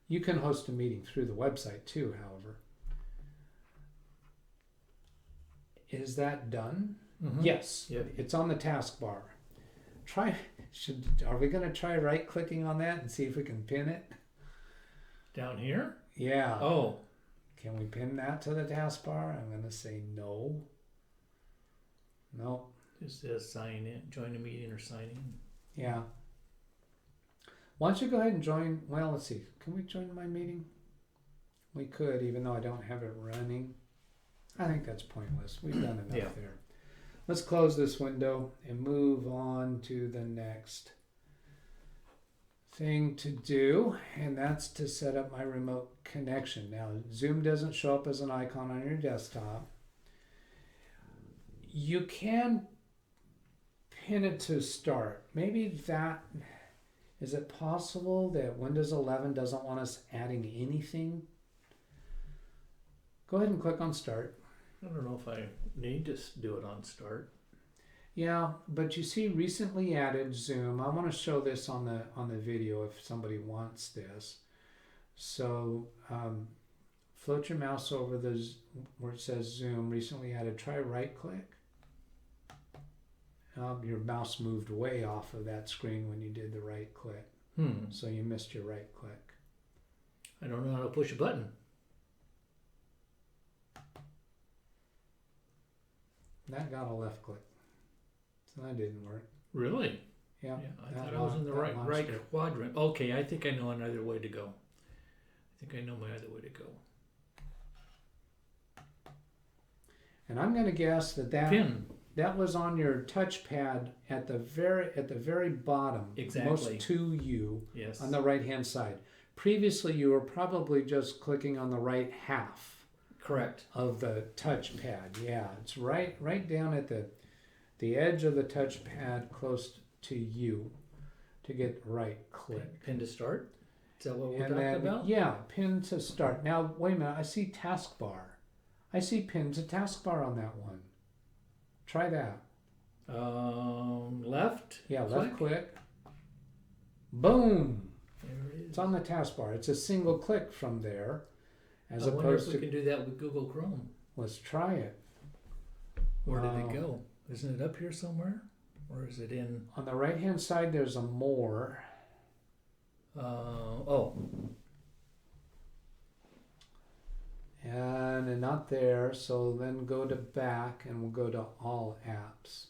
You can host a meeting through the website too, however. Is that done? Mm-hmm. Yes. Yep. It's on the taskbar. Are we going to try right clicking on that and see if we can pin it? Down here? Yeah. Oh. Can we pin that to the taskbar? I'm going to say no. No. It says sign in, join a meeting or sign in. Yeah. Why don't you go ahead and join? Well, let's see. Can we join my meeting? We could, even though I don't have it running. I think that's pointless. We've done enough there. Let's close this window and move on to the next thing to do, and that's to set up my remote connection. Now, Zoom doesn't show up as an icon on your desktop. You can pin it to start. Maybe that, is it possible that Windows 11 doesn't want us adding anything? Go ahead and click on start. I don't know if I need to do it on start. Yeah, but you see recently added Zoom. I want to show this on the video if somebody wants this. So float your mouse over where it says Zoom, recently added. Try right click. Your mouse moved way off of that screen when you did the right click. So you missed your right click. I don't know how to push a button. That got a left click. So that didn't work. Really? Yeah. I thought I was in the right quadrant. Okay, I think I know another way to go. I think I know my other way to go. And I'm going to guess that Pin. That was on your touchpad at the very bottom, Exactly. most to you, Yes. on the right hand side. Previously, you were probably just clicking on the right half. Correct. Of the touchpad. Yeah, it's right down at the edge of the touchpad, close to you, to get right click. Pin to start. Is that what we're talking about? Yeah, pin to start. Now wait a minute. I see taskbar. I see pin to taskbar on that one. Try that. Left. Yeah, left click. Boom. There it is. It's on the taskbar. It's a single click from there, as I wonder if opposed we can do that with Google Chrome. Let's try it. Where did it go? Isn't it up here somewhere, or is it in? On the right hand side, there's a more. And not there, so then go to back and we'll go to all apps.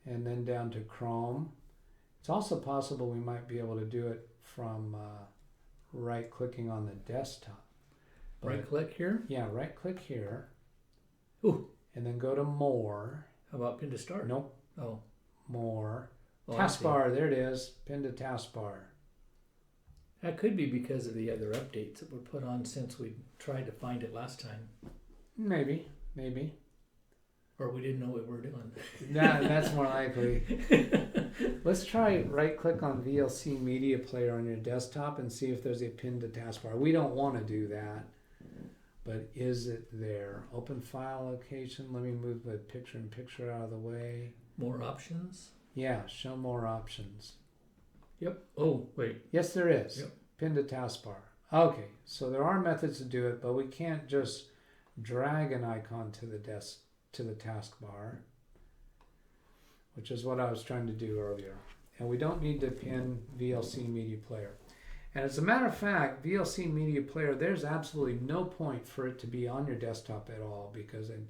And then down to Chrome. It's also possible we might be able to do it from right clicking on the desktop. Right click here? Yeah, right click here. Ooh. And then go to more. How about pin to start? Nope. Oh. More. Oh, Taskbar, there it is. Pin to taskbar. That could be because of the other updates that were put on since we tried to find it last time. Maybe. Or we didn't know what we were doing. That's more likely. Let's try right click on VLC Media Player on your desktop and see if there's a pin to taskbar. We don't want to do that, but is it there? Open file location. Let me move the picture out of the way. More options? Yeah, show more options. Yep. Oh, wait. Yes, there is. Yep. Pin to taskbar. Okay, so there are methods to do it, but we can't just drag an icon to the taskbar, which is what I was trying to do earlier. And we don't need to pin VLC Media Player. And as a matter of fact, VLC Media Player, there's absolutely no point for it to be on your desktop at all, because the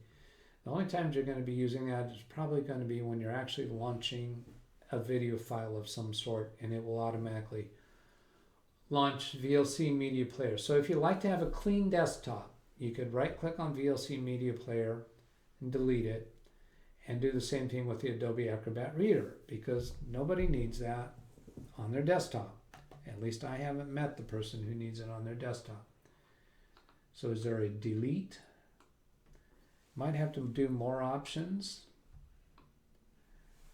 only times you're going to be using that is probably going to be when you're actually launching a video file of some sort, and it will automatically launch VLC Media Player. So if you like to have a clean desktop, you could right click on VLC Media Player and delete it, and do the same thing with the Adobe Acrobat Reader, because nobody needs that on their desktop. At least I haven't met the person who needs it on their desktop. So is there a delete? Might have to do more options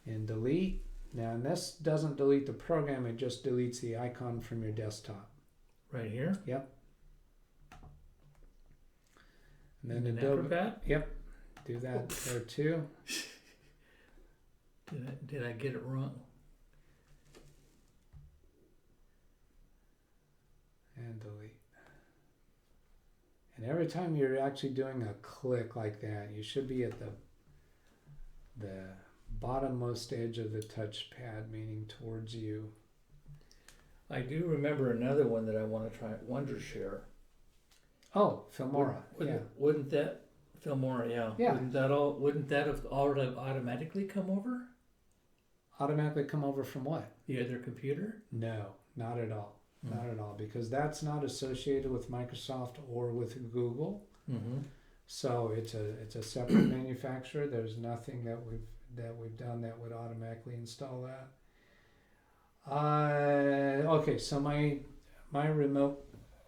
and delete. Now, and this doesn't delete the program, it just deletes the icon from your desktop. Right here? Yep. And then in Adobe. Acrobat? Yep. Do that there too. Did I get it wrong? And delete. And every time you're actually doing a click like that, you should be at the bottommost edge of the touchpad, meaning towards you. I do remember another one that I want to try, Wondershare. Oh, Filmora. Wouldn't that Filmora? Yeah. Yeah. Wouldn't that have automatically come over? Automatically come over from what? The other computer? No, not at all. Not at all, because that's not associated with Microsoft or with Google. Mm-hmm. So it's a separate manufacturer. There's nothing that we've done that would automatically install that. Okay, so my remote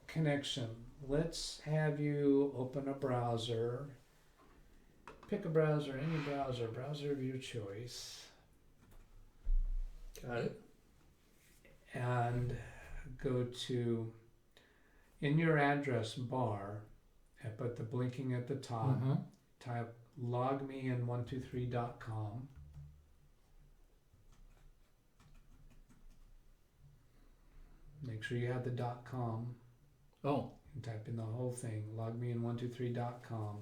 connection. Let's have you open a browser. Pick a browser, any browser of your choice. Got it. And go to, in your address bar, but the blinking at the top. Mm-hmm. Type logmein123.com. Make sure you have the .com. Oh, And type in the whole thing, logmein123.com.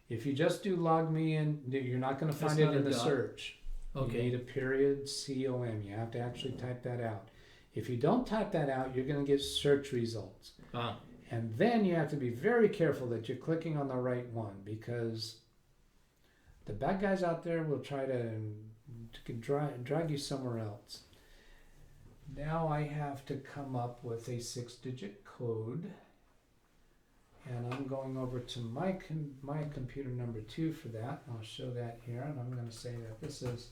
If you just do logmein, you're not going to That's find it not in a the dot. search. okay. You need a period com. You have to actually type that out. If you don't type that out, you're going to get search results. Ah, And then you have to be very careful that you're clicking on the right one, because the bad guys out there will try to drag you somewhere else. Now I have to come up with a 6-digit code, and I'm going over to my computer number 2 for that. I'll show that here, and I'm going to say that this is,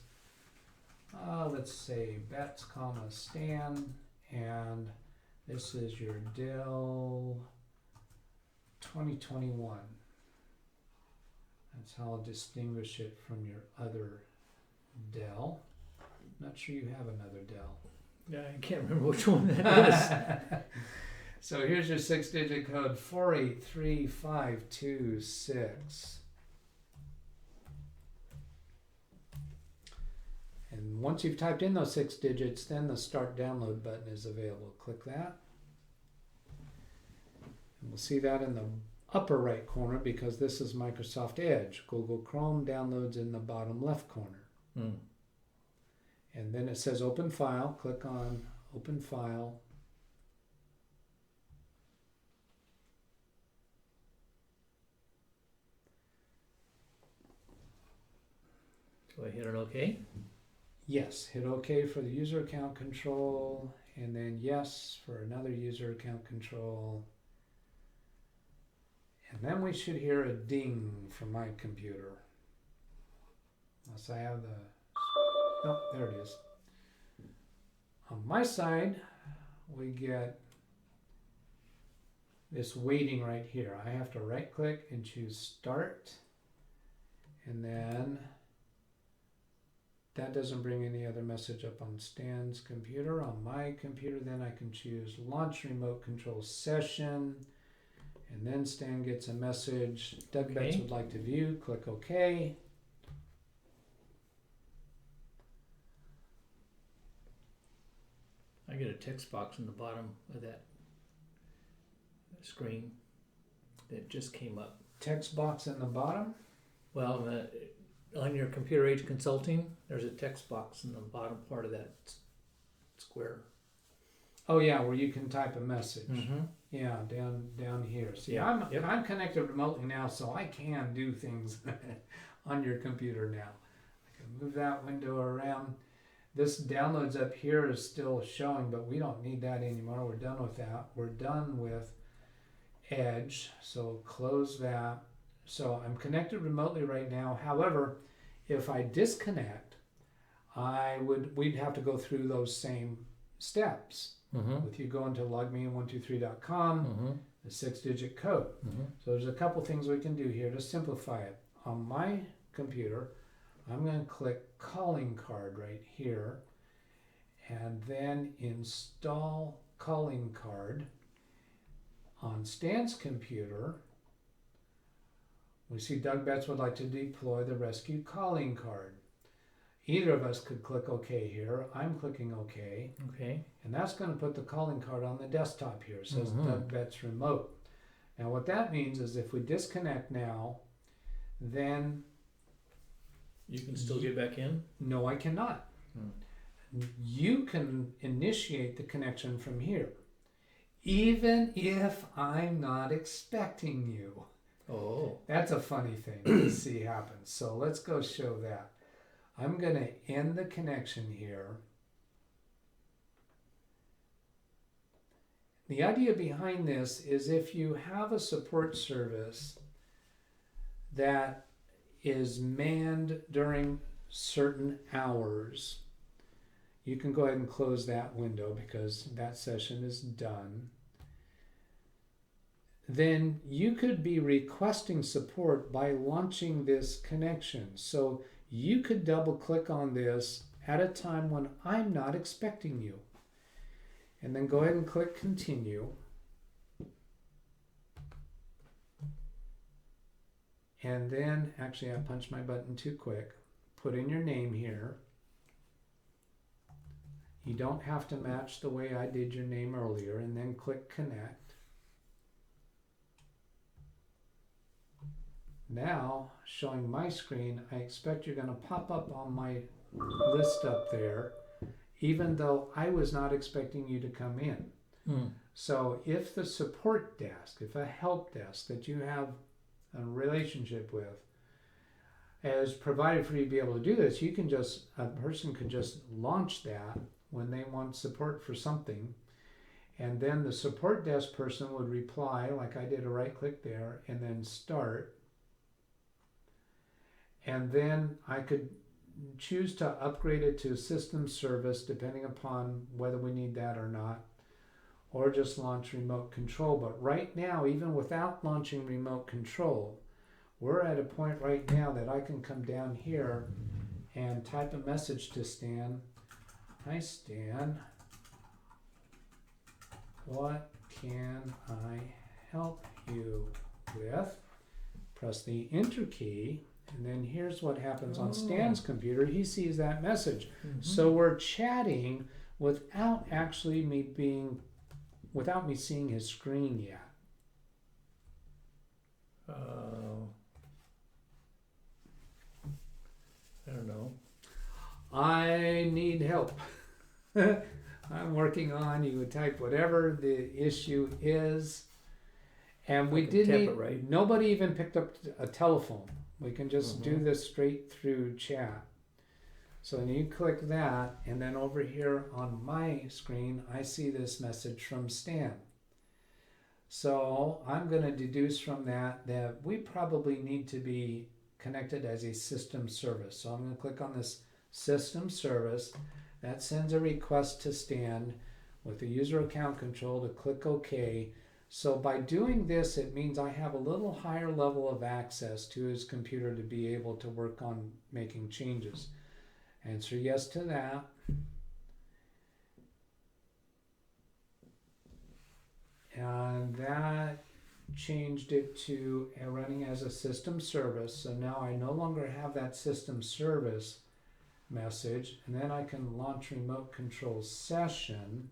let's say Betts, Stan, and this is your Dell 2021. That's how I'll distinguish it from your other Dell. Not sure you have another Dell. yeah, I can't remember which one that is. So here's your 6-digit code, 483526. And once you've typed in those 6 digits, then the Start Download button is available. Click that. And we'll see that in the upper right corner because this is Microsoft Edge. Google Chrome downloads in the bottom left corner. Hmm. And then it says Open File. Click on Open File. Do I hit an OK? Yes, hit OK for the user account control, and then yes for another user account control. And then we should hear a ding from my computer. Unless I have the... Oh, there it is. On my side, we get this waiting right here. I have to right click and choose Start, and then that doesn't bring any other message up on Stan's computer. On my computer, then I can choose Launch Remote Control Session, and then Stan gets a message. DougBetts Okay. would like to view. Click OK. I get a text box in the bottom of that screen that just came up. Text box in the bottom. Well, on your Computer Age Consulting, there's a text box in the bottom part of that square. Oh yeah, where you can type a message. Mm-hmm. Yeah, down here. See, Yeah, I'm connected remotely now, so I can do things on your computer now. I can move that window around. This downloads up here is still showing, but we don't need that anymore. We're done with that. We're done with Edge, so close that. So I'm connected remotely right now. However, if I disconnect, we'd have to go through those same steps. Mm-hmm. With you going to logmein123.com, Mm-hmm. the 6-digit code. Mm-hmm. So there's a couple things we can do here to simplify it. On my computer, I'm going to click calling card right here, and then install calling card. On Stan's computer, we see DougBetts would like to deploy the rescue calling card. Either of us could click OK here. I'm clicking OK. Okay. And that's going to put the calling card on the desktop here. It says Mhm. DougBetts Remote. Now what that means is if we disconnect now, then You can still get back in? no, I cannot. You can initiate the connection from here, even if I'm not expecting you. Oh. That's a funny thing to see happen. So let's go show that. I'm going to end the connection here. The idea behind this is if you have a support service that is manned during certain hours, you can go ahead and close that window because that session is done. Then you could be requesting support by launching this connection. So you could double click on this at a time when I'm not expecting you. And then go ahead and click continue. And then, actually I punched my button too quick. Put in your name here. You don't have to match the way I did your name earlier, and then click connect. Now, showing my screen, I expect you're going to pop up on my list up there, even though I was not expecting you to come in. So if the support desk, if a help desk that you have a relationship with has provided for you to be able to do this, you can just, a person can just launch that when they want support for something, and then the support desk person would reply, like I did, a right click there, and then start. And then I could choose to upgrade it to system service depending upon whether we need that or not, or just launch remote control. But right now, even without launching remote control, we're at a point right now that I can come down here and type a message to Stan. Hi Stan, what can I help you with? Press the enter key, and then here's what happens on Stan's computer. He sees that message. So we're chatting without actually without me seeing his screen yet. I don't know. I need help. I'm working on, you would type whatever the issue is. And we didn't, right? Nobody even picked up a telephone. We can just do this straight through chat. So then you click that, and then over here on my screen, I see this message from Stan. So I'm going to deduce from that we probably need to be connected as a system service. So I'm going to click on this system service. That sends a request to Stan with the user account control to click OK. So by doing this, it means I have a little higher level of access to his computer to be able to work on making changes. Answer yes to that. And that changed it to running as a system service. So now I no longer have that system service message. And then I can launch remote control session.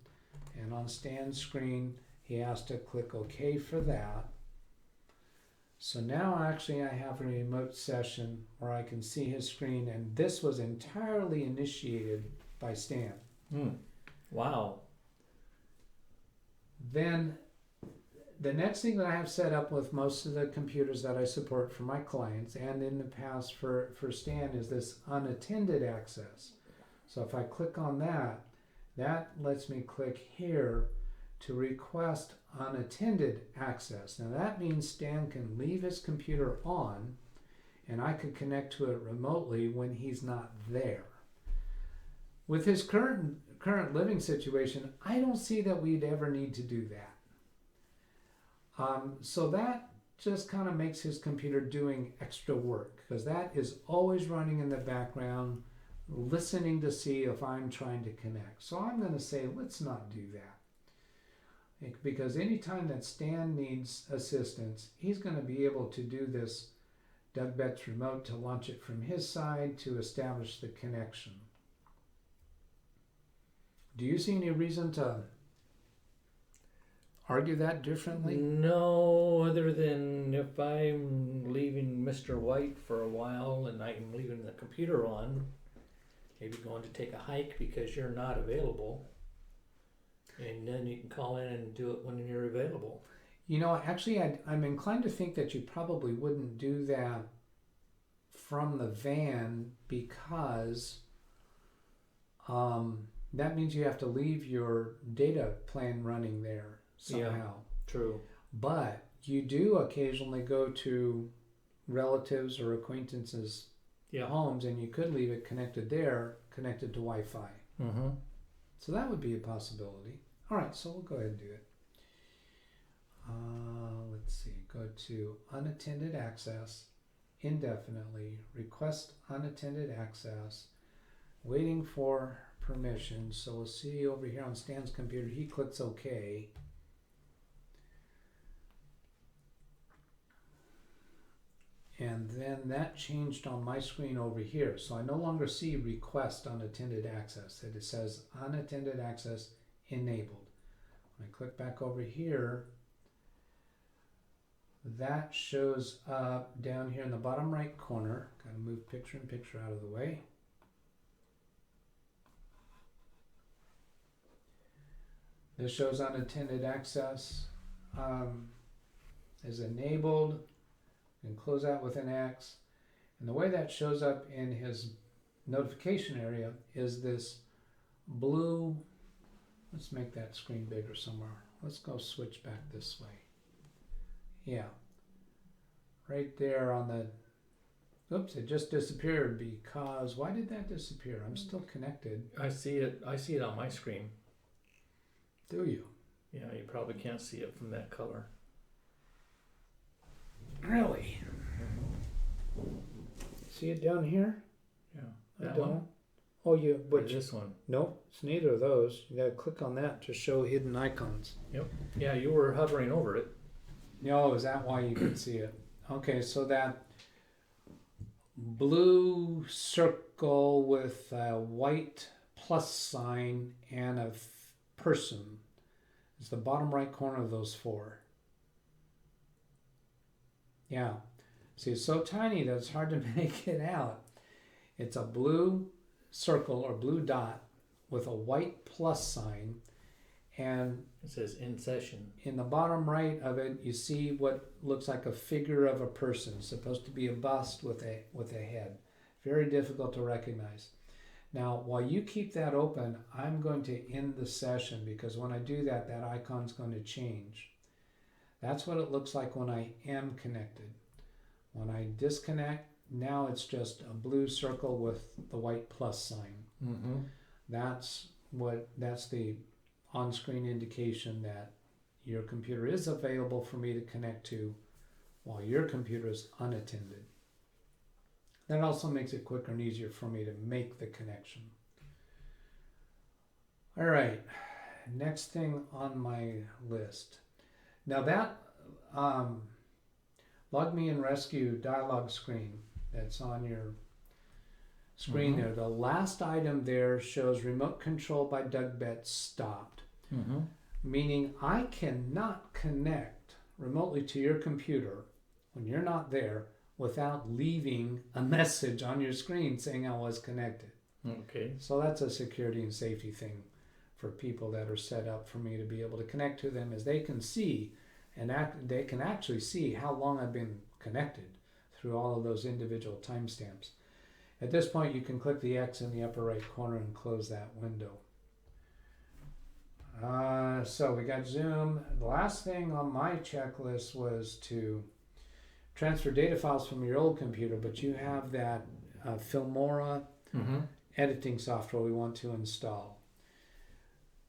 And on Stan's screen, he has to click OK for that. So now actually I have a remote session where I can see his screen, and this was entirely initiated by Stan. Wow. Then the next thing that I have set up with most of the computers that I support for my clients and in the past for Stan is this unattended access. So if I click on that, that lets me click here to request unattended access. Now that means Stan can leave his computer on and I could connect to it remotely when he's not there. With his current living situation, I don't see that we'd ever need to do that. So that just kind of makes his computer doing extra work, because that is always running in the background, listening to see if I'm trying to connect. So I'm going to say, let's not do that. Because anytime that Stan needs assistance, he's going to be able to do this DougBetts remote to launch it from his side to establish the connection. Do you see any reason to argue that differently? No, other than if I'm leaving Mr. White for a while and I'm leaving the computer on, maybe going to take a hike because you're not available. And then you can call in and do it when you're available. You know, actually, I'm inclined to think that you probably wouldn't do that from the van, because that means you have to leave your data plan running there somehow. Yeah, true. But you do occasionally go to relatives or acquaintances' homes, and you could leave it connected there, connected to Wi-Fi. So that would be a possibility. All right, so we'll go ahead and do it. Let's see, go to unattended access, indefinitely, request unattended access, waiting for permission. So we'll see over here on Stan's computer, he clicks OK. And then that changed on my screen over here. So I no longer see request unattended access. It says unattended access enabled. When I click back over here, that shows up down here in the bottom right corner. Gotta move picture in picture out of the way. This shows unattended access is enabled. And close out with an X. And the way that shows up in his notification area is this blue. Let's make that screen bigger somewhere. Let's go switch back this way. Yeah. Right there on the, oops, it just disappeared because, why did that disappear? I'm still connected. I see it on my screen. Do you? Yeah, you probably can't see it from that color. Really? See it down here? Yeah. I That don't. one? Oh, you, Or which? this one? Nope, it's neither of those. You gotta click on that to show hidden icons. Yeah, you were hovering over it. No, is that why you could see it? Okay, so that blue circle with a white plus sign and a person is the bottom right corner of those four. Yeah. See, it's so tiny that it's hard to make it out. It's a blue circle or blue dot with a white plus sign, and It says in session. in the bottom right of it, you see what looks like a figure of a person. It's supposed to be a bust with a head. Very difficult to recognize. Now, while you keep that open, I'm going to end the session because when I do that, that icon's going to change. That's what it looks like when I am connected. When I disconnect, now it's just a blue circle with the white plus sign. Mm-hmm. That's the on-screen indication that your computer is available for me to connect to while your computer is unattended. That also makes it quicker and easier for me to make the connection. All right, next thing on my list. Now that Log Me and Rescue dialog screen that's on your screen there, the last item there shows remote control by DougBetts stopped. Meaning I cannot connect remotely to your computer when you're not there without leaving a message on your screen saying I was connected. Okay. So that's a security and safety thing for people that are set up for me to be able to connect to them, as they can see and they can actually see how long I've been connected through all of those individual timestamps. At this point, you can click the X in the upper right corner and close that window. So we got Zoom. The last thing on my checklist was to transfer data files from your old computer, but you have that Filmora editing software we want to install.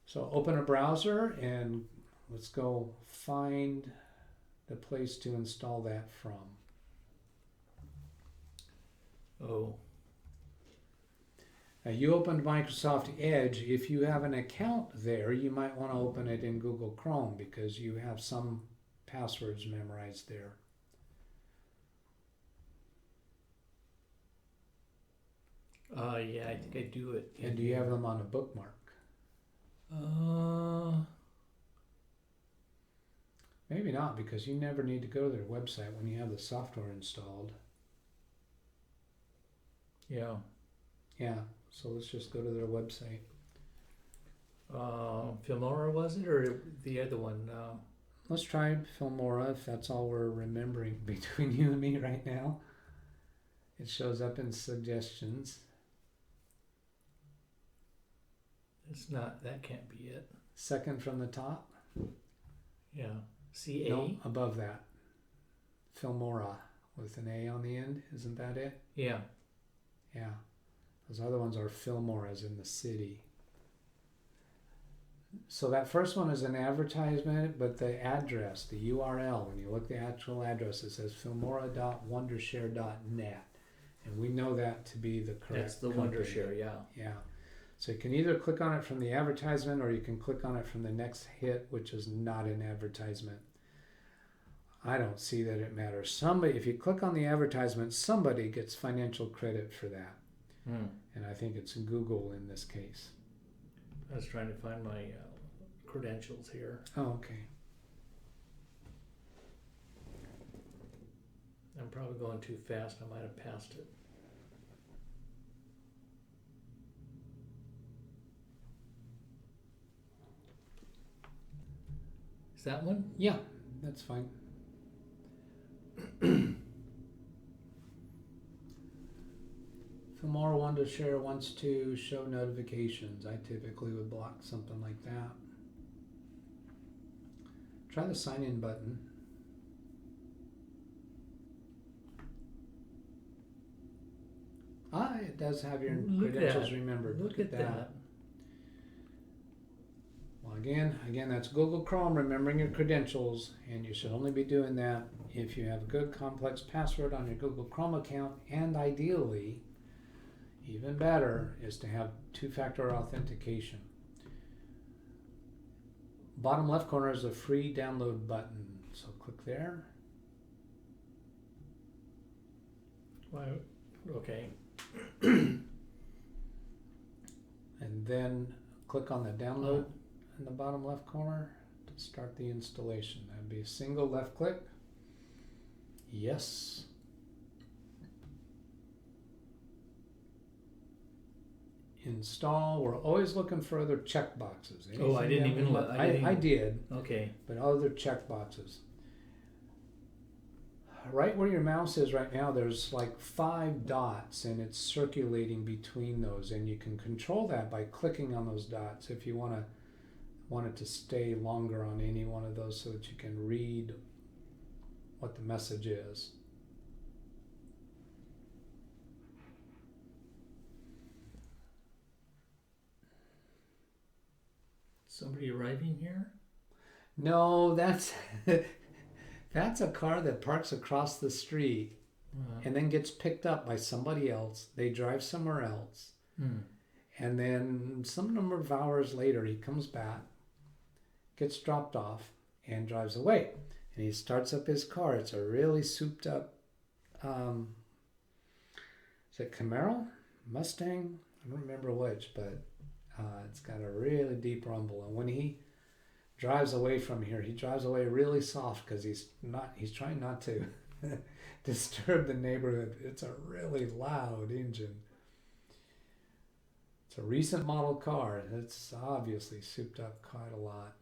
So open a browser and let's go find the place to install that from. Oh. Now you opened Microsoft Edge. If you have an account there, you might want to open it in Google Chrome because you have some passwords memorized there. Yeah, I think I do it. And do you have them on a bookmark? Maybe not, because you never need to go to their website when you have the software installed. Yeah. Yeah, so let's just go to their website. Filmora was it, or the other one? Let's try Filmora, if that's all we're remembering between you and me right now. It shows up in suggestions. It's not, that can't be it. Second from the top? Yeah. CA? No, above that. Filmora with an A on the end, isn't that it? Yeah. Yeah. Those other ones are Fillmore, as in the city. So that first one is an advertisement, but the address, the URL, when you look at the actual address, it says filmora.wondershare.net. And we know that to be the correct That's the company. Wondershare, yeah. Yeah. So you can either click on it from the advertisement or you can click on it from the next hit, which is not an advertisement. I don't see that it matters. Somebody, if you click on the advertisement, somebody gets financial credit for that. And I think it's Google in this case. I was trying to find my credentials here. Oh, okay. I'm probably going too fast. I might have passed it. Is that one? Yeah, that's fine. Filmora Wonder Share wants to show notifications. I typically would block something like that. Try the sign in button. Ah, it does have your credentials remembered. Look at that. Well, again, that's Google Chrome remembering your credentials, and you should only be doing that if you have a good complex password on your Google Chrome account, and ideally, even better, is to have two-factor authentication. Bottom left corner is a free download button, so click there. Wow. Okay. And then click on the download in the bottom left corner to start the installation. That'd be a single left click. Yes. Install. We're always looking for other check boxes. Oh, I didn't even look. I did. Okay. But other check boxes. Right where your mouse is right now, there's like 5 dots, and it's circulating between those, and you can control that by clicking on those dots if you want it to stay longer on any one of those, so that you can read what the message is. Somebody arriving here? No, that's that's a car that parks across the street and then gets picked up by somebody else. They drive somewhere else. And then some number of hours later, he comes back, gets dropped off, and drives away. And he starts up his car. It's a really souped up, is it Camaro? Mustang? I don't remember which, but it's got a really deep rumble. And when he drives away from here, he drives away really soft because he's trying not to disturb the neighborhood. It's a really loud engine. It's a recent model car. It's obviously souped up quite a lot.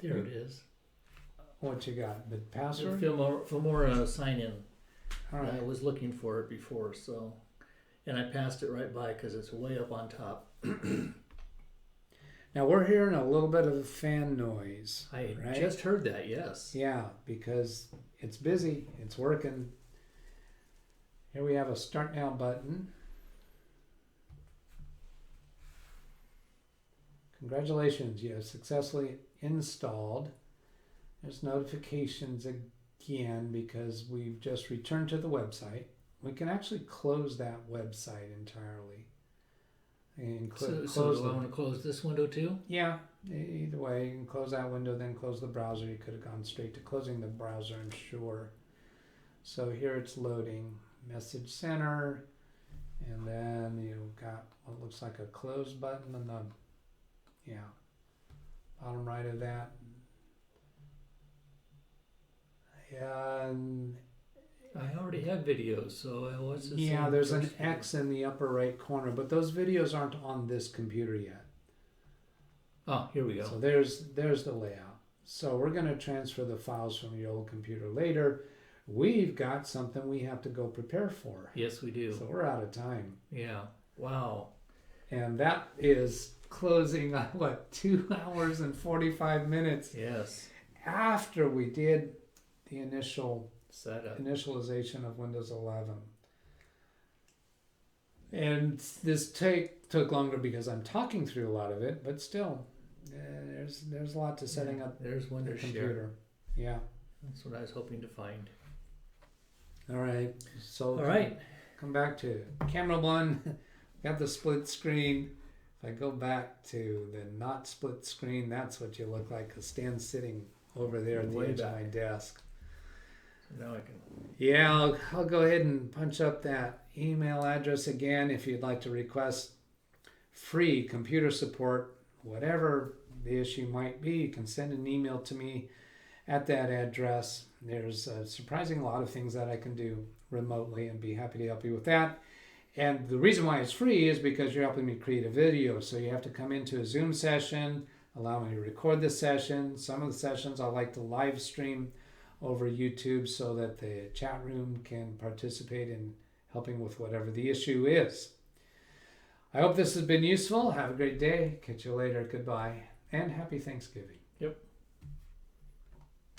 There it is. What you got? The password? Filmora sign in. All right. I was looking for it before, so, and I passed it right by because it's way up on top. Now we're hearing a little bit of fan noise. I right? just heard that. Yes. Yeah, because it's busy. It's working. Here we have a Start Now button. Congratulations, you have successfully installed. There's notifications again because we've just returned to the website. We can actually close that website entirely. And So do I want to close this window too? Yeah, either way, you can close that window, then close the browser. You could have gone straight to closing the browser, I'm sure. So here it's loading. Message center, and then you've got what looks like a close button on the bottom right of that. And I already have videos, so what's this? yeah, there's an X in the upper right corner, but those videos aren't on this computer yet. Oh, here we go. So there's the layout. So we're going to transfer the files from your old computer later. We've got something we have to go prepare for. Yes, we do. So we're out of time. Yeah. Wow. And that is closing on 2 hours and 45 minutes. Yes. After we did the initial setup, initialization of Windows 11. And this took longer because I'm talking through a lot of it, but still, there's a lot to setting up there's the Windows computer. Share. Yeah. That's what I was hoping to find. All right. So All right. come back to camera 1. Got the split screen. If I go back to the not split screen, that's what you look like. 'Cause Stan's sitting over there at the Way edge of back. my desk. So now I can. Yeah, I'll go ahead and punch up that email address again if you'd like to request free computer support, whatever the issue might be. You can send an email to me at that address. There's a surprising lot of things that I can do remotely and be happy to help you with that. And the reason why it's free is because you're helping me create a video. So you have to come into a Zoom session, allow me to record the session. Some of the sessions I like to live stream over YouTube so that the chat room can participate in helping with whatever the issue is. I hope this has been useful. Have a great day. Catch you later. Goodbye. And happy Thanksgiving. Yep.